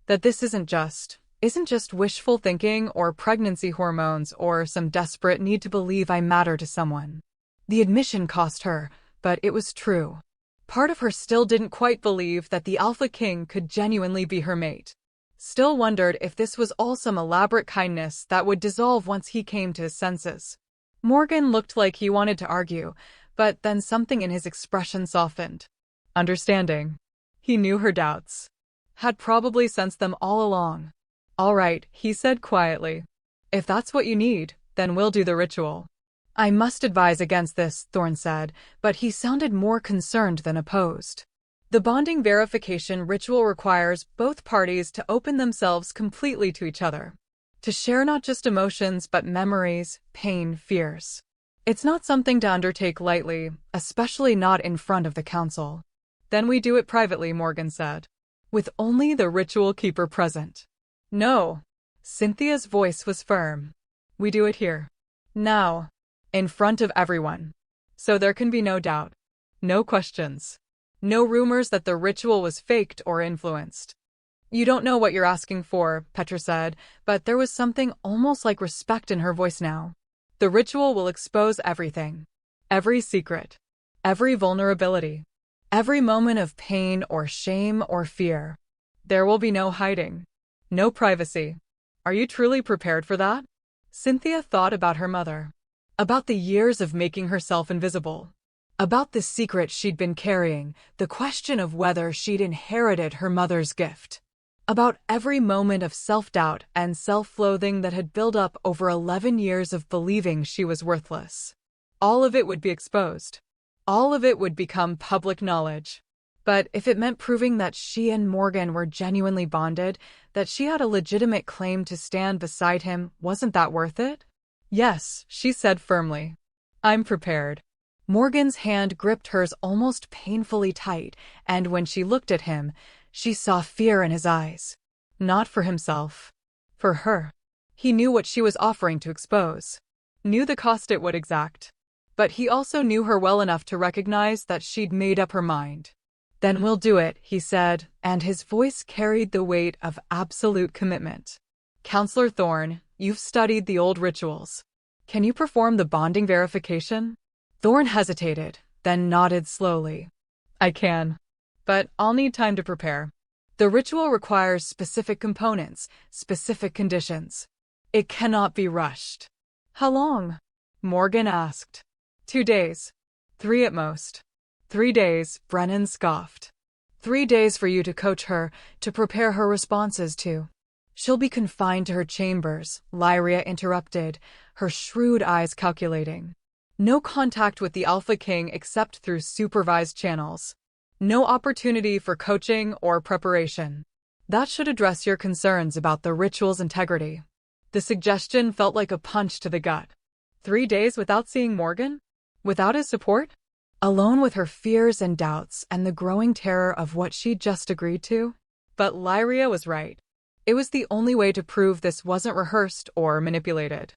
Speaker 1: That this isn't just wishful thinking or pregnancy hormones or some desperate need to believe I matter to someone." The admission cost her, but it was true. Part of her still didn't quite believe that the Alpha King could genuinely be her mate. Still wondered if this was all some elaborate kindness that would dissolve once he came to his senses. Morgan looked like he wanted to argue, but then something in his expression softened. Understanding. He knew her doubts. Had probably sensed them all along. "All right," he said quietly. "If that's what you need, then we'll do the ritual." "I must advise against this," Thorn said, but he sounded more concerned than opposed. "The bonding verification ritual requires both parties to open themselves completely to each other. To share not just emotions but memories, pain, fears. It's not something to undertake lightly, especially not in front of the council." "Then we do it privately," Morgan said. "With only the ritual keeper present." "No." Cynthia's voice was firm. "We do it here. Now. In front of everyone. So there can be no doubt. No questions. No rumors that the ritual was faked or influenced." "You don't know what you're asking for," Petra said, but there was something almost like respect in her voice now. "The ritual will expose everything. Every secret. Every vulnerability. Every moment of pain or shame or fear. There will be no hiding. No privacy. Are you truly prepared for that?" Cynthia thought about her mother. About the years of making herself invisible. About the secret she'd been carrying, the question of whether she'd inherited her mother's gift. About every moment of self-doubt and self-loathing that had built up over 11 years of believing she was worthless. All of it would be exposed. All of it would become public knowledge. But if it meant proving that she and Morgan were genuinely bonded, that she had a legitimate claim to stand beside him, wasn't that worth it? "Yes," she said firmly. "I'm prepared." Morgan's hand gripped hers almost painfully tight, and when she looked at him, she saw fear in his eyes. Not for himself. For her. He knew what she was offering to expose. Knew the cost it would exact. But he also knew her well enough to recognize that she'd made up her mind. "Then we'll do it," he said, and his voice carried the weight of absolute commitment. "Counselor Thorne, you've studied the old rituals. Can you perform the bonding verification?" Thorne hesitated, then nodded slowly. "I can. But I'll need time to prepare. The ritual requires specific components, specific conditions. It cannot be rushed." "How long?" Morgan asked. 2 days. 3 at most." 3 days, Brennan scoffed. 3 days for you to coach her, to prepare her responses to. "She'll be confined to her chambers," Lyria interrupted, her shrewd eyes calculating. "No contact with the Alpha King except through supervised channels. No opportunity for coaching or preparation. That should address your concerns about the ritual's integrity." The suggestion felt like a punch to the gut. 3 days without seeing Morgan? Without his support? Alone with her fears and doubts and the growing terror of what she'd just agreed to? But Lyria was right. It was the only way to prove this wasn't rehearsed or manipulated.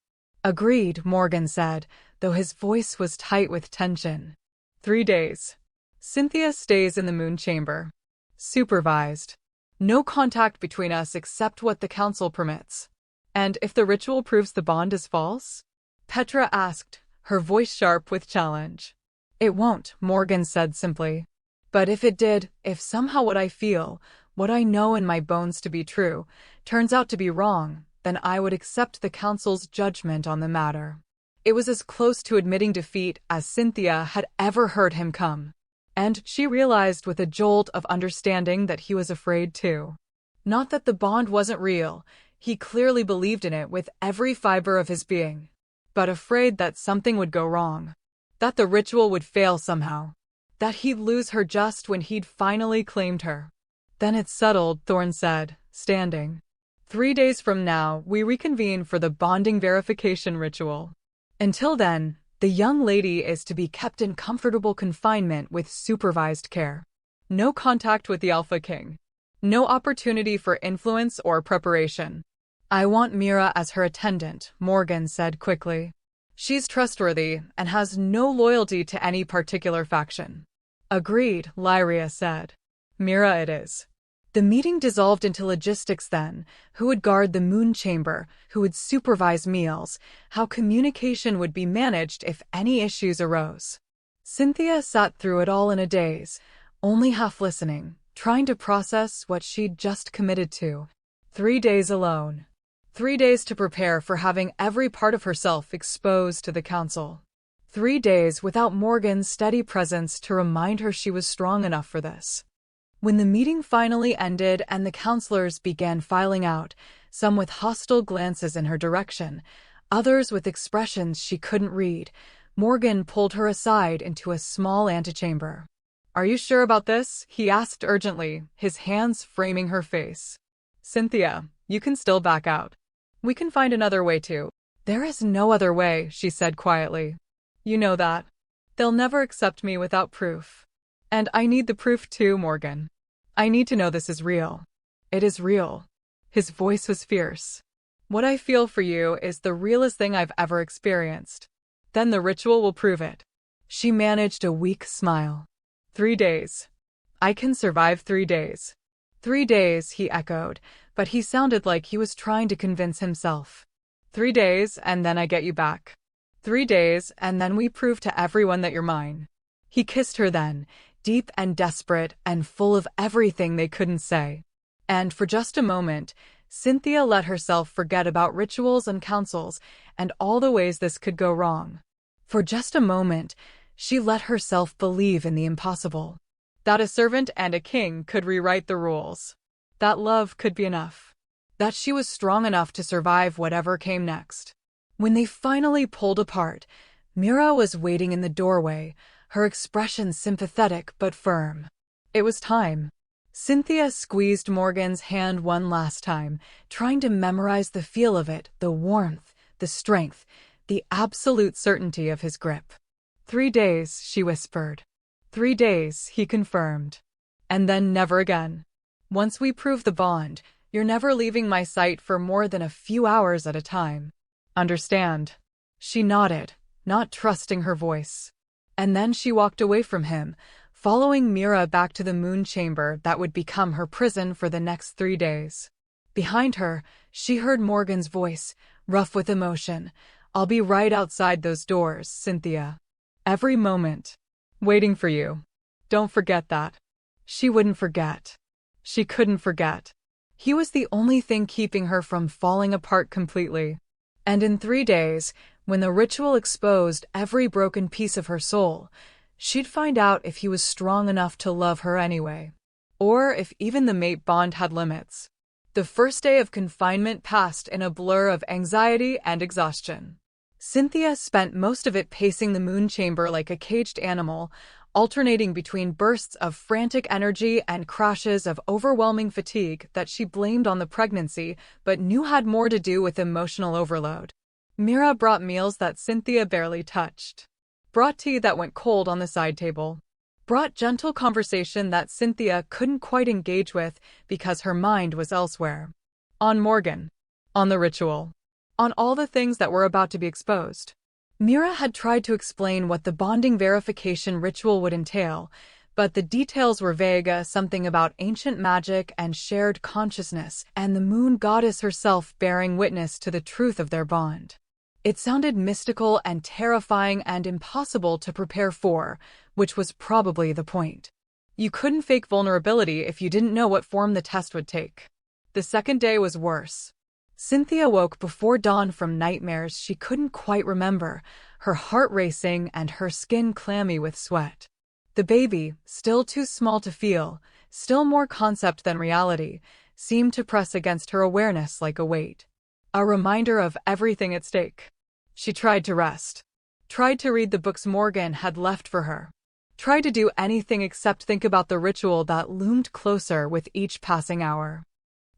Speaker 1: "Agreed," Morgan said, though his voice was tight with tension. 3 days. Cynthia stays in the moon chamber. Supervised. No contact between us except what the council permits. "And if the ritual proves the bond is false?" Petra asked, her voice sharp with challenge. "It won't," Morgan said simply. "But if it did, if somehow what I feel, what I know in my bones to be true, turns out to be wrong, then I would accept the council's judgment on the matter." It was as close to admitting defeat as Cynthia had ever heard him come. And she realized with a jolt of understanding that he was afraid too. Not that the bond wasn't real, he clearly believed in it with every fiber of his being. But afraid that something would go wrong. That the ritual would fail somehow. That he'd lose her just when he'd finally claimed her. "Then it's settled," Thorne said, standing. 3 days from now, we reconvene for the bonding verification ritual. Until then, the young lady is to be kept in comfortable confinement with supervised care. No contact with the Alpha King. No opportunity for influence or preparation. "I want Mira as her attendant," Morgan said quickly. "She's trustworthy and has no loyalty to any particular faction." "Agreed," Lyria said. "Mira it is." The meeting dissolved into logistics then. Who would guard the moon chamber? Who would supervise meals? How communication would be managed if any issues arose? Cynthia sat through it all in a daze, only half listening, trying to process what she'd just committed to. 3 days alone. 3 days to prepare for having every part of herself exposed to the council. 3 days without Morgan's steady presence to remind her she was strong enough for this. When the meeting finally ended and the counselors began filing out, some with hostile glances in her direction, others with expressions she couldn't read, Morgan pulled her aside into a small antechamber. "Are you sure about this?" he asked urgently, his hands framing her face. "Cynthia, you can still back out. We can find another way too." "There is no other way," she said quietly. "You know that. They'll never accept me without proof. And I need the proof too, Morgan. I need to know this is real. It is real." His voice was fierce. "What I feel for you is the realest thing I've ever experienced. Then the ritual will prove it." She managed a weak smile. 3 days. "I can survive 3 days." 3 days, he echoed, but he sounded like he was trying to convince himself. 3 days, and then I get you back. 3 days, and then we prove to everyone that you're mine." He kissed her then, deep and desperate and full of everything they couldn't say. And for just a moment, Cynthia let herself forget about rituals and councils and all the ways this could go wrong. For just a moment, she let herself believe in the impossible. That a servant and a king could rewrite the rules. That love could be enough. That she was strong enough to survive whatever came next. When they finally pulled apart, Mira was waiting in the doorway, her expression sympathetic but firm. It was time. Cynthia squeezed Morgan's hand one last time, trying to memorize the feel of it, the warmth, the strength, the absolute certainty of his grip. 3 days, she whispered. 3 days, he confirmed. And then never again. Once we prove the bond, you're never leaving my sight for more than a few hours at a time. Understand? She nodded, not trusting her voice. And then she walked away from him, following Mira back to the moon chamber that would become her prison for the next 3 days. Behind her, she heard Morgan's voice, rough with emotion. I'll be right outside those doors, Cynthia. Every moment. Waiting for you. Don't forget that. She wouldn't forget. She couldn't forget. He was the only thing keeping her from falling apart completely. And in 3 days, when the ritual exposed every broken piece of her soul, she'd find out if he was strong enough to love her anyway. Or if even the mate bond had limits. The first day of confinement passed in a blur of anxiety and exhaustion. Cynthia spent most of it pacing the moon chamber like a caged animal, alternating between bursts of frantic energy and crashes of overwhelming fatigue that she blamed on the pregnancy but knew had more to do with emotional overload. Mira brought meals that Cynthia barely touched. Brought tea that went cold on the side table. Brought gentle conversation that Cynthia couldn't quite engage with because her mind was elsewhere. On Morgan. On the ritual. On all the things that were about to be exposed. Mira had tried to explain what the bonding verification ritual would entail, but the details were vague, something about ancient magic and shared consciousness, and the moon goddess herself bearing witness to the truth of their bond. It sounded mystical and terrifying and impossible to prepare for, which was probably the point. You couldn't fake vulnerability if you didn't know what form the test would take. The second day was worse. Cynthia woke before dawn from nightmares she couldn't quite remember, her heart racing and her skin clammy with sweat. The baby, still too small to feel, still more concept than reality, seemed to press against her awareness like a weight. A reminder of everything at stake. She tried to rest. Tried to read the books Morgan had left for her. Tried to do anything except think about the ritual that loomed closer with each passing hour.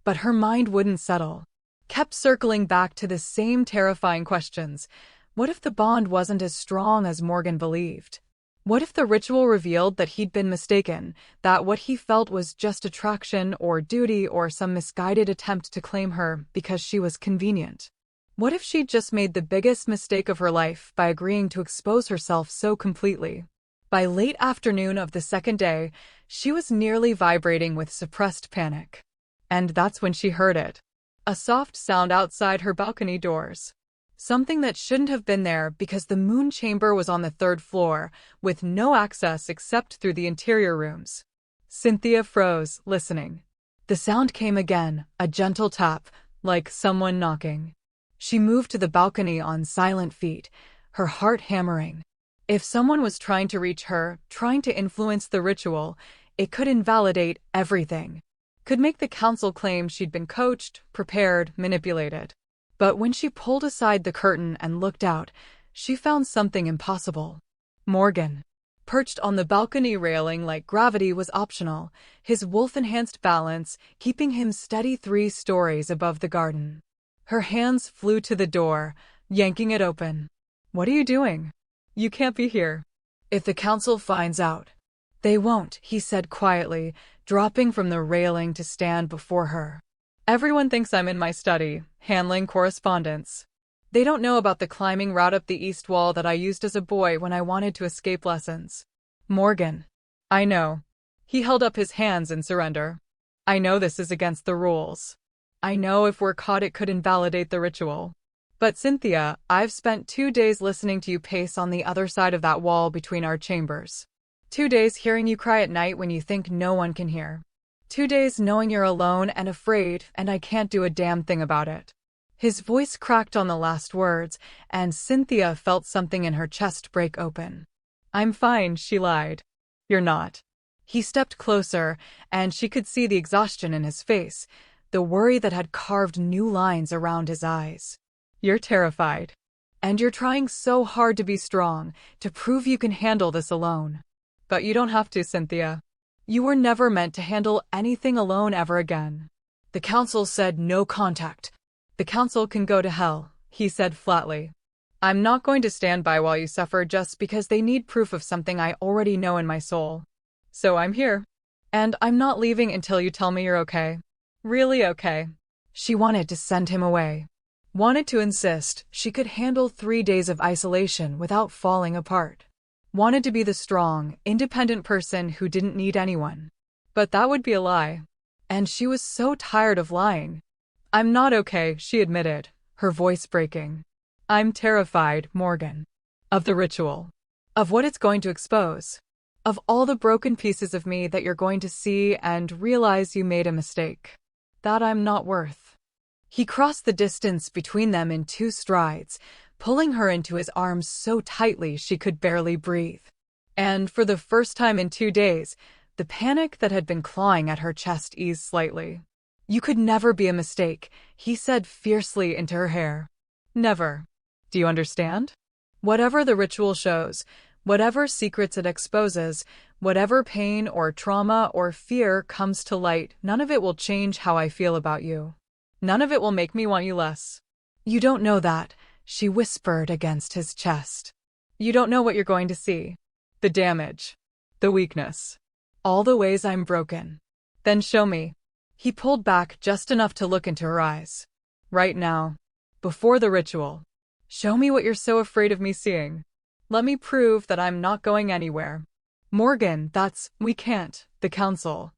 Speaker 1: But her mind wouldn't settle. Kept circling back to the same terrifying questions. What if the bond wasn't as strong as Morgan believed? What if the ritual revealed that he'd been mistaken, that what he felt was just attraction or duty or some misguided attempt to claim her because she was convenient? What if she'd just made the biggest mistake of her life by agreeing to expose herself so completely? By late afternoon of the second day, she was nearly vibrating with suppressed panic. And that's when she heard it. A soft sound outside her balcony doors. Something that shouldn't have been there because the moon chamber was on the 3rd floor, with no access except through the interior rooms. Cynthia froze, listening. The sound came again, a gentle tap, like someone knocking. She moved to the balcony on silent feet, her heart hammering. If someone was trying to reach her, trying to influence the ritual, it could invalidate everything. Could make the council claim she'd been coached, prepared, manipulated. But when she pulled aside the curtain and looked out, she found something impossible. Morgan. Perched on the balcony railing like gravity was optional, his wolf-enhanced balance keeping him steady 3 stories above the garden. Her hands flew to the door, yanking it open. What are you doing? You can't be here. If the council finds out. They won't, he said quietly, dropping from the railing to stand before her. Everyone thinks I'm in my study, handling correspondence. They don't know about the climbing route up the east wall that I used as a boy when I wanted to escape lessons. Morgan. I know. He held up his hands in surrender. I know this is against the rules. I know if we're caught it could invalidate the ritual. But Cynthia, I've spent 2 days listening to you pace on the other side of that wall between our chambers. 2 days hearing you cry at night when you think no one can hear. 2 days knowing you're alone and afraid, and I can't do a damn thing about it. His voice cracked on the last words, and Cynthia felt something in her chest break open. I'm fine, she lied. You're not. He stepped closer, and she could see the exhaustion in his face, the worry that had carved new lines around his eyes. You're terrified. And you're trying so hard to be strong, to prove you can handle this alone. But you don't have to, Cynthia. You were never meant to handle anything alone ever again. The council said no contact. The council can go to hell, he said flatly. I'm not going to stand by while you suffer just because they need proof of something I already know in my soul. So I'm here. And I'm not leaving until you tell me you're okay. Really okay. She wanted to send him away. Wanted to insist she could handle 3 days of isolation without falling apart. Wanted to be the strong, independent person who didn't need anyone. But that would be a lie. And she was so tired of lying. I'm not okay, she admitted, her voice breaking. I'm terrified, Morgan. Of the ritual. Of what it's going to expose. Of all the broken pieces of me that you're going to see and realize you made a mistake. That I'm not worth. He crossed the distance between them in 2 strides, pulling her into his arms so tightly she could barely breathe. And for the first time in 2 days, the panic that had been clawing at her chest eased slightly. You could never be a mistake, he said fiercely into her hair. Never. Do you understand? Whatever the ritual shows, whatever secrets it exposes, whatever pain or trauma or fear comes to light, none of it will change how I feel about you. None of it will make me want you less. You don't know that, she whispered against his chest. You don't know what you're going to see. The damage. The weakness. All the ways I'm broken. Then show me. He pulled back just enough to look into her eyes. Right now. Before the ritual. Show me what you're so afraid of me seeing. Let me prove that I'm not going anywhere. Morgan, we can't. The council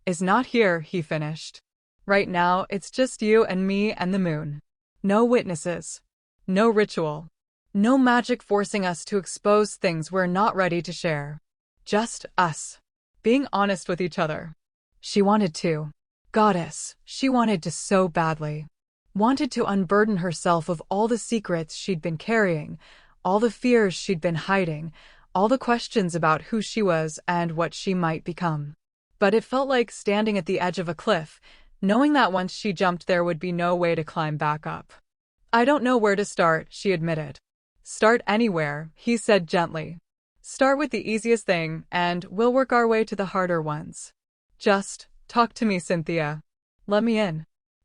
Speaker 1: is not here, he finished. Right now, it's just you and me and the moon. No witnesses. No ritual. No magic forcing us to expose things we're not ready to share. Just us. Being honest with each other. She wanted to. Goddess, she wanted to so badly. Wanted to unburden herself of all the secrets she'd been carrying, all the fears she'd been hiding, all the questions about who she was and what she might become. But it felt like standing at the edge of a cliff, knowing that once she jumped there would be no way to climb back up. I don't know where to start, she admitted. Start anywhere, he said gently. Start with the easiest thing, and we'll work our way to the harder ones. Just talk to me, Cynthia. Let me in.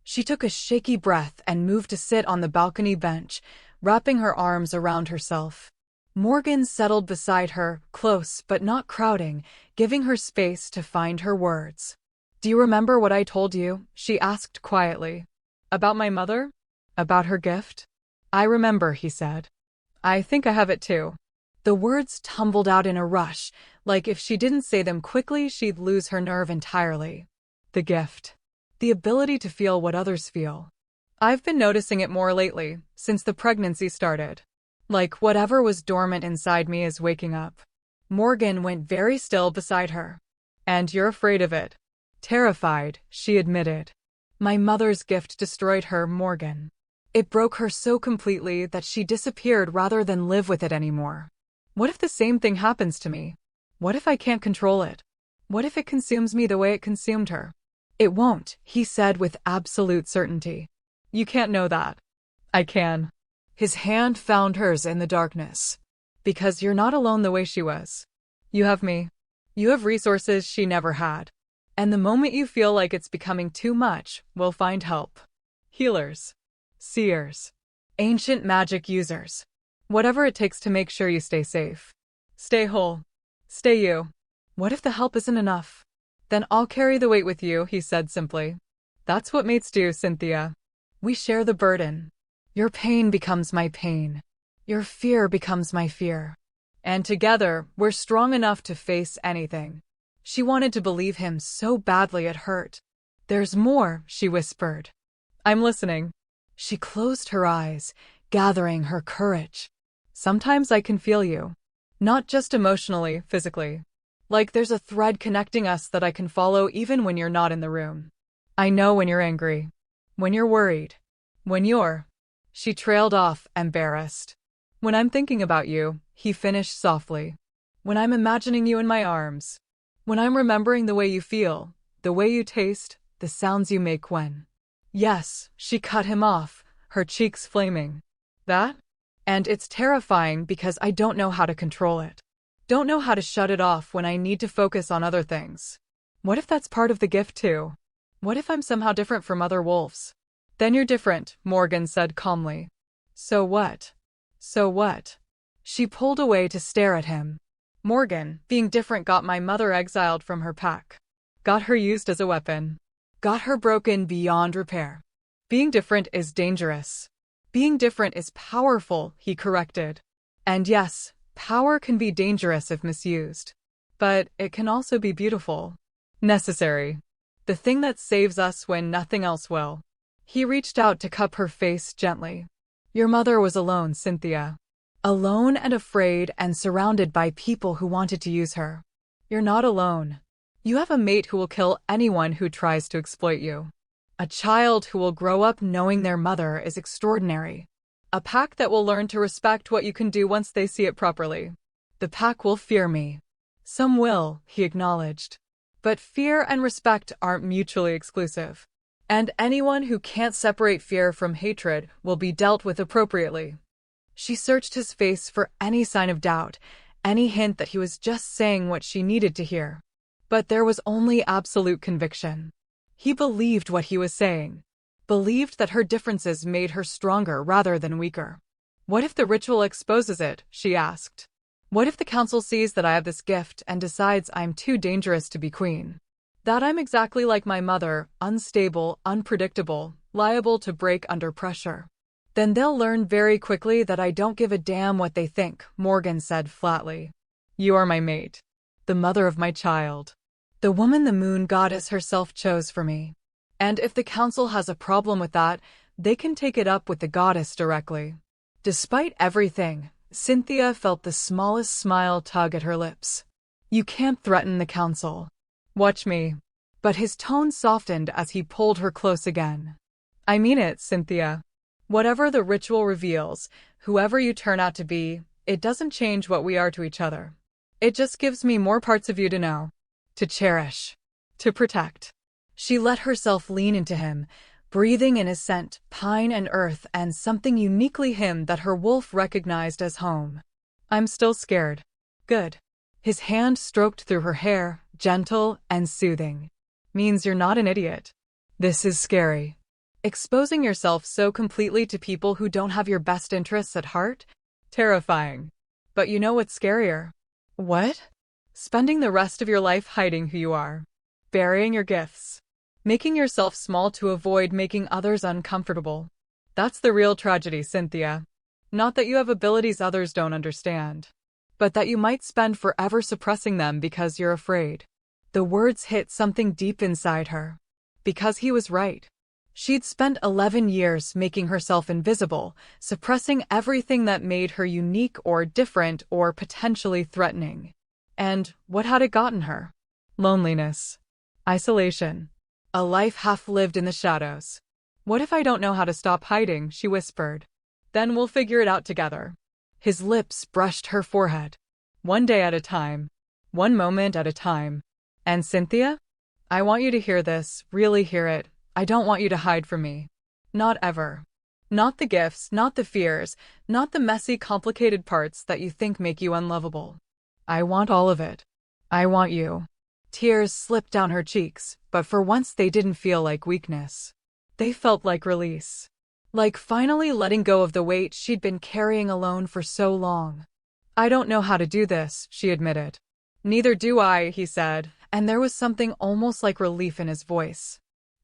Speaker 1: She took a shaky breath and moved to sit on the balcony bench, wrapping her arms around herself. Morgan settled beside her, close but not crowding, giving her space to find her words. Do you remember what I told you? She asked quietly. About my mother? About her gift? I remember, he said. I think I have it too. The words tumbled out in a rush, like if she didn't say them quickly she'd lose her nerve entirely. The gift. The ability to feel what others feel. I've been noticing it more lately, since the pregnancy started. Like whatever was dormant inside me is waking up. Morgan went very still beside her. And you're afraid of it. Terrified, she admitted. My mother's gift destroyed her, Morgan. It broke her so completely that she disappeared rather than live with it anymore. What if the same thing happens to me? What if I can't control it? What if it consumes me the way it consumed her? It won't, he said with absolute certainty. You can't know that. I can. His hand found hers in the darkness. Because you're not alone the way she was. You have me. You have resources she never had. And the moment you feel like it's becoming too much, we'll find help. Healers. Seers. Ancient magic users. Whatever it takes to make sure you stay safe. Stay whole. Stay you. What if the help isn't enough? Then I'll carry the weight with you, he said simply. That's what mates do, Cynthia. We share the burden. Your pain becomes my pain. Your fear becomes my fear. And together, we're strong enough to face anything. She wanted to believe him so badly it hurt. There's more, she whispered. I'm listening. She closed her eyes, gathering her courage. Sometimes I can feel you. Not just emotionally, physically. Like there's a thread connecting us that I can follow even when you're not in the room. I know when you're angry. When you're worried. When you're... She trailed off, embarrassed. When I'm thinking about you, he finished softly. When I'm imagining you in my arms. When I'm remembering the way you feel, the way you taste, the sounds you make when... Yes, she cut him off, her cheeks flaming. That? And it's terrifying because I don't know how to control it. Don't know how to shut it off when I need to focus on other things. What if that's part of the gift too? What if I'm somehow different from other wolves? Then you're different, Morgan said calmly. So what? So what? She pulled away to stare at him. Morgan, being different, got my mother exiled from her pack. Got her used as a weapon. Got her broken beyond repair. Being different is dangerous. Being different is powerful, he corrected. And yes, power can be dangerous if misused. But it can also be beautiful. Necessary. The thing that saves us when nothing else will. He reached out to cup her face gently. Your mother was alone, Cynthia. Alone and afraid and surrounded by people who wanted to use her. You're not alone. You have a mate who will kill anyone who tries to exploit you. A child who will grow up knowing their mother is extraordinary. A pack that will learn to respect what you can do once they see it properly. The pack will fear me. Some will, he acknowledged. But fear and respect aren't mutually exclusive. And anyone who can't separate fear from hatred will be dealt with appropriately. She searched his face for any sign of doubt, any hint that he was just saying what she needed to hear. But there was only absolute conviction. He believed what he was saying. Believed that her differences made her stronger rather than weaker. What if the ritual exposes it? She asked. What if the council sees that I have this gift and decides I'm too dangerous to be queen? That I'm exactly like my mother, unstable, unpredictable, liable to break under pressure. Then they'll learn very quickly that I don't give a damn what they think, Morgan said flatly. You are my mate. The mother of my child. The woman the moon goddess herself chose for me. And if the council has a problem with that, they can take it up with the goddess directly. Despite everything, Cynthia felt the smallest smile tug at her lips. You can't threaten the council. Watch me. But his tone softened as he pulled her close again. I mean it, Cynthia. Whatever the ritual reveals, whoever you turn out to be, it doesn't change what we are to each other. It just gives me more parts of you to know, to cherish, to protect. She let herself lean into him, breathing in his scent, pine and earth, and something uniquely him that her wolf recognized as home. I'm still scared. Good. His hand stroked through her hair, gentle and soothing. Means you're not an idiot. This is scary. Exposing yourself so completely to people who don't have your best interests at heart? Terrifying. But you know what's scarier? What? Spending the rest of your life hiding who you are. Burying your gifts. Making yourself small to avoid making others uncomfortable. That's the real tragedy, Cynthia. Not that you have abilities others don't understand. But that you might spend forever suppressing them because you're afraid. The words hit something deep inside her. Because he was right. She'd spent 11 years making herself invisible, suppressing everything that made her unique or different or potentially threatening. And what had it gotten her? Loneliness. Isolation. A life half lived in the shadows. What if I don't know how to stop hiding? She whispered. Then we'll figure it out together. His lips brushed her forehead. One day at a time. One moment at a time. And Cynthia? I want you to hear this, really hear it. I don't want you to hide from me. Not ever. Not the gifts, not the fears, not the messy, complicated parts that you think make you unlovable. I want all of it. I want you. Tears slipped down her cheeks, but for once they didn't feel like weakness. They felt like release. Like finally letting go of the weight she'd been carrying alone for so long. I don't know how to do this, she admitted. Neither do I, he said, and there was something almost like relief in his voice.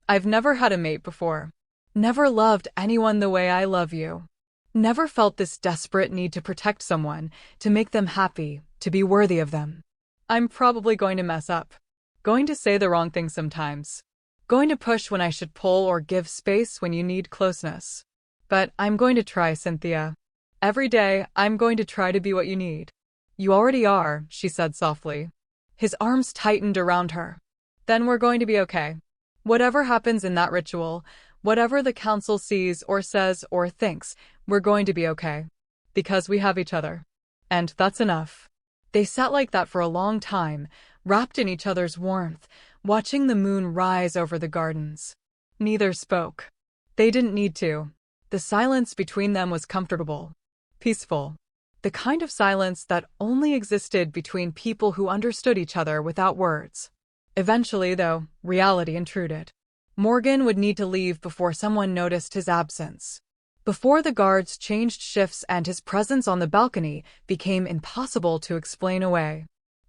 Speaker 1: I've never had a mate before. Never loved anyone the way I love you. Never felt this desperate need to protect someone, to make them happy, to be worthy of them. I'm probably going to mess up. Going to say the wrong thing sometimes. Going to push when I should pull or give space when you need closeness. But I'm going to try, Cynthia. Every day, I'm going to try to be what you need. You already are, she said softly. His arms tightened around her. Then we're going to be okay. Whatever happens in that ritual, whatever the council sees or says or thinks, we're going to be okay. Because we have each other. And that's enough. They sat like that for a long time, wrapped in each other's warmth, watching the moon rise over the gardens. Neither spoke. They didn't need to. The silence between them was comfortable. Peaceful. The kind of silence that only existed between people who understood each other without words. Eventually, though, reality intruded. Morgan would need to leave before someone noticed his absence. Before the guards changed shifts and his presence on the balcony became impossible to explain away.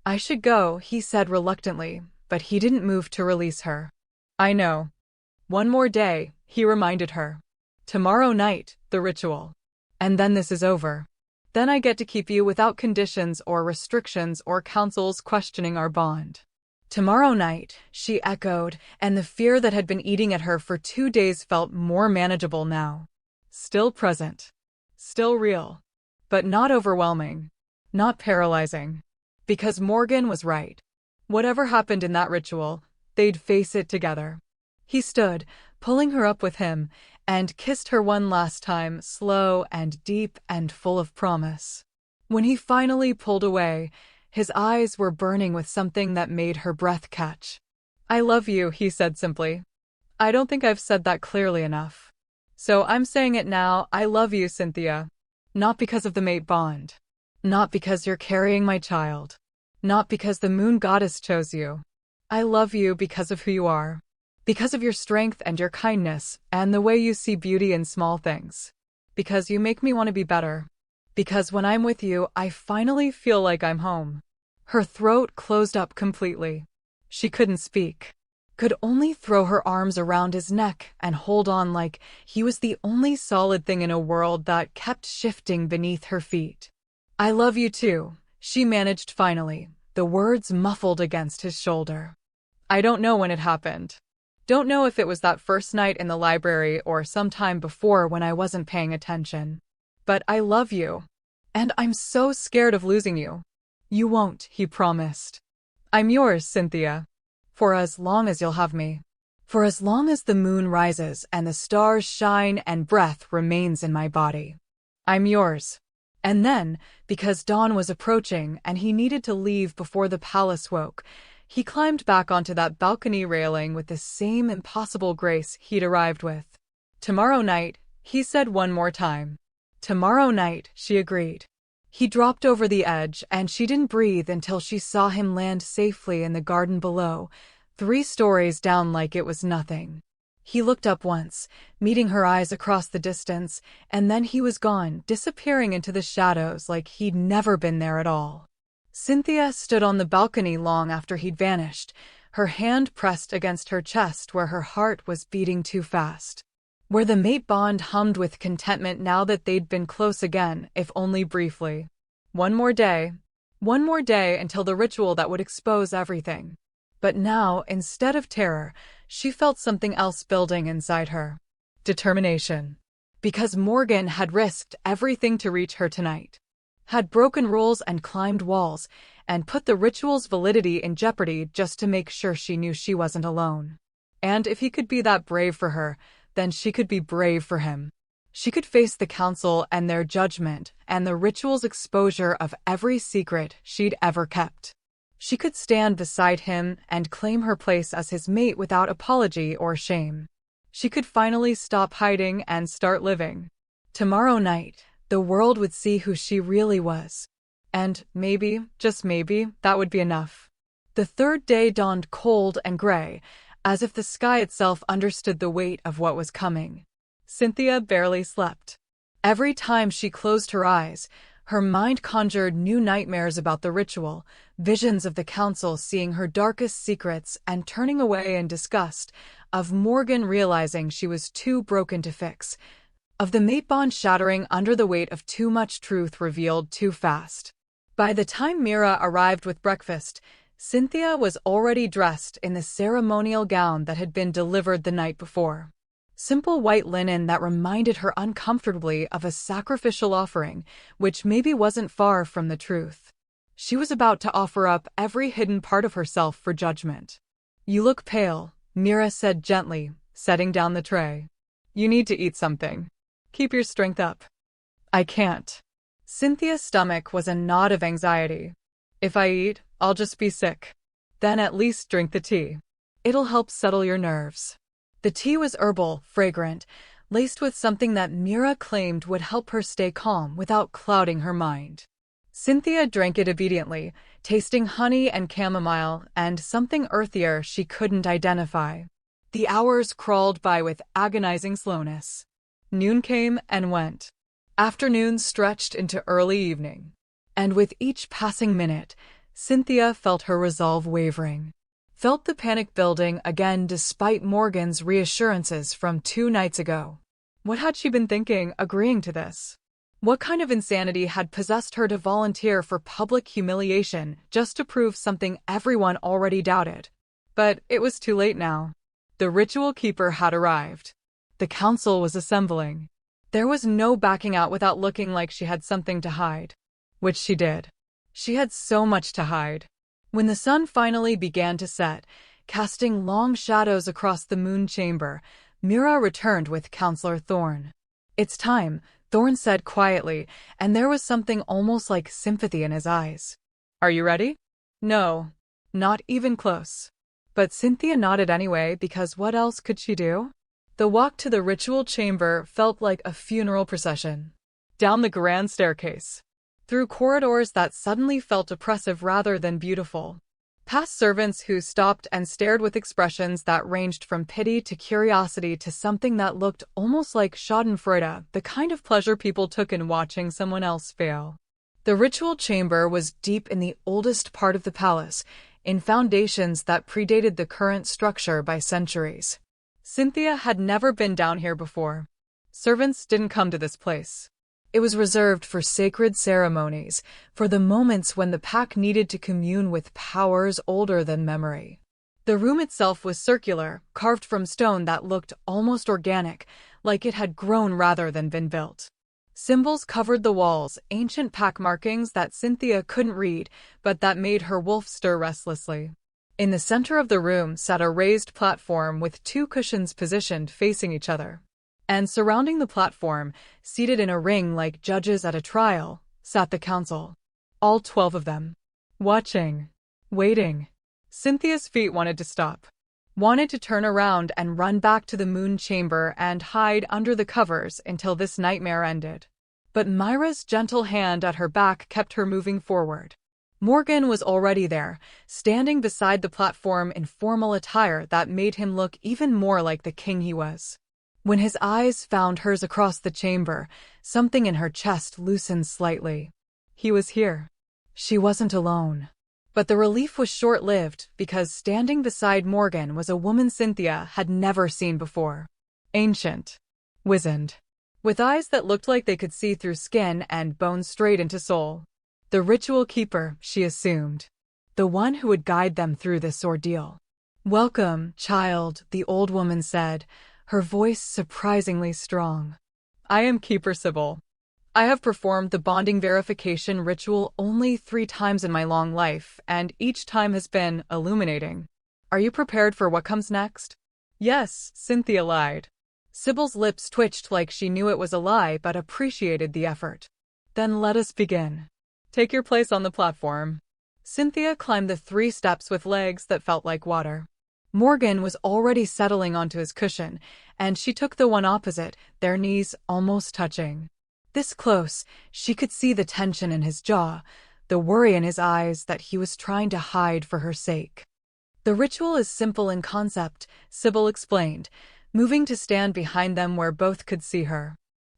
Speaker 1: "I should go," he said reluctantly, but he didn't move to release her. "I know. One more day," he reminded her. "Tomorrow night, the ritual. And then this is over. Then I get to keep you without conditions or restrictions or councils questioning our bond." "Tomorrow night," she echoed, and the fear that had been eating at her for 2 days felt more manageable now. Still present. Still real. But not overwhelming. Not paralyzing. Because Morgan was right. Whatever happened in that ritual, they'd face it together. He stood, pulling her up with him, and kissed her one last time, slow and deep and full of promise. When he finally pulled away, his eyes were burning with something that made her breath catch. "I love you," he said simply. "I don't think I've said that clearly enough. So I'm saying it now, I love you, Cynthia. Not because of the mate bond. Not because you're carrying my child. Not because the moon goddess chose you. I love you because of who you are. Because of your strength and your kindness, and the way you see beauty in small things. Because you make me want to be better. Because when I'm with you, I finally feel like I'm home." Her throat closed up completely. She couldn't speak. Could only throw her arms around his neck and hold on like he was the only solid thing in a world that kept shifting beneath her feet. "I love you too," she managed finally, the words muffled against his shoulder. "I don't know when it happened. Don't know if it was that first night in the library or sometime before when I wasn't paying attention. But I love you. And I'm so scared of losing you." "You won't," he promised. "I'm yours, Cynthia. For as long as you'll have me. For as long as the moon rises and the stars shine and breath remains in my body. I'm yours." And then, because dawn was approaching and he needed to leave before the palace woke, he climbed back onto that balcony railing with the same impossible grace he'd arrived with. "Tomorrow night," he said one more time. "Tomorrow night," she agreed. He dropped over the edge, and she didn't breathe until she saw him land safely in the garden below, 3 stories down like it was nothing. He looked up once, meeting her eyes across the distance, and then he was gone, disappearing into the shadows like he'd never been there at all. Cynthia stood on the balcony long after he'd vanished, her hand pressed against her chest where her heart was beating too fast. Where the mate bond hummed with contentment now that they'd been close again, if only briefly. One more day until the ritual that would expose everything. But now, instead of terror, she felt something else building inside her. Determination. Because Morgan had risked everything to reach her tonight. Had broken rules and climbed walls, and put the ritual's validity in jeopardy just to make sure she knew she wasn't alone. And if he could be that brave for her, then she could be brave for him. She could face the council and their judgment and the ritual's exposure of every secret she'd ever kept. She could stand beside him and claim her place as his mate without apology or shame. She could finally stop hiding and start living. Tomorrow night, the world would see who she really was. And maybe, just maybe, that would be enough. The third day dawned cold and gray, as if the sky itself understood the weight of what was coming. Cynthia barely slept. Every time she closed her eyes, her mind conjured new nightmares about the ritual, visions of the council seeing her darkest secrets and turning away in disgust, of Morgan realizing she was too broken to fix, of the mate bond shattering under the weight of too much truth revealed too fast. By the time Mira arrived with breakfast, Cynthia was already dressed in the ceremonial gown that had been delivered the night before. Simple white linen that reminded her uncomfortably of a sacrificial offering, which maybe wasn't far from the truth. She was about to offer up every hidden part of herself for judgment. "You look pale," Mira said gently, setting down the tray. "You need to eat something. Keep your strength up." "I can't." Cynthia's stomach was a knot of anxiety. "If I eat, I'll just be sick." "Then at least drink the tea. It'll help settle your nerves." The tea was herbal, fragrant, laced with something that Mira claimed would help her stay calm without clouding her mind. Cynthia drank it obediently, tasting honey and chamomile and something earthier she couldn't identify. The hours crawled by with agonizing slowness. Noon came and went. Afternoon stretched into early evening. And with each passing minute, Cynthia felt her resolve wavering. Felt the panic building again despite Morgan's reassurances from 2 nights ago. What had she been thinking, agreeing to this? What kind of insanity had possessed her to volunteer for public humiliation just to prove something everyone already doubted? But it was too late now. The ritual keeper had arrived. The council was assembling. There was no backing out without looking like she had something to hide. Which she did. She had so much to hide. When the sun finally began to set, casting long shadows across the moon chamber, Mira returned with Counselor Thorne. "It's time," Thorne said quietly, and there was something almost like sympathy in his eyes. "Are you ready?" "No, not even close." But Cynthia nodded anyway, because what else could she do? The walk to the ritual chamber felt like a funeral procession. Down the grand staircase. Through corridors that suddenly felt oppressive rather than beautiful. Past servants who stopped and stared with expressions that ranged from pity to curiosity to something that looked almost like schadenfreude, the kind of pleasure people took in watching someone else fail. The ritual chamber was deep in the oldest part of the palace, in foundations that predated the current structure by centuries. Cynthia had never been down here before. Servants didn't come to this place. It was reserved for sacred ceremonies, for the moments when the pack needed to commune with powers older than memory. The room itself was circular, carved from stone that looked almost organic, like it had grown rather than been built. Symbols covered the walls, ancient pack markings that Cynthia couldn't read, but that made her wolf stir restlessly. In the center of the room sat a raised platform with 2 cushions positioned facing each other. And surrounding the platform, seated in a ring like judges at a trial, sat the council. All 12 of them. Watching. Waiting. Cynthia's feet wanted to stop. Wanted to turn around and run back to the moon chamber and hide under the covers until this nightmare ended. But Myra's gentle hand at her back kept her moving forward. Morgan was already there, standing beside the platform in formal attire that made him look even more like the king he was. When his eyes found hers across the chamber, something in her chest loosened slightly. He was here. She wasn't alone. But the relief was short-lived, because standing beside Morgan was a woman Cynthia had never seen before. Ancient. Wizened. With eyes that looked like they could see through skin and bone straight into soul. The ritual keeper, she assumed. The one who would guide them through this ordeal. "Welcome, child," the old woman said, her voice surprisingly strong. "I am Keeper Sybil. I have performed the bonding verification ritual only 3 times in my long life, and each time has been illuminating. Are you prepared for what comes next?" "Yes," Cynthia lied. Sybil's lips twitched like she knew it was a lie but appreciated the effort. "Then let us begin. Take your place on the platform." Cynthia climbed the 3 steps with legs that felt like water. Morgan was already settling onto his cushion, and she took the one opposite, their knees almost touching. This close, she could see the tension in his jaw, the worry in his eyes that he was trying to hide for her sake. "The ritual is simple in concept," Sybil explained, moving to stand behind them where both could see her.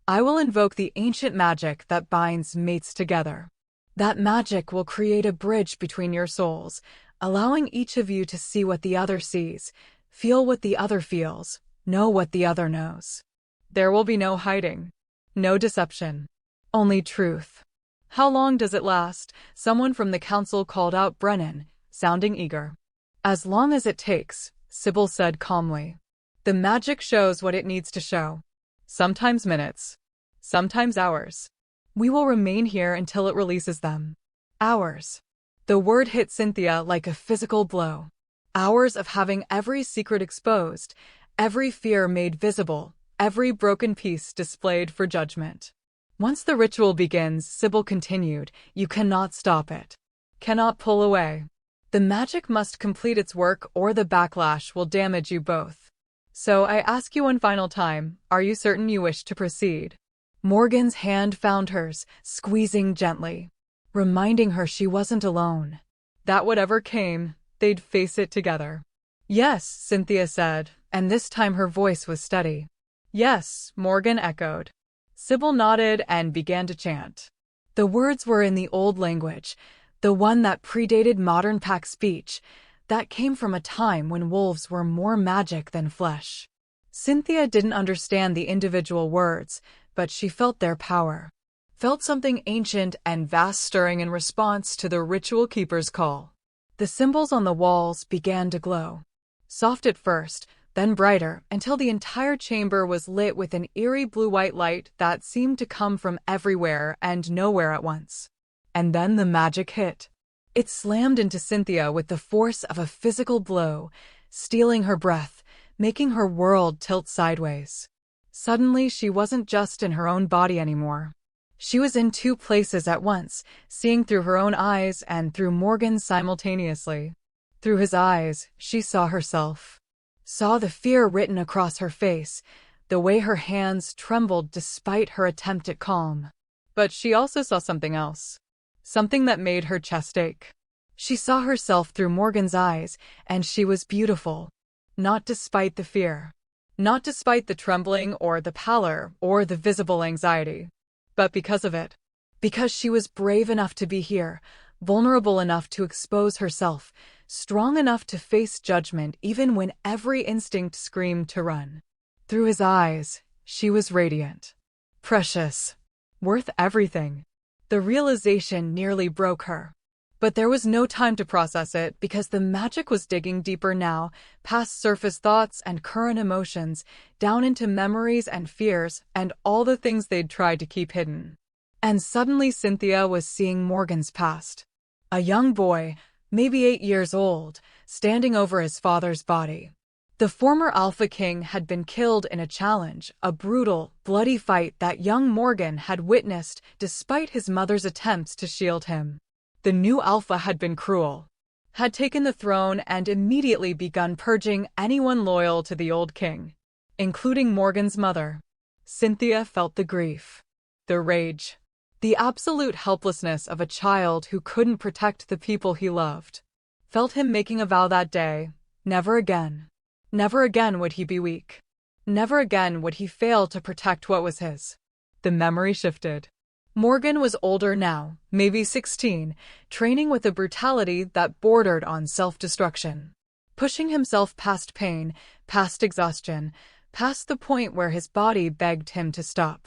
Speaker 1: "I will invoke the ancient magic that binds mates together. That magic will create a bridge between your souls, allowing each of you to see what the other sees, feel what the other feels, know what the other knows. There will be no hiding, no deception, only truth." "How long does it last?" someone from the council called out, Brennan, sounding eager. "As long as it takes," Sybil said calmly. "The magic shows what it needs to show. Sometimes minutes, sometimes hours. We will remain here until it releases them." Hours. The word hit Cynthia like a physical blow. Hours of having every secret exposed, every fear made visible, every broken piece displayed for judgment. "Once the ritual begins," Sybil continued, "you cannot stop it. Cannot pull away. The magic must complete its work or the backlash will damage you both. So I ask you one final time, are you certain you wish to proceed?" Morgan's hand found hers, squeezing gently, reminding her she wasn't alone. That whatever came, they'd face it together. "Yes," Cynthia said, and this time her voice was steady. Yes, Morgan echoed. Sybil nodded and began to chant. The words were in the old language, the one that predated modern pack speech, that came from a time when wolves were more magic than flesh. Cynthia didn't understand the individual words, but she felt their power. Felt something ancient and vast stirring in response to the ritual keeper's call. The symbols on the walls began to glow. Soft at first, then brighter, until the entire chamber was lit with an eerie blue-white light that seemed to come from everywhere and nowhere at once. And then the magic hit. It slammed into Cynthia with the force of a physical blow, stealing her breath, making her world tilt sideways. Suddenly, she wasn't just in her own body anymore. She was in two places at once, seeing through her own eyes and through Morgan's simultaneously. Through his eyes, she saw herself. Saw the fear written across her face, the way her hands trembled despite her attempt at calm. But she also saw something else. Something that made her chest ache. She saw herself through Morgan's eyes, and she was beautiful. Not despite the fear. Not despite the trembling or the pallor or the visible anxiety. But because of it. Because she was brave enough to be here, vulnerable enough to expose herself, strong enough to face judgment even when every instinct screamed to run. Through his eyes, she was radiant. Precious. Worth everything. The realization nearly broke her. But there was no time to process it because the magic was digging deeper now, past surface thoughts and current emotions, down into memories and fears and all the things they'd tried to keep hidden. And suddenly Cynthia was seeing Morgan's past. A young boy, maybe 8 years old, standing over his father's body. The former Alpha King had been killed in a challenge, a brutal, bloody fight that young Morgan had witnessed despite his mother's attempts to shield him. The new Alpha had been cruel, had taken the throne and immediately begun purging anyone loyal to the old king, including Morgan's mother. Cynthia felt the grief, the rage, the absolute helplessness of a child who couldn't protect the people he loved. Felt him making a vow that day, never again. Never again would he be weak. Never again would he fail to protect what was his. The memory shifted. Morgan was older now, maybe 16, training with a brutality that bordered on self-destruction. Pushing himself past pain, past exhaustion, past the point where his body begged him to stop.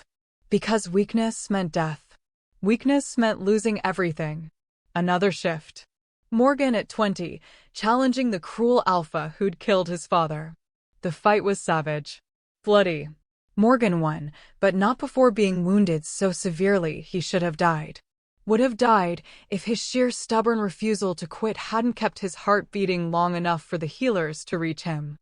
Speaker 1: Because weakness meant death. Weakness meant losing everything. Another shift. Morgan at 20, challenging the cruel Alpha who'd killed his father. The fight was savage. Bloody. Morgan won, but not before being wounded so severely he should have died. Would have died if his sheer stubborn refusal to quit hadn't kept his heart beating long enough for the healers to reach him.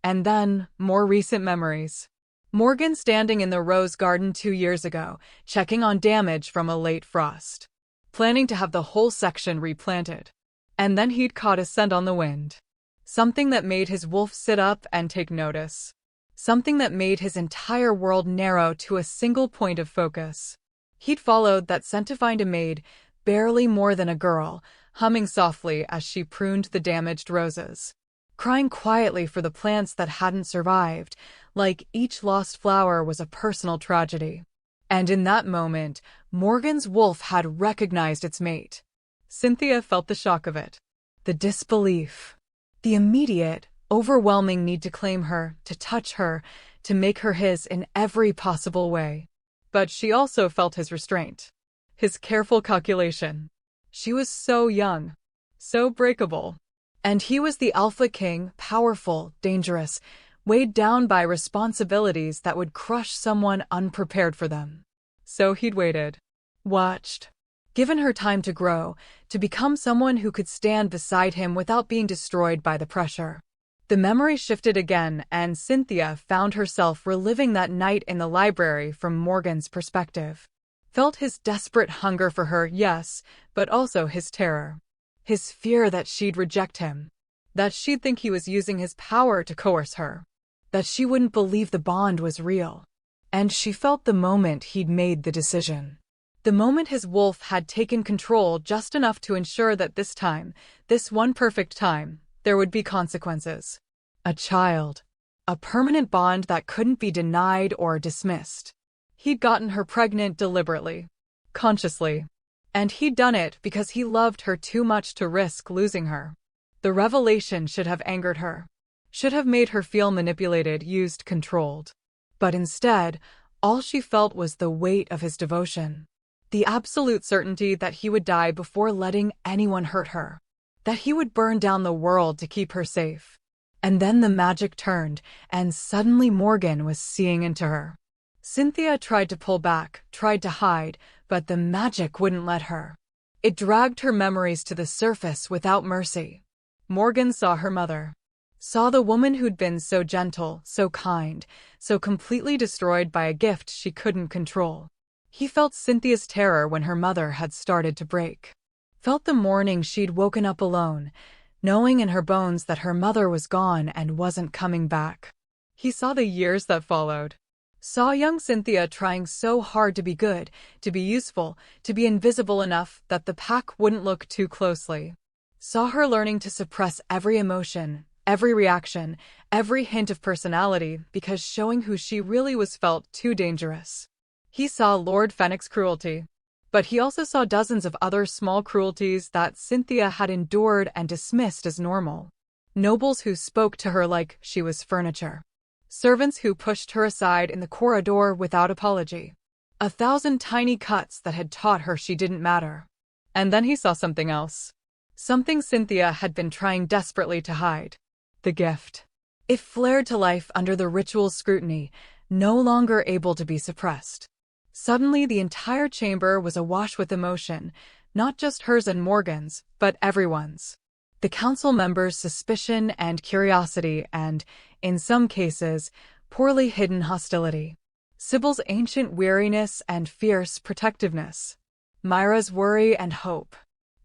Speaker 1: And then, more recent memories. Morgan standing in the rose garden 2 years ago, checking on damage from a late frost. Planning to have the whole section replanted. And then he'd caught a scent on the wind. Something that made his wolf sit up and take notice. Something that made his entire world narrow to a single point of focus. He'd followed that scent to find a maid, barely more than a girl, humming softly as she pruned the damaged roses. Crying quietly for the plants that hadn't survived, like each lost flower was a personal tragedy. And in that moment, Morgan's wolf had recognized its mate. Cynthia felt the shock of it. The disbelief. The immediate, overwhelming need to claim her, to touch her, to make her his in every possible way. But she also felt his restraint. His careful calculation. She was so young. So breakable. And he was the Alpha King, powerful, dangerous, weighed down by responsibilities that would crush someone unprepared for them. So he'd waited. Watched. Given her time to grow, to become someone who could stand beside him without being destroyed by the pressure. The memory shifted again, and Cynthia found herself reliving that night in the library from Morgan's perspective. Felt his desperate hunger for her, yes, but also his terror. His fear that she'd reject him. That she'd think he was using his power to coerce her. That she wouldn't believe the bond was real. And she felt the moment he'd made the decision. The moment his wolf had taken control just enough to ensure that this time, this one perfect time, there would be consequences. A child. a permanent bond that couldn't be denied or dismissed. He'd gotten her pregnant deliberately, consciously, and he'd done it because he loved her too much to risk losing her. The revelation should have angered her, should have made her feel manipulated, used, controlled. But instead, all she felt was the weight of his devotion. The absolute certainty that he would die before letting anyone hurt her, that he would burn down the world to keep her safe. And then the magic turned, and suddenly Morgan was seeing into her. Cynthia tried to pull back, tried to hide, but the magic wouldn't let her. It dragged her memories to the surface without mercy. Morgan saw her mother. Saw the woman who'd been so gentle, so kind, so completely destroyed by a gift she couldn't control. He felt Cynthia's terror when her mother had started to break. Felt the morning she'd woken up alone, knowing in her bones that her mother was gone and wasn't coming back. He saw the years that followed. Saw young Cynthia trying so hard to be good, to be useful, to be invisible enough that the pack wouldn't look too closely. Saw her learning to suppress every emotion, every reaction, every hint of personality because showing who she really was felt too dangerous. He saw Lord Fennec's cruelty, but he also saw dozens of other small cruelties that Cynthia had endured and dismissed as normal. Nobles who spoke to her like she was furniture. Servants who pushed her aside in the corridor without apology. 1,000 tiny cuts that had taught her she didn't matter. And then he saw something else. Something Cynthia had been trying desperately to hide. The gift. It flared to life under the ritual's scrutiny, no longer able to be suppressed. Suddenly, the entire chamber was awash with emotion, not just hers and Morgan's, but everyone's. The council members' suspicion and curiosity and, in some cases, poorly hidden hostility. Sybil's ancient weariness and fierce protectiveness. Myra's worry and hope.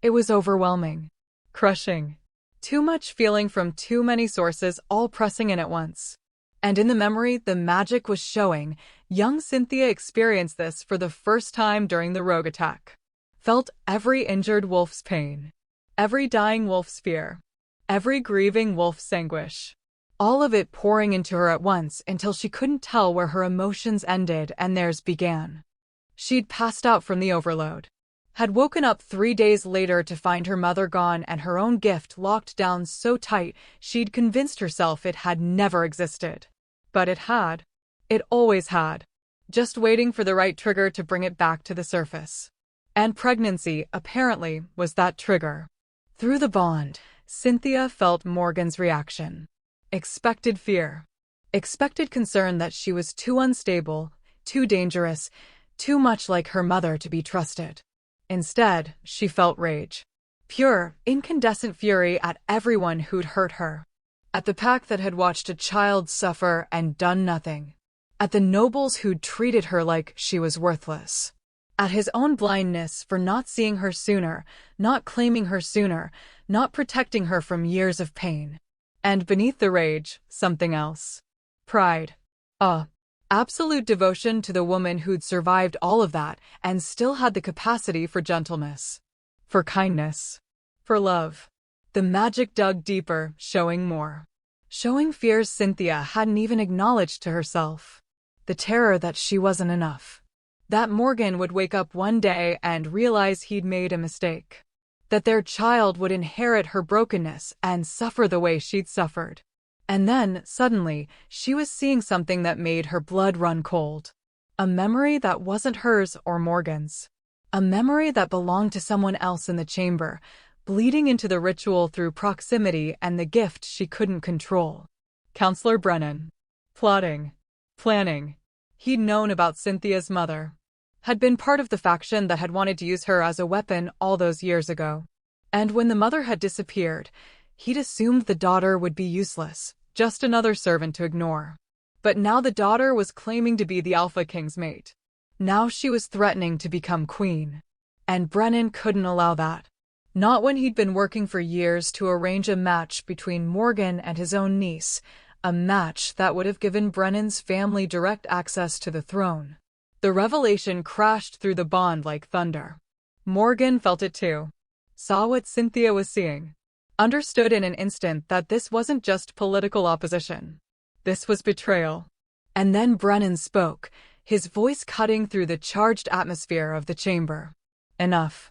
Speaker 1: It was overwhelming. Crushing. Too much feeling from too many sources all pressing in at once. And in the memory the magic was showing, young Cynthia experienced this for the first time during the rogue attack. Felt every injured wolf's pain. Every dying wolf's fear. Every grieving wolf's anguish. All of it pouring into her at once until she couldn't tell where her emotions ended and theirs began. She'd passed out from the overload. Had woken up 3 days later to find her mother gone and her own gift locked down so tight she'd convinced herself it had never existed. But it had. It always had. Just waiting for the right trigger to bring it back to the surface. And pregnancy, apparently, was that trigger. Through the bond, Cynthia felt Morgan's reaction. Expected fear. Expected concern that she was too unstable, too dangerous, too much like her mother to be trusted. Instead, she felt rage. Pure, incandescent fury at everyone who'd hurt her. At the pack that had watched a child suffer and done nothing. At the nobles who'd treated her like she was worthless. At his own blindness for not seeing her sooner, not claiming her sooner, not protecting her from years of pain. And beneath the rage, something else. Pride. Absolute devotion to the woman who'd survived all of that and still had the capacity for gentleness. For kindness. For love. The magic dug deeper, showing more. Showing fears Cynthia hadn't even acknowledged to herself. The terror that she wasn't enough. That Morgan would wake up one day and realize he'd made a mistake. That their child would inherit her brokenness and suffer the way she'd suffered. And then, suddenly, she was seeing something that made her blood run cold. A memory that wasn't hers or Morgan's. A memory that belonged to someone else in the chamber, bleeding into the ritual through proximity and the gift she couldn't control. Counselor Brennan. Plotting. Planning. He'd known about Cynthia's mother. Had been part of the faction that had wanted to use her as a weapon all those years ago. And when the mother had disappeared, he'd assumed the daughter would be useless, just another servant to ignore. But now the daughter was claiming to be the Alpha King's mate. Now she was threatening to become queen. And Brennan couldn't allow that. Not when he'd been working for years to arrange a match between Morgan and his own niece, a match that would have given Brennan's family direct access to the throne. The revelation crashed through the bond like thunder. Morgan felt it too. Saw what Cynthia was seeing. Understood in an instant that this wasn't just political opposition. This was betrayal. And then Brennan spoke, his voice cutting through the charged atmosphere of the chamber. Enough.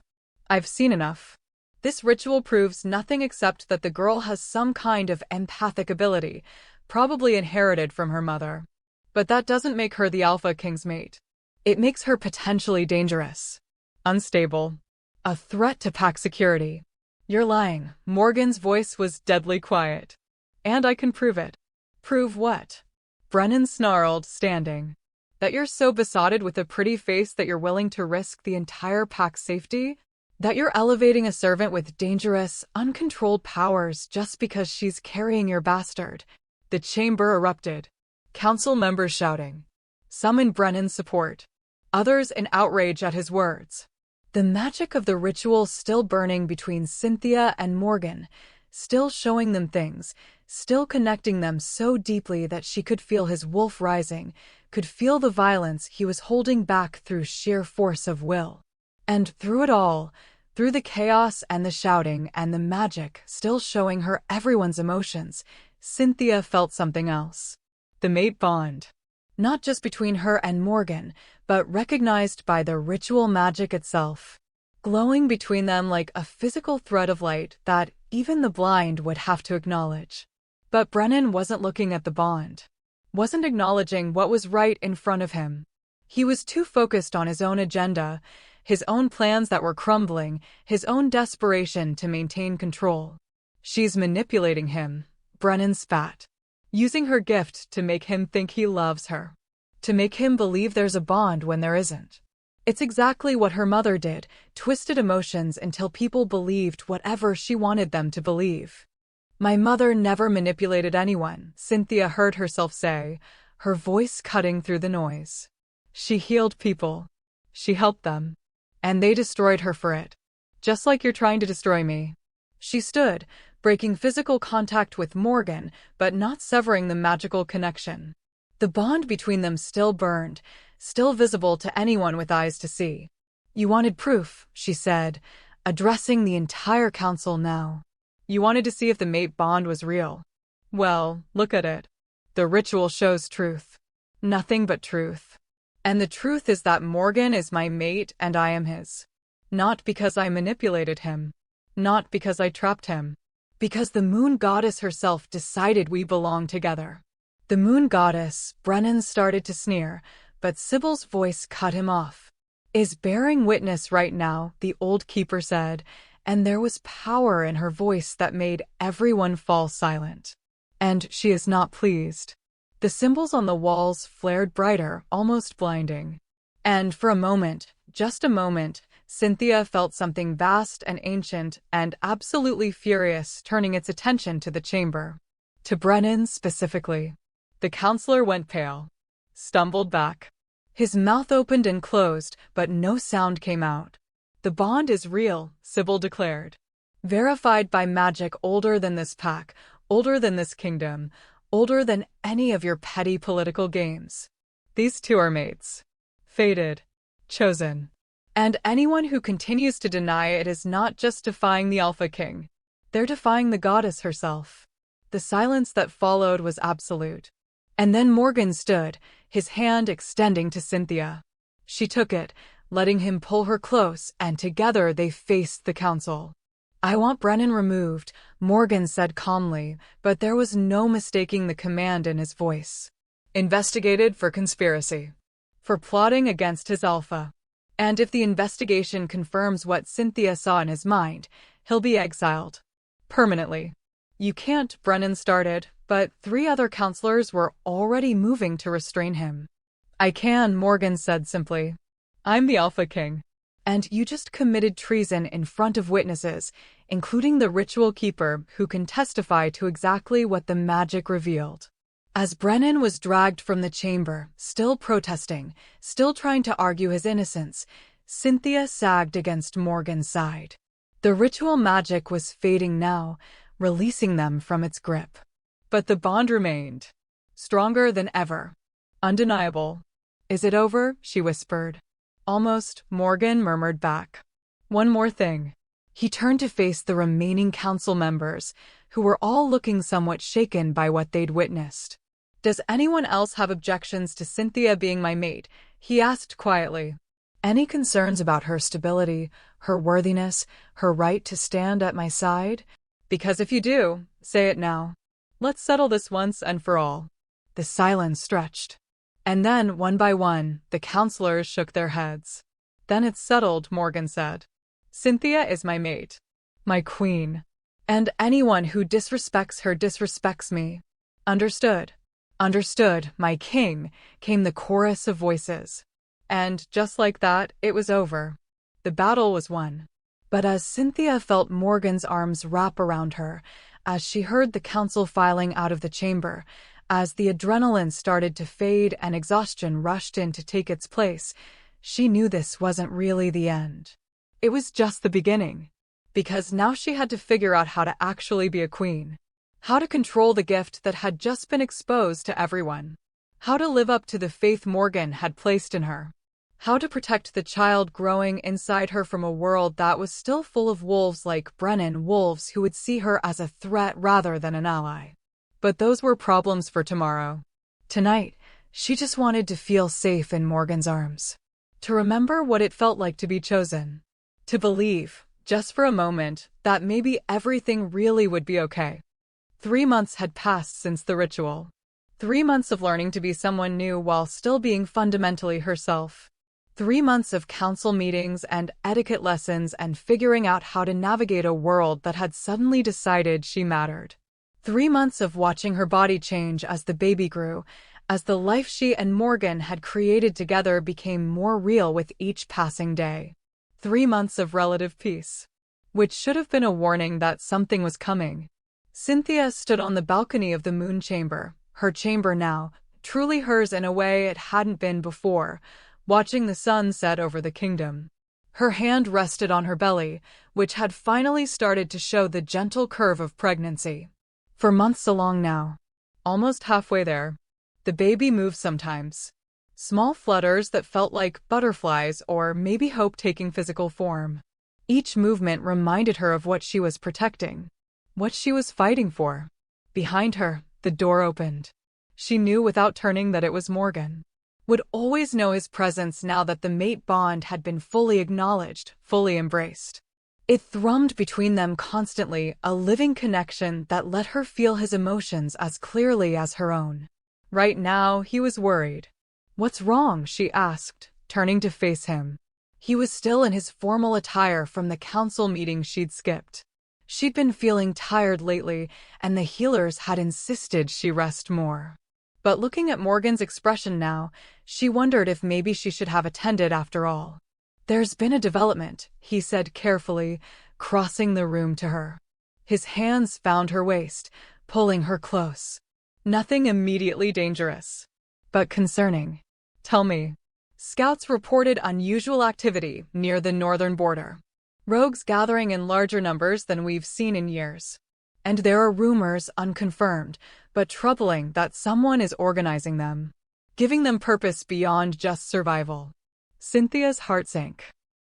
Speaker 1: I've seen enough. This ritual proves nothing except that the girl has some kind of empathic ability, probably inherited from her mother. But that doesn't make her the Alpha King's mate. It makes her potentially dangerous, unstable, a threat to pack security. You're lying. Morgan's voice was deadly quiet. And I can prove it. Prove what? Brennan snarled, standing. That you're so besotted with a pretty face that you're willing to risk the entire pack's safety? That you're elevating a servant with dangerous, uncontrolled powers just because she's carrying your bastard? The chamber erupted. Council members shouting. Some in Brennan's support. Others in outrage at his words. The magic of the ritual still burning between Cynthia and Morgan, still showing them things, still connecting them so deeply that she could feel his wolf rising, could feel the violence he was holding back through sheer force of will. And through it all, through the chaos and the shouting and the magic still showing her everyone's emotions, Cynthia felt something else. The mate bond. Not just between her and Morgan, but recognized by the ritual magic itself. Glowing between them like a physical thread of light that even the blind would have to acknowledge. But Brennan wasn't looking at the bond. Wasn't acknowledging what was right in front of him. He was too focused on his own agenda, his own plans that were crumbling, his own desperation to maintain control. She's manipulating him, Brennan spat. Using her gift to make him think he loves her. To make him believe there's a bond when there isn't. It's exactly what her mother did, twisted emotions until people believed whatever she wanted them to believe. My mother never manipulated anyone, Cynthia heard herself say, her voice cutting through the noise. She healed people. She helped them. And they destroyed her for it. Just like you're trying to destroy me. She stood, breaking physical contact with Morgan, but not severing the magical connection. The bond between them still burned, still visible to anyone with eyes to see. You wanted proof, she said, addressing the entire council now. You wanted to see if the mate bond was real. Well, look at it. The ritual shows truth. Nothing but truth. And the truth is that Morgan is my mate and I am his. Not because I manipulated him. Not because I trapped him. Because the moon goddess herself decided we belong together. The moon goddess, Brennan started to sneer, but Sybil's voice cut him off. Is bearing witness right now, the old keeper said, and there was power in her voice that made everyone fall silent. And she is not pleased. The symbols on the walls flared brighter, almost blinding. And for a moment, just a moment, Cynthia felt something vast and ancient and absolutely furious turning its attention to the chamber. To Brennan specifically. The counselor went pale. Stumbled back. His mouth opened and closed, but no sound came out. The bond is real, Sybil declared. Verified by magic older than this pack, older than this kingdom, older than any of your petty political games. These two are mates. Fated. Chosen. And anyone who continues to deny it is not just defying the Alpha King. They're defying the goddess herself. The silence that followed was absolute. And then Morgan stood, his hand extending to Cynthia. She took it, letting him pull her close, and together they faced the council. I want Brennan removed, Morgan said calmly, but there was no mistaking the command in his voice. Investigated for conspiracy. For plotting against his alpha. And if the investigation confirms what Cynthia saw in his mind, he'll be exiled. Permanently. You can't, Brennan started, but 3 other counselors were already moving to restrain him. I can, Morgan said simply. I'm the Alpha King. And you just committed treason in front of witnesses, including the ritual keeper who can testify to exactly what the magic revealed. As Brennan was dragged from the chamber, still protesting, still trying to argue his innocence, Cynthia sagged against Morgan's side. The ritual magic was fading now, releasing them from its grip. But the bond remained. Stronger than ever. Undeniable. Is it over? She whispered. Almost, Morgan murmured back. One more thing. He turned to face the remaining council members, who were all looking somewhat shaken by what they'd witnessed. Does anyone else have objections to Cynthia being my mate? He asked quietly. Any concerns about her stability, her worthiness, her right to stand at my side? Because if you do, say it now. Let's settle this once and for all. The silence stretched. And then, one by one, the counselors shook their heads. Then it's settled, Morgan said. Cynthia is my mate. My queen. And anyone who disrespects her disrespects me. Understood. Understood, my king, came the chorus of voices. And, just like that, it was over. The battle was won. But as Cynthia felt Morgan's arms wrap around her, as she heard the council filing out of the chamber, as the adrenaline started to fade and exhaustion rushed in to take its place, she knew this wasn't really the end. It was just the beginning. Because now she had to figure out how to actually be a queen. How to control the gift that had just been exposed to everyone. How to live up to the faith Morgan had placed in her. How to protect the child growing inside her from a world that was still full of wolves like Brennan, wolves who would see her as a threat rather than an ally. But those were problems for tomorrow. Tonight, she just wanted to feel safe in Morgan's arms. To remember what it felt like to be chosen. To believe, just for a moment, that maybe everything really would be okay. 3 months had passed since the ritual. 3 months of learning to be someone new while still being fundamentally herself. 3 months of council meetings and etiquette lessons and figuring out how to navigate a world that had suddenly decided she mattered. 3 months of watching her body change as the baby grew, as the life she and Morgan had created together became more real with each passing day. 3 months of relative peace. Which should have been a warning that something was coming. Cynthia stood on the balcony of the moon chamber, her chamber now, truly hers in a way it hadn't been before, watching the sun set over the kingdom. Her hand rested on her belly, which had finally started to show the gentle curve of pregnancy. For months along now. Almost halfway there. The baby moved sometimes. Small flutters that felt like butterflies or maybe hope taking physical form. Each movement reminded her of what she was protecting. What she was fighting for. Behind her, the door opened. She knew without turning that it was Morgan. Would always know his presence now that the mate bond had been fully acknowledged, fully embraced. It thrummed between them constantly, a living connection that let her feel his emotions as clearly as her own. Right now, he was worried. What's wrong? She asked, turning to face him. He was still in his formal attire from the council meeting she'd skipped. She'd been feeling tired lately, and the healers had insisted she rest more. But looking at Morgan's expression now, she wondered if maybe she should have attended after all. There's been a development, he said carefully, crossing the room to her. His hands found her waist, pulling her close. Nothing immediately dangerous, but concerning. Tell me. Scouts reported unusual activity near the northern border. Rogues gathering in larger numbers than we've seen in years. And there are rumors, unconfirmed, but troubling, that someone is organizing them. Giving them purpose beyond just survival. Cynthia's heart sank.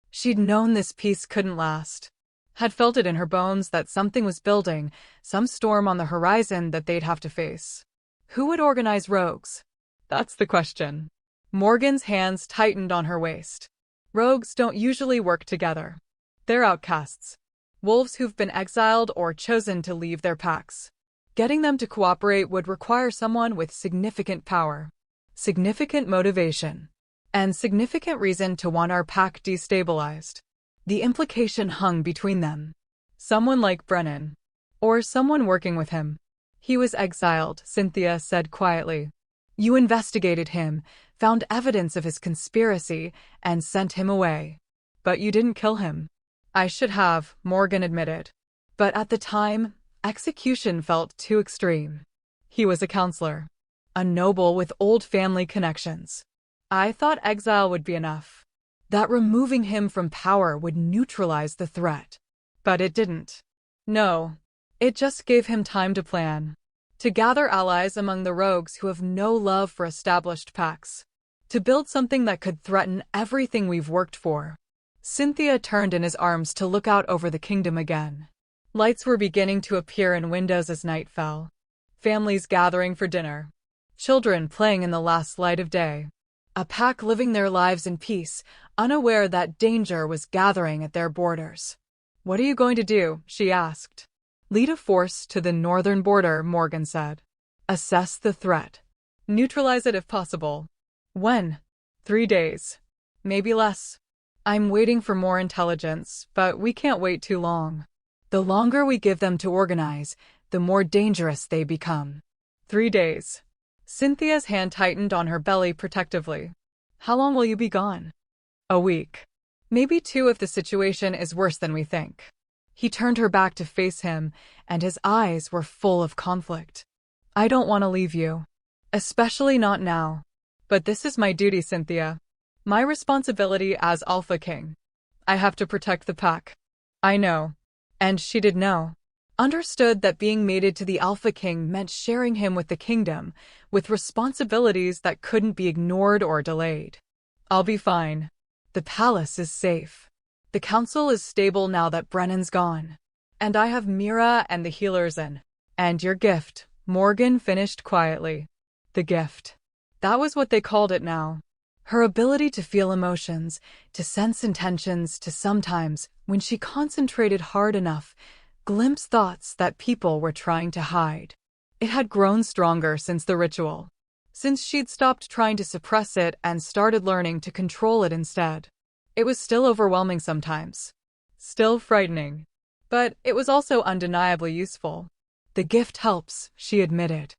Speaker 1: She'd known this peace couldn't last. Had felt it in her bones that something was building, some storm on the horizon that they'd have to face. Who would organize rogues? That's the question. Morgan's hands tightened on her waist. Rogues don't usually work together. They're outcasts. Wolves who've been exiled or chosen to leave their packs. Getting them to cooperate would require someone with significant power, significant motivation, and significant reason to want our pack destabilized. The implication hung between them. Someone like Brennan. Or someone working with him. He was exiled, Cynthia said quietly. You investigated him, found evidence of his conspiracy, and sent him away. But you didn't kill him. I should have, Morgan admitted. But at the time, execution felt too extreme. He was a counselor. A noble with old family connections. I thought exile would be enough. That removing him from power would neutralize the threat. But it didn't. No. It just gave him time to plan. To gather allies among the rogues who have no love for established packs. To build something that could threaten everything we've worked for. Cynthia turned in his arms to look out over the kingdom again. Lights were beginning to appear in windows as night fell. Families gathering for dinner. Children playing in the last light of day. A pack living their lives in peace, unaware that danger was gathering at their borders. "What are you going to do?" she asked. "Lead a force to the northern border," Morgan said. "Assess the threat. Neutralize it if possible." "When?" 3 days. Maybe less. "I'm waiting for more intelligence, but we can't wait too long. The longer we give them to organize, the more dangerous they become." 3 days. Cynthia's hand tightened on her belly protectively. "How long will you be gone?" "A week. Maybe 2 if the situation is worse than we think." He turned her back to face him, and his eyes were full of conflict. "I don't want to leave you. Especially not now. But this is my duty, Cynthia. My responsibility as Alpha King. I have to protect the pack." "I know." And she did know. Understood that being mated to the Alpha King meant sharing him with the kingdom, with responsibilities that couldn't be ignored or delayed. "I'll be fine. The palace is safe. The council is stable now that Brennan's gone. And I have Mira and the healers in. And your gift," Morgan finished quietly. The gift. That was what they called it now. Her ability to feel emotions, to sense intentions, to sometimes, when she concentrated hard enough, glimpse thoughts that people were trying to hide. It had grown stronger since the ritual. Since she'd stopped trying to suppress it and started learning to control it instead. It was still overwhelming sometimes. Still frightening. But it was also undeniably useful. "The gift helps," she admitted.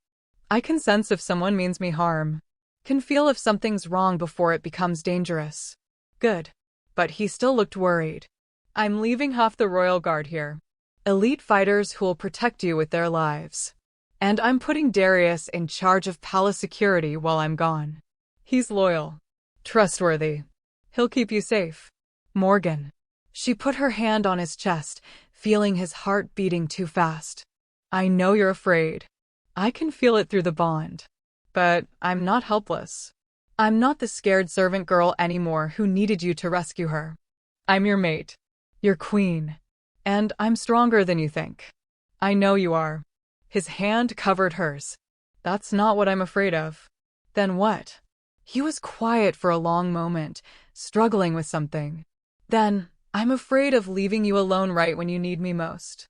Speaker 1: "I can sense if someone means me harm. Can feel if something's wrong before it becomes dangerous." "Good." But he still looked worried. "I'm leaving half the royal guard here. Elite fighters who will protect you with their lives. And I'm putting Darius in charge of palace security while I'm gone. He's loyal. Trustworthy. He'll keep you safe." "Morgan." She put her hand on his chest, feeling his heart beating too fast. "I know you're afraid. I can feel it through the bond. But I'm not helpless. I'm not the scared servant girl anymore who needed you to rescue her. I'm your mate. Your queen. And I'm stronger than you think. I know you are." His hand covered hers. "That's not what I'm afraid of." "Then what?" He was quiet for a long moment, struggling with something. "Then, I'm afraid of leaving you alone right when you need me most.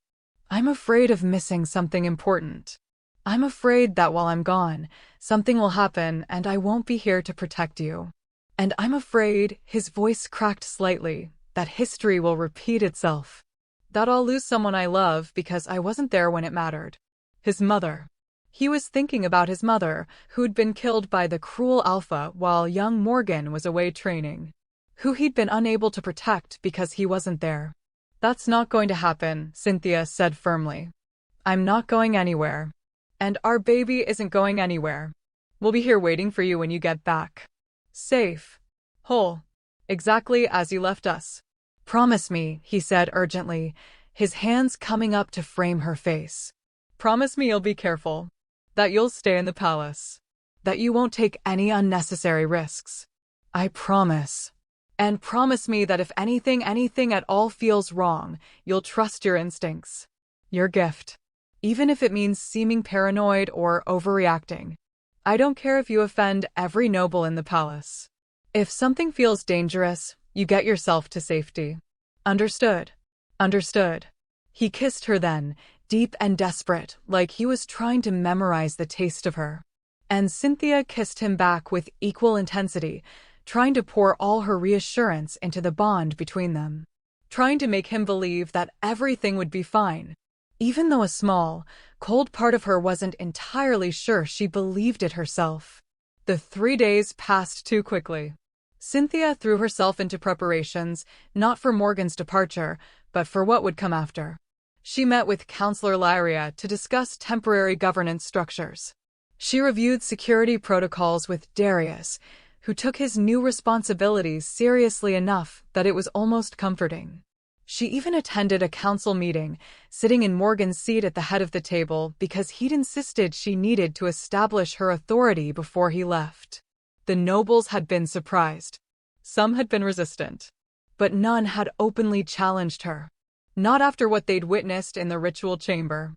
Speaker 1: I'm afraid of missing something important. I'm afraid that while I'm gone, something will happen and I won't be here to protect you. And I'm afraid," his voice cracked slightly, "that history will repeat itself. That I'll lose someone I love because I wasn't there when it mattered." His mother. He was thinking about his mother, who'd been killed by the cruel Alpha while young Morgan was away training. Who he'd been unable to protect because he wasn't there. "That's not going to happen," Cynthia said firmly. "I'm not going anywhere. And our baby isn't going anywhere. We'll be here waiting for you when you get back. Safe. Whole. Exactly as you left us. Promise me," he said urgently, his hands coming up to frame her face. "Promise me you'll be careful. That you'll stay in the palace. That you won't take any unnecessary risks. I promise. And promise me that if anything at all feels wrong, you'll trust your instincts. Your gift. Even if it means seeming paranoid or overreacting. I don't care if you offend every noble in the palace. If something feels dangerous, you get yourself to safety. Understood?" "Understood." He kissed her then, deep and desperate, like he was trying to memorize the taste of her. And Cynthia kissed him back with equal intensity, trying to pour all her reassurance into the bond between them. Trying to make him believe that everything would be fine. Even though a small, cold part of her wasn't entirely sure she believed it herself. The 3 days passed too quickly. Cynthia threw herself into preparations, not for Morgan's departure, but for what would come after. She met with Counselor Lyria to discuss temporary governance structures. She reviewed security protocols with Darius, who took his new responsibilities seriously enough that it was almost comforting. She even attended a council meeting, sitting in Morgan's seat at the head of the table because he'd insisted she needed to establish her authority before he left. The nobles had been surprised. Some had been resistant. But none had openly challenged her. Not after what they'd witnessed in the ritual chamber.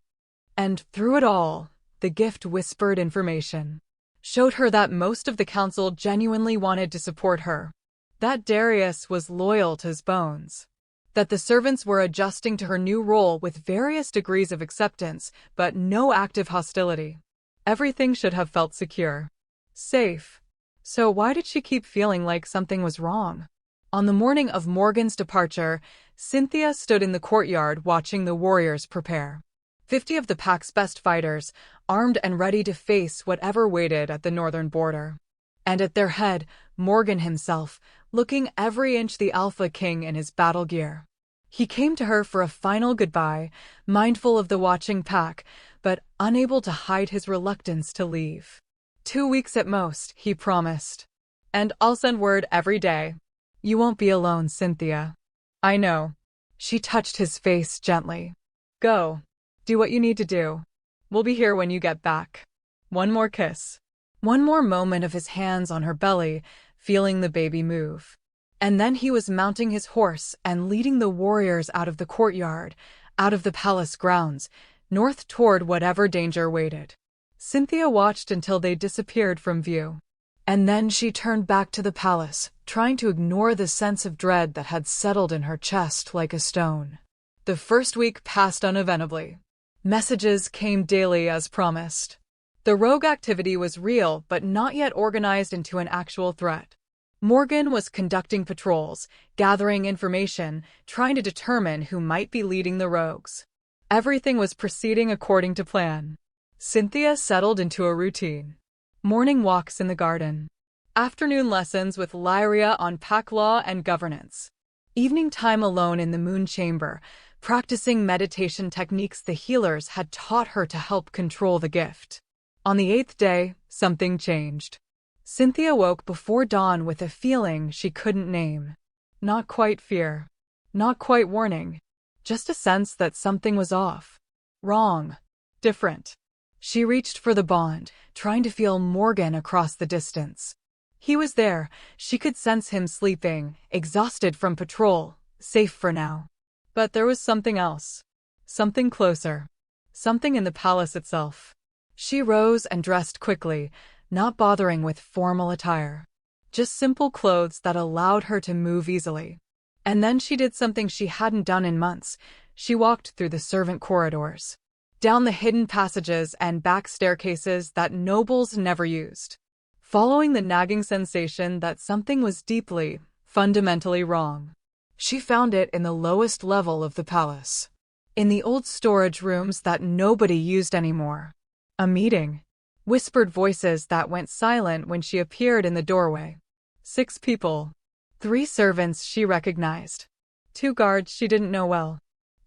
Speaker 1: And through it all, the gift whispered information. showed her that most of the council genuinely wanted to support her, that Darius was loyal to his bones, that the servants were adjusting to her new role with various degrees of acceptance, but no active hostility. Everything should have felt secure, safe. So why did she keep feeling like something was wrong? On the morning of Morgan's departure, Cynthia stood in the courtyard watching the warriors prepare. 50 of the pack's best fighters, armed and ready to face whatever waited at the northern border. And at their head, Morgan himself, looking every inch the Alpha King in his battle gear. He came to her for a final goodbye, mindful of the watching pack, but unable to hide his reluctance to leave. 2 weeks at most, he promised. And I'll send word every day. You won't be alone, Cynthia. I know. She touched his face gently. Go. Do what you need to do. We'll be here when you get back. One more kiss. One more moment of his hands on her belly, feeling the baby move. And then he was mounting his horse and leading the warriors out of the courtyard, out of the palace grounds, north toward whatever danger waited. Cynthia watched until they disappeared from view. And then she turned back to the palace, trying to ignore the sense of dread that had settled in her chest like a stone. The first week passed uneventably. Messages came daily as promised. The rogue activity was real, but not yet organized into an actual threat. Morgan was conducting patrols, gathering information, trying to determine who might be leading the rogues. Everything was proceeding according to plan. Cynthia settled into a routine. Morning walks in the garden. Afternoon lessons with Lyria on pack law and governance. Evening time alone in the moon chamber, practicing meditation techniques the healers had taught her to help control the gift. On the 8th day, something changed. Cynthia woke before dawn with a feeling she couldn't name. Not quite fear. Not quite warning. Just a sense that something was off. Wrong. Different. She reached for the bond, trying to feel Morgan across the distance. He was there. She could sense him sleeping, exhausted from patrol, safe for now. But there was something else. Something closer. Something in the palace itself. She rose and dressed quickly, not bothering with formal attire. Just simple clothes that allowed her to move easily. And then she did something she hadn't done in months. She walked through the servant corridors, down the hidden passages and back staircases that nobles never used, following the nagging sensation that something was deeply, fundamentally wrong. She found it in the lowest level of the palace, in the old storage rooms that nobody used anymore. A meeting. Whispered voices that went silent when she appeared in the doorway. 6 people. 3 servants she recognized. 2 guards she didn't know well.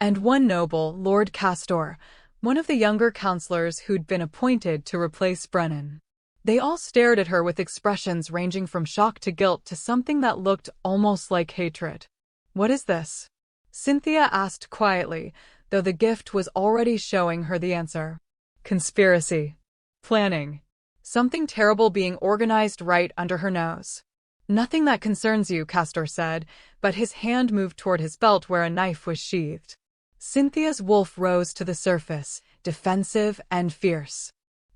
Speaker 1: And 1 noble, Lord Castor, one of the younger counselors who'd been appointed to replace Brennan. They all stared at her with expressions ranging from shock to guilt to something that looked almost like hatred. What is this? Cynthia asked quietly, though the gift was already showing her the answer. Conspiracy. Planning. Something terrible being organized right under her nose. Nothing that concerns you, Castor said, but his hand moved toward his belt where a knife was sheathed. Cynthia's wolf rose to the surface, defensive and fierce.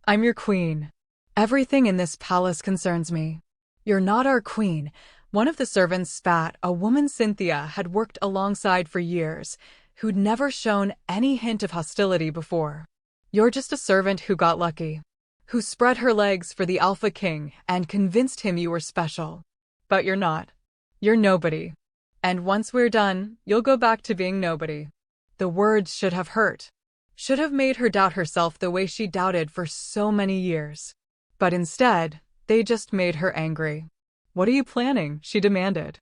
Speaker 1: I'm your queen. Everything in this palace concerns me. You're not our queen. One of the servants spat, a woman Cynthia had worked alongside for years, who'd never shown any hint of hostility before. You're just a servant who got lucky, who spread her legs for the Alpha King and convinced him you were special. But you're not. You're nobody. And once we're done, you'll go back to being nobody. The words should have hurt. Should have made her doubt herself the way she doubted for so many years. But instead, they just made her angry. What are you planning? She demanded.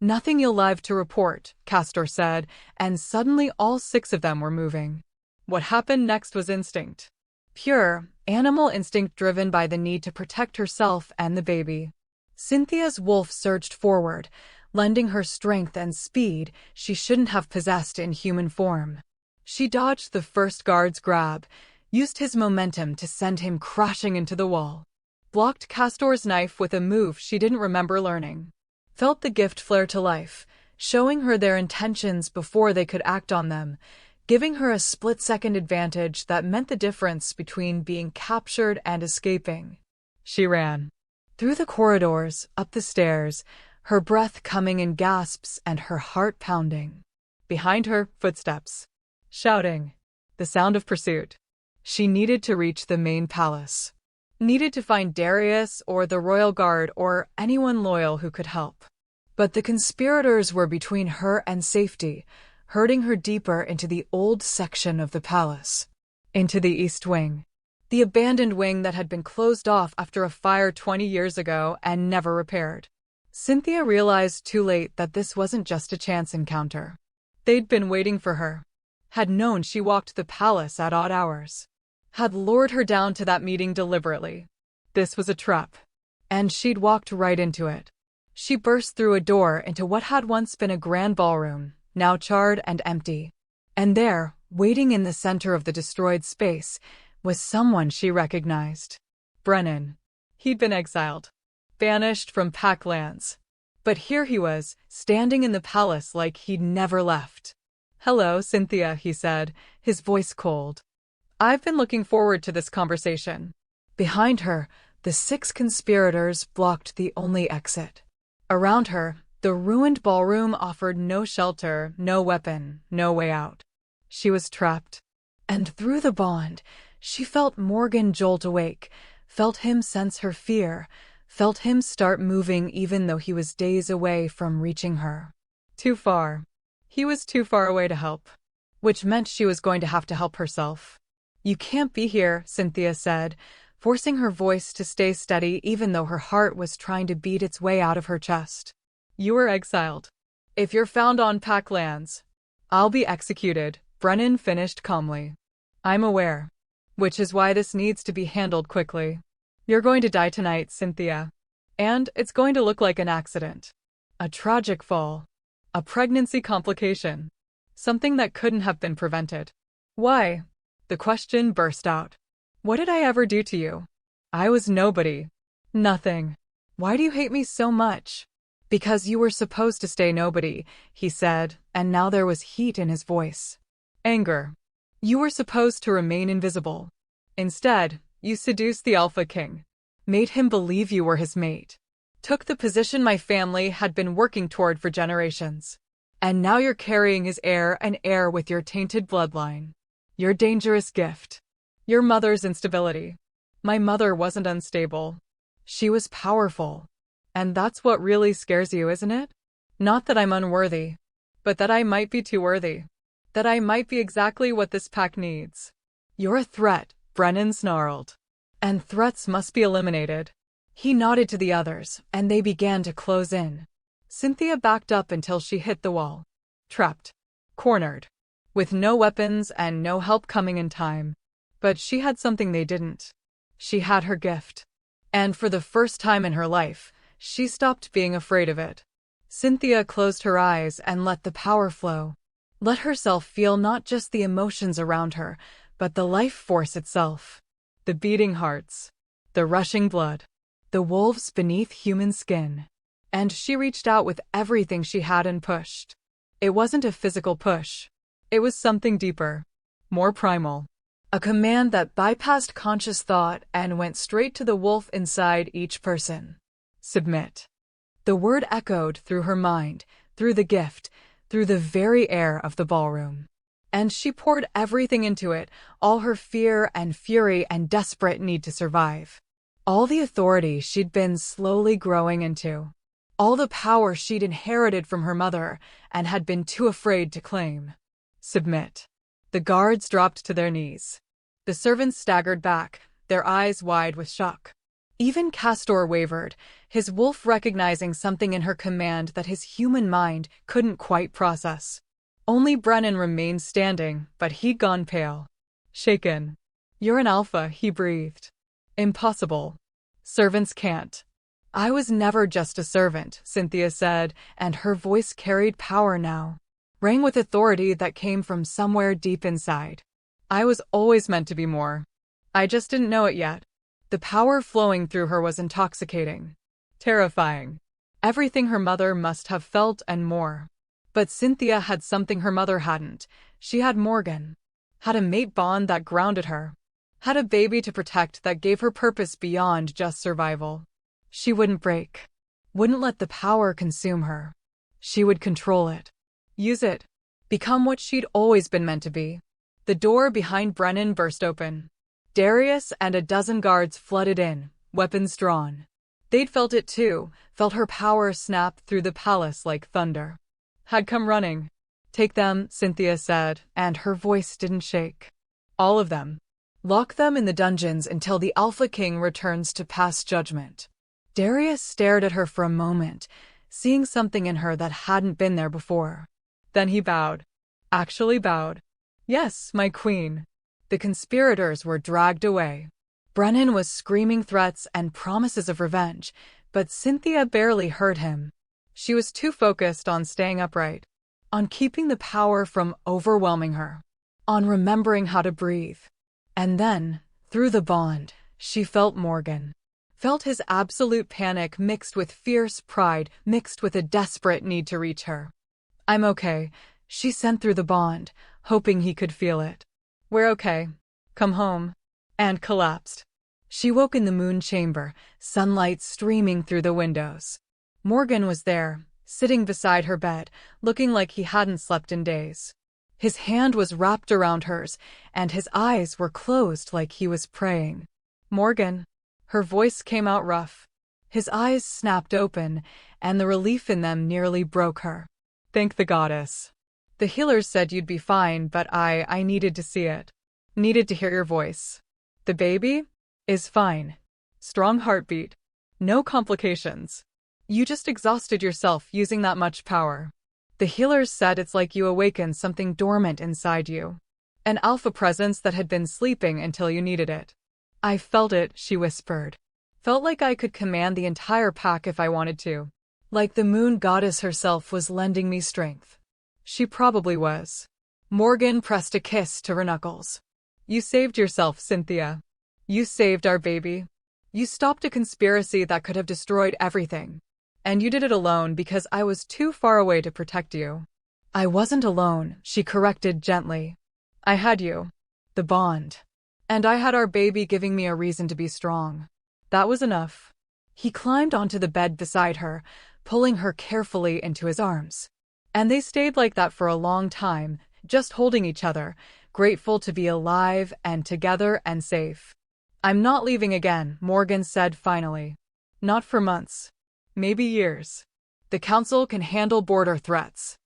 Speaker 1: Nothing you'll live to report, Castor said, and suddenly all 6 of them were moving. What happened next was instinct. Pure, animal instinct driven by the need to protect herself and the baby. Cynthia's wolf surged forward, lending her strength and speed she shouldn't have possessed in human form. She dodged the first guard's grab, used his momentum to send him crashing into the wall, blocked Castor's knife with a move she didn't remember learning, felt the gift flare to life, showing her their intentions before they could act on them, giving her a split-second advantage that meant the difference between being captured and escaping. She ran. Through the corridors, up the stairs, her breath coming in gasps and her heart pounding. Behind her, footsteps. Shouting. The sound of pursuit. She needed to reach the main palace. Needed to find Darius or the royal guard or anyone loyal who could help. But the conspirators were between her and safety, herding her deeper into the old section of the palace. Into the East Wing. The abandoned wing that had been closed off after a fire 20 years ago and never repaired. Cynthia realized too late that this wasn't just a chance encounter. They'd been waiting for her. Had known she walked the palace at odd hours. Had lured her down to that meeting deliberately. This was a trap. And she'd walked right into it. She burst through a door into what had once been a grand ballroom, now charred and empty. And there, waiting in the center of the destroyed space, was someone she recognized. Brennan. He'd been exiled. Banished from Packlands. But here he was, standing in the palace like he'd never left. "Hello, Cynthia," he said, his voice cold. "I've been looking forward to this conversation." Behind her, the 6 conspirators blocked the only exit. Around her, the ruined ballroom offered no shelter, no weapon, no way out. She was trapped. And through the bond, she felt Morgan jolt awake, felt him sense her fear, felt him start moving even though he was days away from reaching her. Too far. He was too far away to help. Which meant she was going to have to help herself. "You can't be here," Cynthia said, forcing her voice to stay steady even though her heart was trying to beat its way out of her chest. "You were exiled. If you're found on Packlands, I'll be executed," Brennan finished calmly. "I'm aware. Which is why this needs to be handled quickly. You're going to die tonight, Cynthia. And it's going to look like an accident. A tragic fall. A pregnancy complication. Something that couldn't have been prevented." "Why?" The question burst out. "What did I ever do to you? I was nobody. Nothing. Why do you hate me so much?" "Because you were supposed to stay nobody," he said, and now there was heat in his voice. Anger. "You were supposed to remain invisible. Instead, you seduced the Alpha King. Made him believe you were his mate. Took the position my family had been working toward for generations. And now you're carrying his heir, an heir with your tainted bloodline. Your dangerous gift. Your mother's instability. My mother wasn't unstable. She was powerful. And that's what really scares you, isn't it? Not that I'm unworthy, but that I might be too worthy. That I might be exactly what this pack needs." "You're a threat," Brennan snarled. "And threats must be eliminated." He nodded to the others, and they began to close in. Cynthia backed up until she hit the wall. Trapped. Cornered. With no weapons and no help coming in time. But she had something they didn't. She had her gift. And for the first time in her life, she stopped being afraid of it. Cynthia closed her eyes and let the power flow. Let herself feel not just the emotions around her, but the life force itself. The beating hearts. The rushing blood. The wolves beneath human skin. And she reached out with everything she had and pushed. It wasn't a physical push. It was something deeper. More primal. A command that bypassed conscious thought and went straight to the wolf inside each person. Submit. The word echoed through her mind, through the gift, through the very air of the ballroom. And she poured everything into it, all her fear and fury and desperate need to survive. All the authority she'd been slowly growing into. All the power she'd inherited from her mother and had been too afraid to claim. Submit. The guards dropped to their knees. The servants staggered back, their eyes wide with shock. Even Castor wavered, his wolf recognizing something in her command that his human mind couldn't quite process. Only Brennan remained standing, but he'd gone pale. Shaken. "You're an alpha," he breathed. "Impossible. Servants can't." "I was never just a servant," Cynthia said, and her voice carried power now. Rang with authority that came from somewhere deep inside. "I was always meant to be more. I just didn't know it yet." The power flowing through her was intoxicating. Terrifying. Everything her mother must have felt and more. But Cynthia had something her mother hadn't. She had Morgan. Had a mate bond that grounded her. Had a baby to protect that gave her purpose beyond just survival. She wouldn't break. Wouldn't let the power consume her. She would control it. Use it. Become what she'd always been meant to be. The door behind Brennan burst open. Darius and a dozen guards flooded in, weapons drawn. They'd felt it too, felt her power snap through the palace like thunder. Had come running. Take them, Cynthia said, and her voice didn't shake. All of them. Lock them in the dungeons until the Alpha King returns to pass judgment. Darius stared at her for a moment, seeing something in her that hadn't been there before. Then he bowed. Actually bowed. Yes, my queen. The conspirators were dragged away. Brennan was screaming threats and promises of revenge, but Cynthia barely heard him. She was too focused on staying upright, on keeping the power from overwhelming her, on remembering how to breathe. And then, through the bond, she felt Morgan. Felt his absolute panic mixed with fierce pride, mixed with a desperate need to reach her. I'm okay, she sent through the bond, hoping he could feel it. We're okay. Come home. And collapsed. She woke in the moon chamber, sunlight streaming through the windows. Morgan was there, sitting beside her bed, looking like he hadn't slept in days. His hand was wrapped around hers, and his eyes were closed like he was praying. Morgan. Her voice came out rough. His eyes snapped open, and the relief in them nearly broke her. Thank the goddess. The healers said you'd be fine, but I needed to see it. Needed to hear your voice. The baby is fine. Strong heartbeat. No complications. You just exhausted yourself using that much power. The healers said it's like you awakened something dormant inside you. An alpha presence that had been sleeping until you needed it. I felt it, she whispered. Felt like I could command the entire pack if I wanted to. Like the moon goddess herself was lending me strength. She probably was. Morgan pressed a kiss to her knuckles. You saved yourself, Cynthia. You saved our baby. You stopped a conspiracy that could have destroyed everything. And you did it alone because I was too far away to protect you. I wasn't alone, she corrected gently. I had you. The bond. And I had our baby giving me a reason to be strong. That was enough. He climbed onto the bed beside her, pulling her carefully into his arms. And they stayed like that for a long time, just holding each other, grateful to be alive and together and safe. I'm not leaving again, Morgan said finally. Not for months. Maybe years. The council can handle border threats.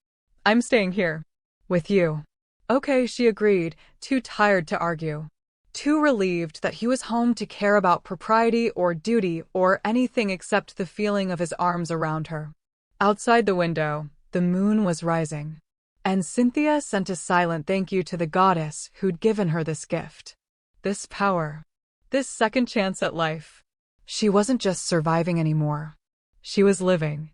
Speaker 1: I'm staying here. With you. Okay, she agreed, too tired to argue. Too relieved that he was home to care about propriety or duty or anything except the feeling of his arms around her. Outside the window, the moon was rising. And Cynthia sent a silent thank you to the goddess who'd given her this gift. This power. This second chance at life. She wasn't just surviving anymore. She was living.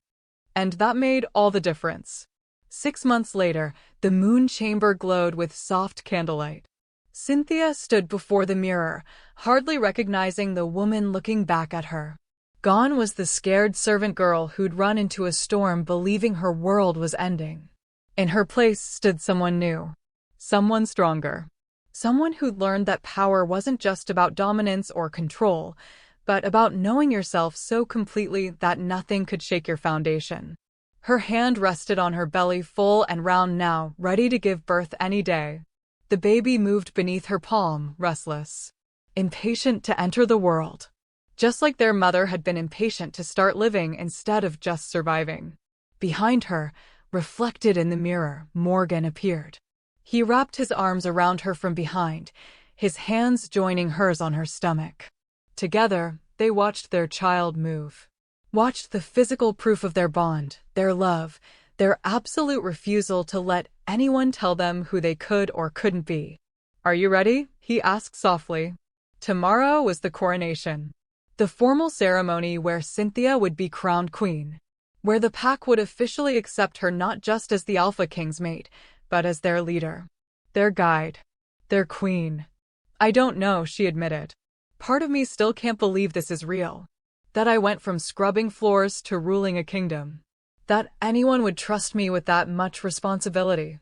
Speaker 1: And that made all the difference. 6 months later, the moon chamber glowed with soft candlelight. Cynthia stood before the mirror, hardly recognizing the woman looking back at her. Gone was the scared servant girl who'd run into a storm believing her world was ending. In her place stood someone new. Someone stronger. Someone who'd learned that power wasn't just about dominance or control, but about knowing yourself so completely that nothing could shake your foundation. Her hand rested on her belly, full and round now, ready to give birth any day. The baby moved beneath her palm, restless, impatient to enter the world. Just like their mother had been impatient to start living instead of just surviving. Behind her, reflected in the mirror, Morgan appeared. He wrapped his arms around her from behind, his hands joining hers on her stomach. Together, they watched their child move. Watched the physical proof of their bond, their love, their absolute refusal to let anyone tell them who they could or couldn't be. Are you ready? He asked softly. Tomorrow was the coronation. The formal ceremony where Cynthia would be crowned queen. Where the pack would officially accept her not just as the Alpha King's mate, but as their leader. Their guide. Their queen. I don't know, she admitted. Part of me still can't believe this is real. That I went from scrubbing floors to ruling a kingdom. That anyone would trust me with that much responsibility.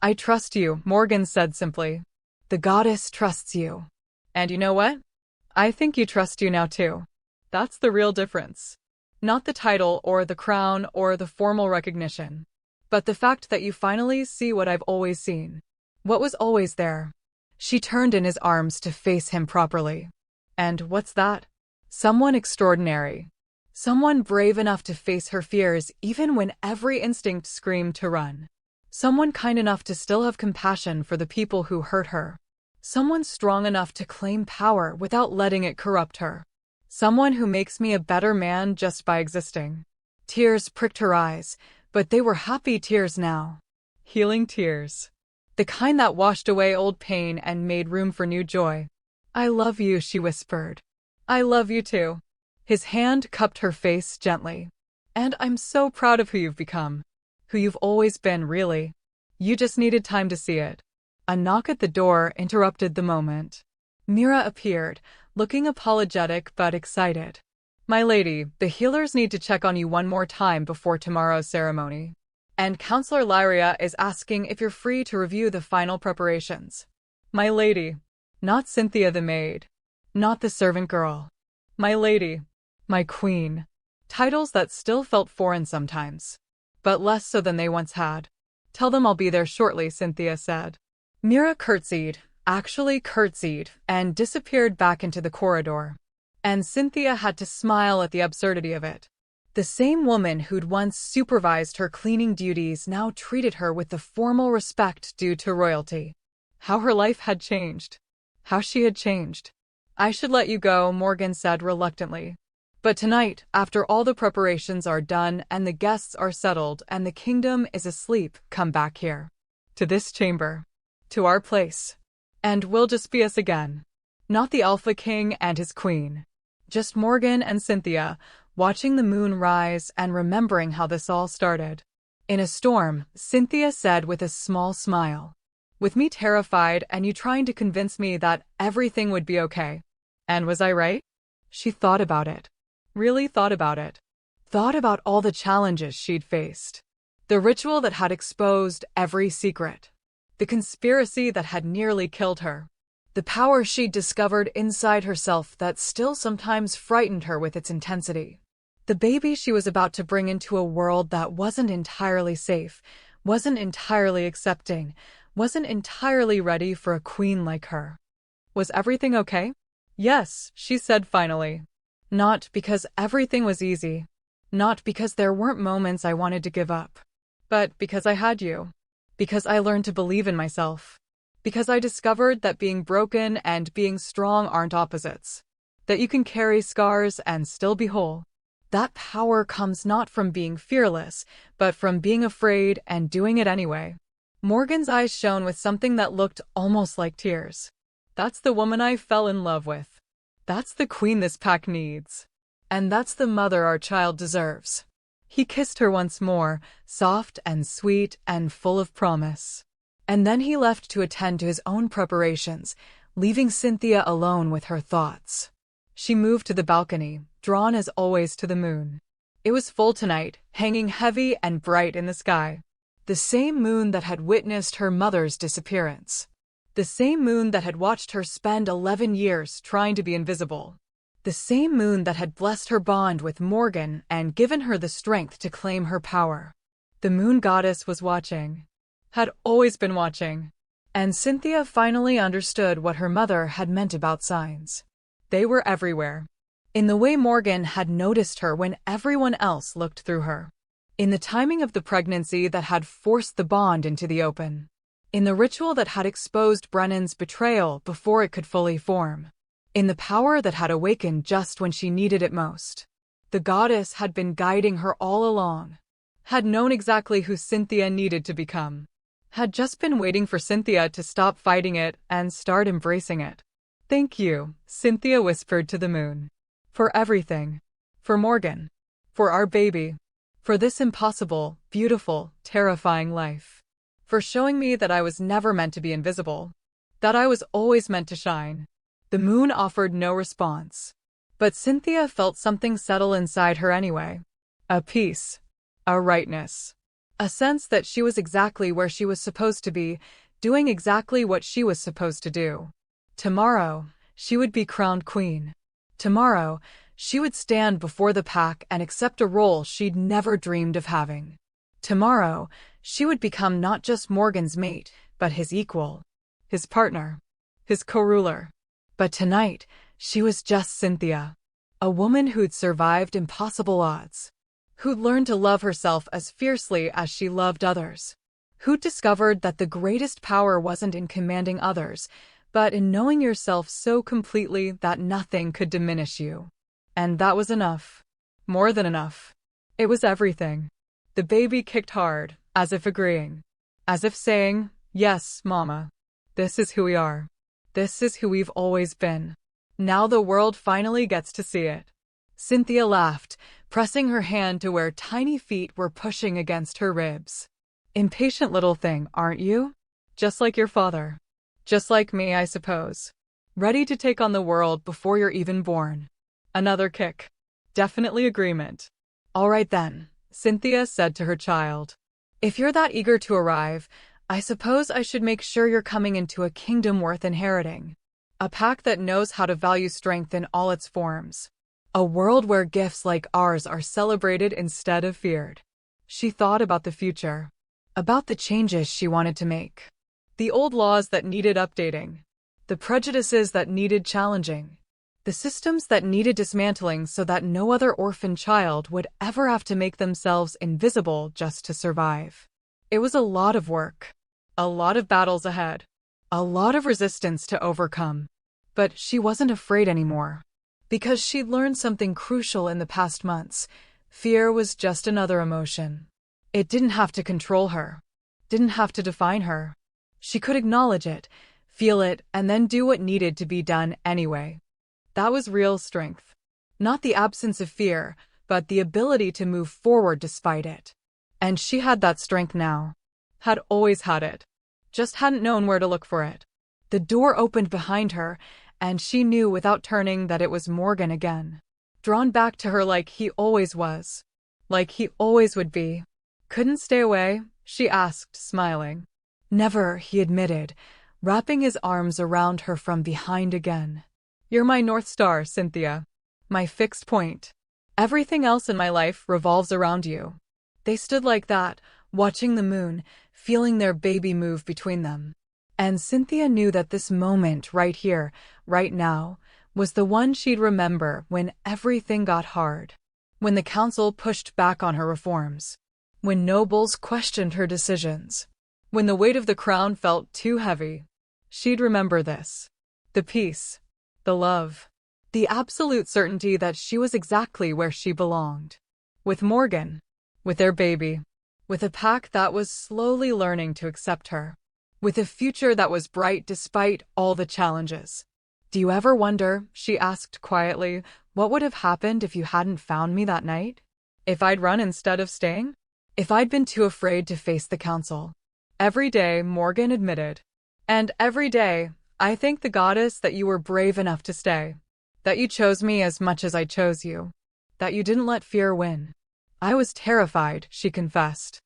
Speaker 1: I trust you, Morgan said simply. The goddess trusts you. And you know what? I think you trust you now too. That's the real difference. Not the title or the crown or the formal recognition, but the fact that you finally see what I've always seen. What was always there. She turned in his arms to face him properly. And what's that? Someone extraordinary. Someone brave enough to face her fears even when every instinct screamed to run. Someone kind enough to still have compassion for the people who hurt her. Someone strong enough to claim power without letting it corrupt her. Someone who makes me a better man just by existing. Tears pricked her eyes, but they were happy tears now. Healing tears. The kind that washed away old pain and made room for new joy. I love you, she whispered. I love you too. His hand cupped her face gently. And I'm so proud of who you've become. Who you've always been, really. You just needed time to see it. A knock at the door interrupted the moment. Mira appeared, looking apologetic but excited. My lady, the healers need to check on you one more time before tomorrow's ceremony. And Counselor Lyria is asking if you're free to review the final preparations. My lady. Not Cynthia the maid. Not the servant girl. My lady. My queen. Titles that still felt foreign sometimes. But less so than they once had. Tell them I'll be there shortly, Cynthia said. Mira curtsied, and disappeared back into the corridor. And Cynthia had to smile at the absurdity of it. The same woman who'd once supervised her cleaning duties now treated her with the formal respect due to royalty. How her life had changed. How she had changed. I should let you go, Morgan said reluctantly. But tonight, after all the preparations are done and the guests are settled and the kingdom is asleep, come back here. To this chamber. To our place. And we'll just be us again. Not the Alpha King and his queen. Just Morgan and Cynthia, watching the moon rise and remembering how this all started. In a storm, Cynthia said with a small smile. With me terrified and you trying to convince me that everything would be okay. And was I right? She thought about it. Really thought about it. Thought about all the challenges she'd faced. The ritual that had exposed every secret. The conspiracy that had nearly killed her. The power she'd discovered inside herself that still sometimes frightened her with its intensity. The baby she was about to bring into a world that wasn't entirely safe, wasn't entirely accepting, wasn't entirely ready for a queen like her. Was everything okay? Yes, she said finally. Not because everything was easy. Not because there weren't moments I wanted to give up. But because I had you. Because I learned to believe in myself. Because I discovered that being broken and being strong aren't opposites. That you can carry scars and still be whole. That power comes not from being fearless, but from being afraid and doing it anyway. Morgan's eyes shone with something that looked almost like tears. That's the woman I fell in love with. That's the queen this pack needs. And that's the mother our child deserves. He kissed her once more, soft and sweet and full of promise. And then he left to attend to his own preparations, leaving Cynthia alone with her thoughts. She moved to the balcony, drawn as always to the moon. It was full tonight, hanging heavy and bright in the sky. The same moon that had witnessed her mother's disappearance. The same moon that had watched her spend 11 years trying to be invisible. The same moon that had blessed her bond with Morgan and given her the strength to claim her power. The moon goddess was watching. Had always been watching. And Cynthia finally understood what her mother had meant about signs. They were everywhere. In the way Morgan had noticed her when everyone else looked through her. In the timing of the pregnancy that had forced the bond into the open. In the ritual that had exposed Brennan's betrayal before it could fully form. In the power that had awakened just when she needed it most. The goddess had been guiding her all along. Had known exactly who Cynthia needed to become. Had just been waiting for Cynthia to stop fighting it and start embracing it. Thank you, Cynthia whispered to the moon. For everything. For Morgan. For our baby. For this impossible, beautiful, terrifying life. For showing me that I was never meant to be invisible. That I was always meant to shine. The moon offered no response. But Cynthia felt something settle inside her anyway. A peace. A rightness. A sense that she was exactly where she was supposed to be, doing exactly what she was supposed to do. Tomorrow, she would be crowned queen. Tomorrow, she would stand before the pack and accept a role she'd never dreamed of having. Tomorrow, she would become not just Morgan's mate, but his equal, his partner, his co-ruler. But tonight, she was just Cynthia, a woman who'd survived impossible odds, who'd learned to love herself as fiercely as she loved others, who'd discovered that the greatest power wasn't in commanding others, but in knowing yourself so completely that nothing could diminish you. And that was enough. More than enough. It was everything. The baby kicked hard, as if agreeing. As if saying, "Yes, Mama. This is who we are. This is who we've always been. Now the world finally gets to see it." Cynthia laughed, pressing her hand to where tiny feet were pushing against her ribs. "Impatient little thing, aren't you? Just like your father. Just like me, I suppose. Ready to take on the world before you're even born." Another kick. Definitely agreement. "All right then," Cynthia said to her child. "If you're that eager to arrive, I suppose I should make sure you're coming into a kingdom worth inheriting. A pack that knows how to value strength in all its forms. A world where gifts like ours are celebrated instead of feared." She thought about the future. About the changes she wanted to make. The old laws that needed updating. The prejudices that needed challenging. The systems that needed dismantling so that no other orphan child would ever have to make themselves invisible just to survive. It was a lot of work. A lot of battles ahead. A lot of resistance to overcome. But she wasn't afraid anymore. Because she'd learned something crucial in the past months. Fear was just another emotion. It didn't have to control her. Didn't have to define her. She could acknowledge it, feel it, and then do what needed to be done anyway. That was real strength. Not the absence of fear, but the ability to move forward despite it. And she had that strength now. Had always had it. Just hadn't known where to look for it. The door opened behind her, and she knew without turning that it was Morgan again. Drawn back to her like he always was. Like he always would be. "Couldn't stay away?" she asked, smiling. "Never," he admitted, wrapping his arms around her from behind again. "You're my North Star, Cynthia. My fixed point. Everything else in my life revolves around you." They stood like that, watching the moon, feeling their baby move between them. And Cynthia knew that this moment right here, right now, was the one she'd remember when everything got hard. When the council pushed back on her reforms. When nobles questioned her decisions. When the weight of the crown felt too heavy. She'd remember this. The peace. The love. The absolute certainty that she was exactly where she belonged. With Morgan. With their baby. With a pack that was slowly learning to accept her. With a future that was bright despite all the challenges. "Do you ever wonder," she asked quietly, "what would have happened if you hadn't found me that night? If I'd run instead of staying? If I'd been too afraid to face the council?" "Every day," Morgan admitted. "And every day, I thank the goddess that you were brave enough to stay. That you chose me as much as I chose you. That you didn't let fear win." "I was terrified," she confessed.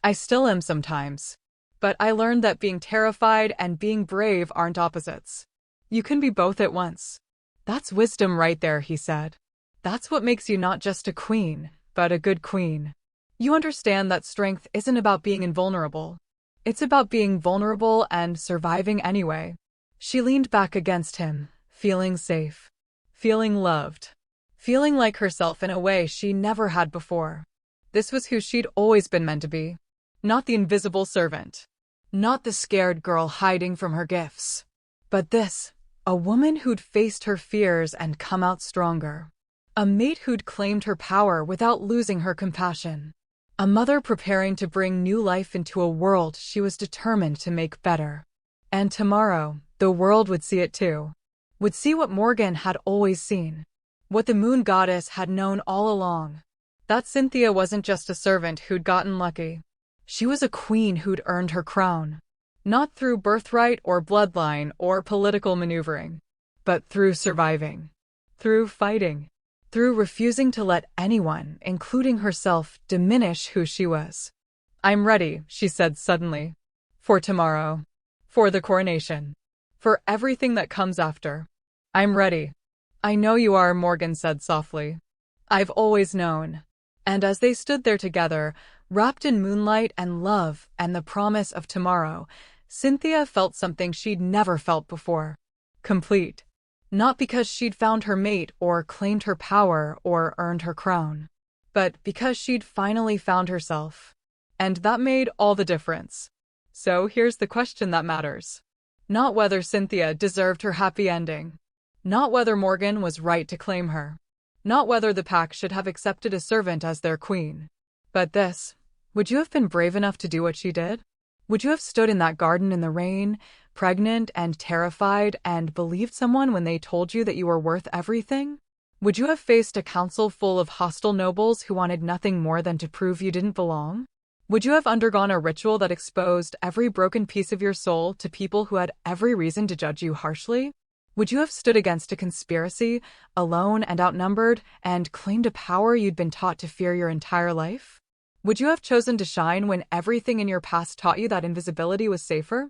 Speaker 1: "I still am sometimes. But I learned that being terrified and being brave aren't opposites. You can be both at once." "That's wisdom right there," he said. "That's what makes you not just a queen, but a good queen. You understand that strength isn't about being invulnerable. It's about being vulnerable and surviving anyway." She leaned back against him, feeling safe. Feeling loved. Feeling like herself in a way she never had before. This was who she'd always been meant to be. Not the invisible servant. Not the scared girl hiding from her gifts. But this, a woman who'd faced her fears and come out stronger. A mate who'd claimed her power without losing her compassion. A mother preparing to bring new life into a world she was determined to make better. And tomorrow, the world would see it too. Would see what Morgan had always seen. What the moon goddess had known all along. That Cynthia wasn't just a servant who'd gotten lucky. She was a queen who'd earned her crown. Not through birthright or bloodline or political maneuvering. But through surviving. Through fighting. Through refusing to let anyone, including herself, diminish who she was. "I'm ready," she said suddenly. "For tomorrow. For the coronation. For everything that comes after." I'm ready. I know you are, Morgan said softly. I've always known. And as they stood there together, wrapped in moonlight and love and the promise of tomorrow, Cynthia felt something she'd never felt before. Complete. Not because she'd found her mate or claimed her power or earned her crown, but because she'd finally found herself. And that made all the difference. So here's the question that matters. Not whether Cynthia deserved her happy ending. Not whether Morgan was right to claim her. Not whether the pack should have accepted a servant as their queen. But this: would you have been brave enough to do what she did? Would you have stood in that garden in the rain, pregnant and terrified, and believed someone when they told you that you were worth everything? Would you have faced a council full of hostile nobles who wanted nothing more than to prove you didn't belong? Would you have undergone a ritual that exposed every broken piece of your soul to people who had every reason to judge you harshly? Would you have stood against a conspiracy, alone and outnumbered, and claimed a power you'd been taught to fear your entire life? Would you have chosen to shine when everything in your past taught you that invisibility was safer?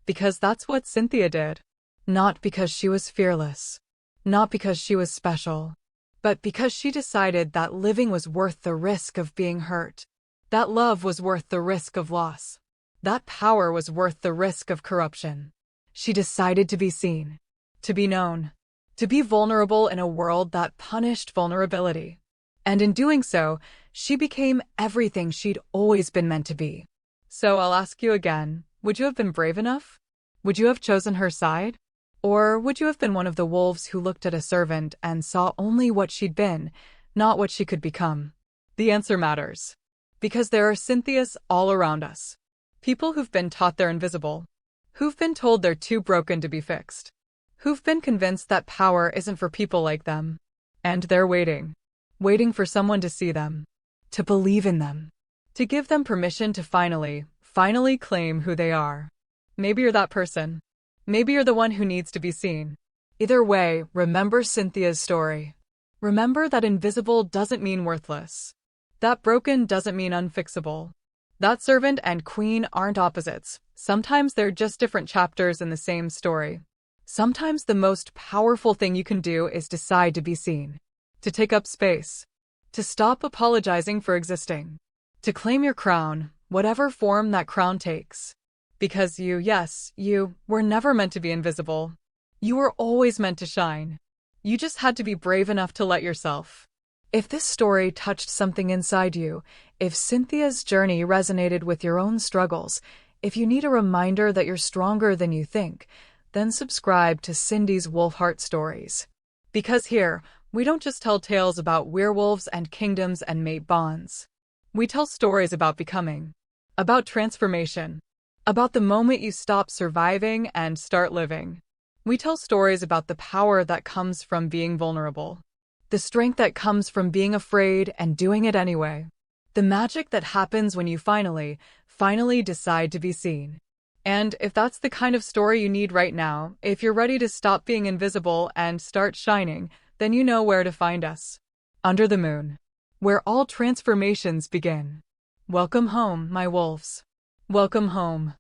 Speaker 1: Because that's what Cynthia did. Not because she was fearless. Not because she was special. But because she decided that living was worth the risk of being hurt. That love was worth the risk of loss. That power was worth the risk of corruption. She decided to be seen. To be known. To be vulnerable in a world that punished vulnerability. And in doing so, she became everything she'd always been meant to be. So I'll ask you again, would you have been brave enough? Would you have chosen her side? Or would you have been one of the wolves who looked at a servant and saw only what she'd been, not what she could become? The answer matters. Because there are Cynthias all around us. People who've been taught they're invisible. Who've been told they're too broken to be fixed. Who've been convinced that power isn't for people like them. And they're waiting. Waiting for someone to see them. To believe in them. To give them permission to finally claim who they are. Maybe you're that person. Maybe you're the one who needs to be seen. Either way, remember Cynthia's story. Remember that invisible doesn't mean worthless. That broken doesn't mean unfixable. That servant and queen aren't opposites. Sometimes they're just different chapters in the same story. Sometimes the most powerful thing you can do is decide to be seen. To take up space. To stop apologizing for existing. To claim your crown, whatever form that crown takes. Because you were never meant to be invisible. You were always meant to shine. You just had to be brave enough to let yourself. If this story touched something inside you, if Cynthia's journey resonated with your own struggles, if you need a reminder that you're stronger than you think, then subscribe to Cindy's Wolfheart Stories. Because here, we don't just tell tales about werewolves and kingdoms and mate bonds. We tell stories about becoming. About transformation. About the moment you stop surviving and start living. We tell stories about the power that comes from being vulnerable. The strength that comes from being afraid and doing it anyway. The magic that happens when you finally decide to be seen. And if that's the kind of story you need right now, if you're ready to stop being invisible and start shining, then you know where to find us. Under the moon. Where all transformations begin. Welcome home, my wolves. Welcome home.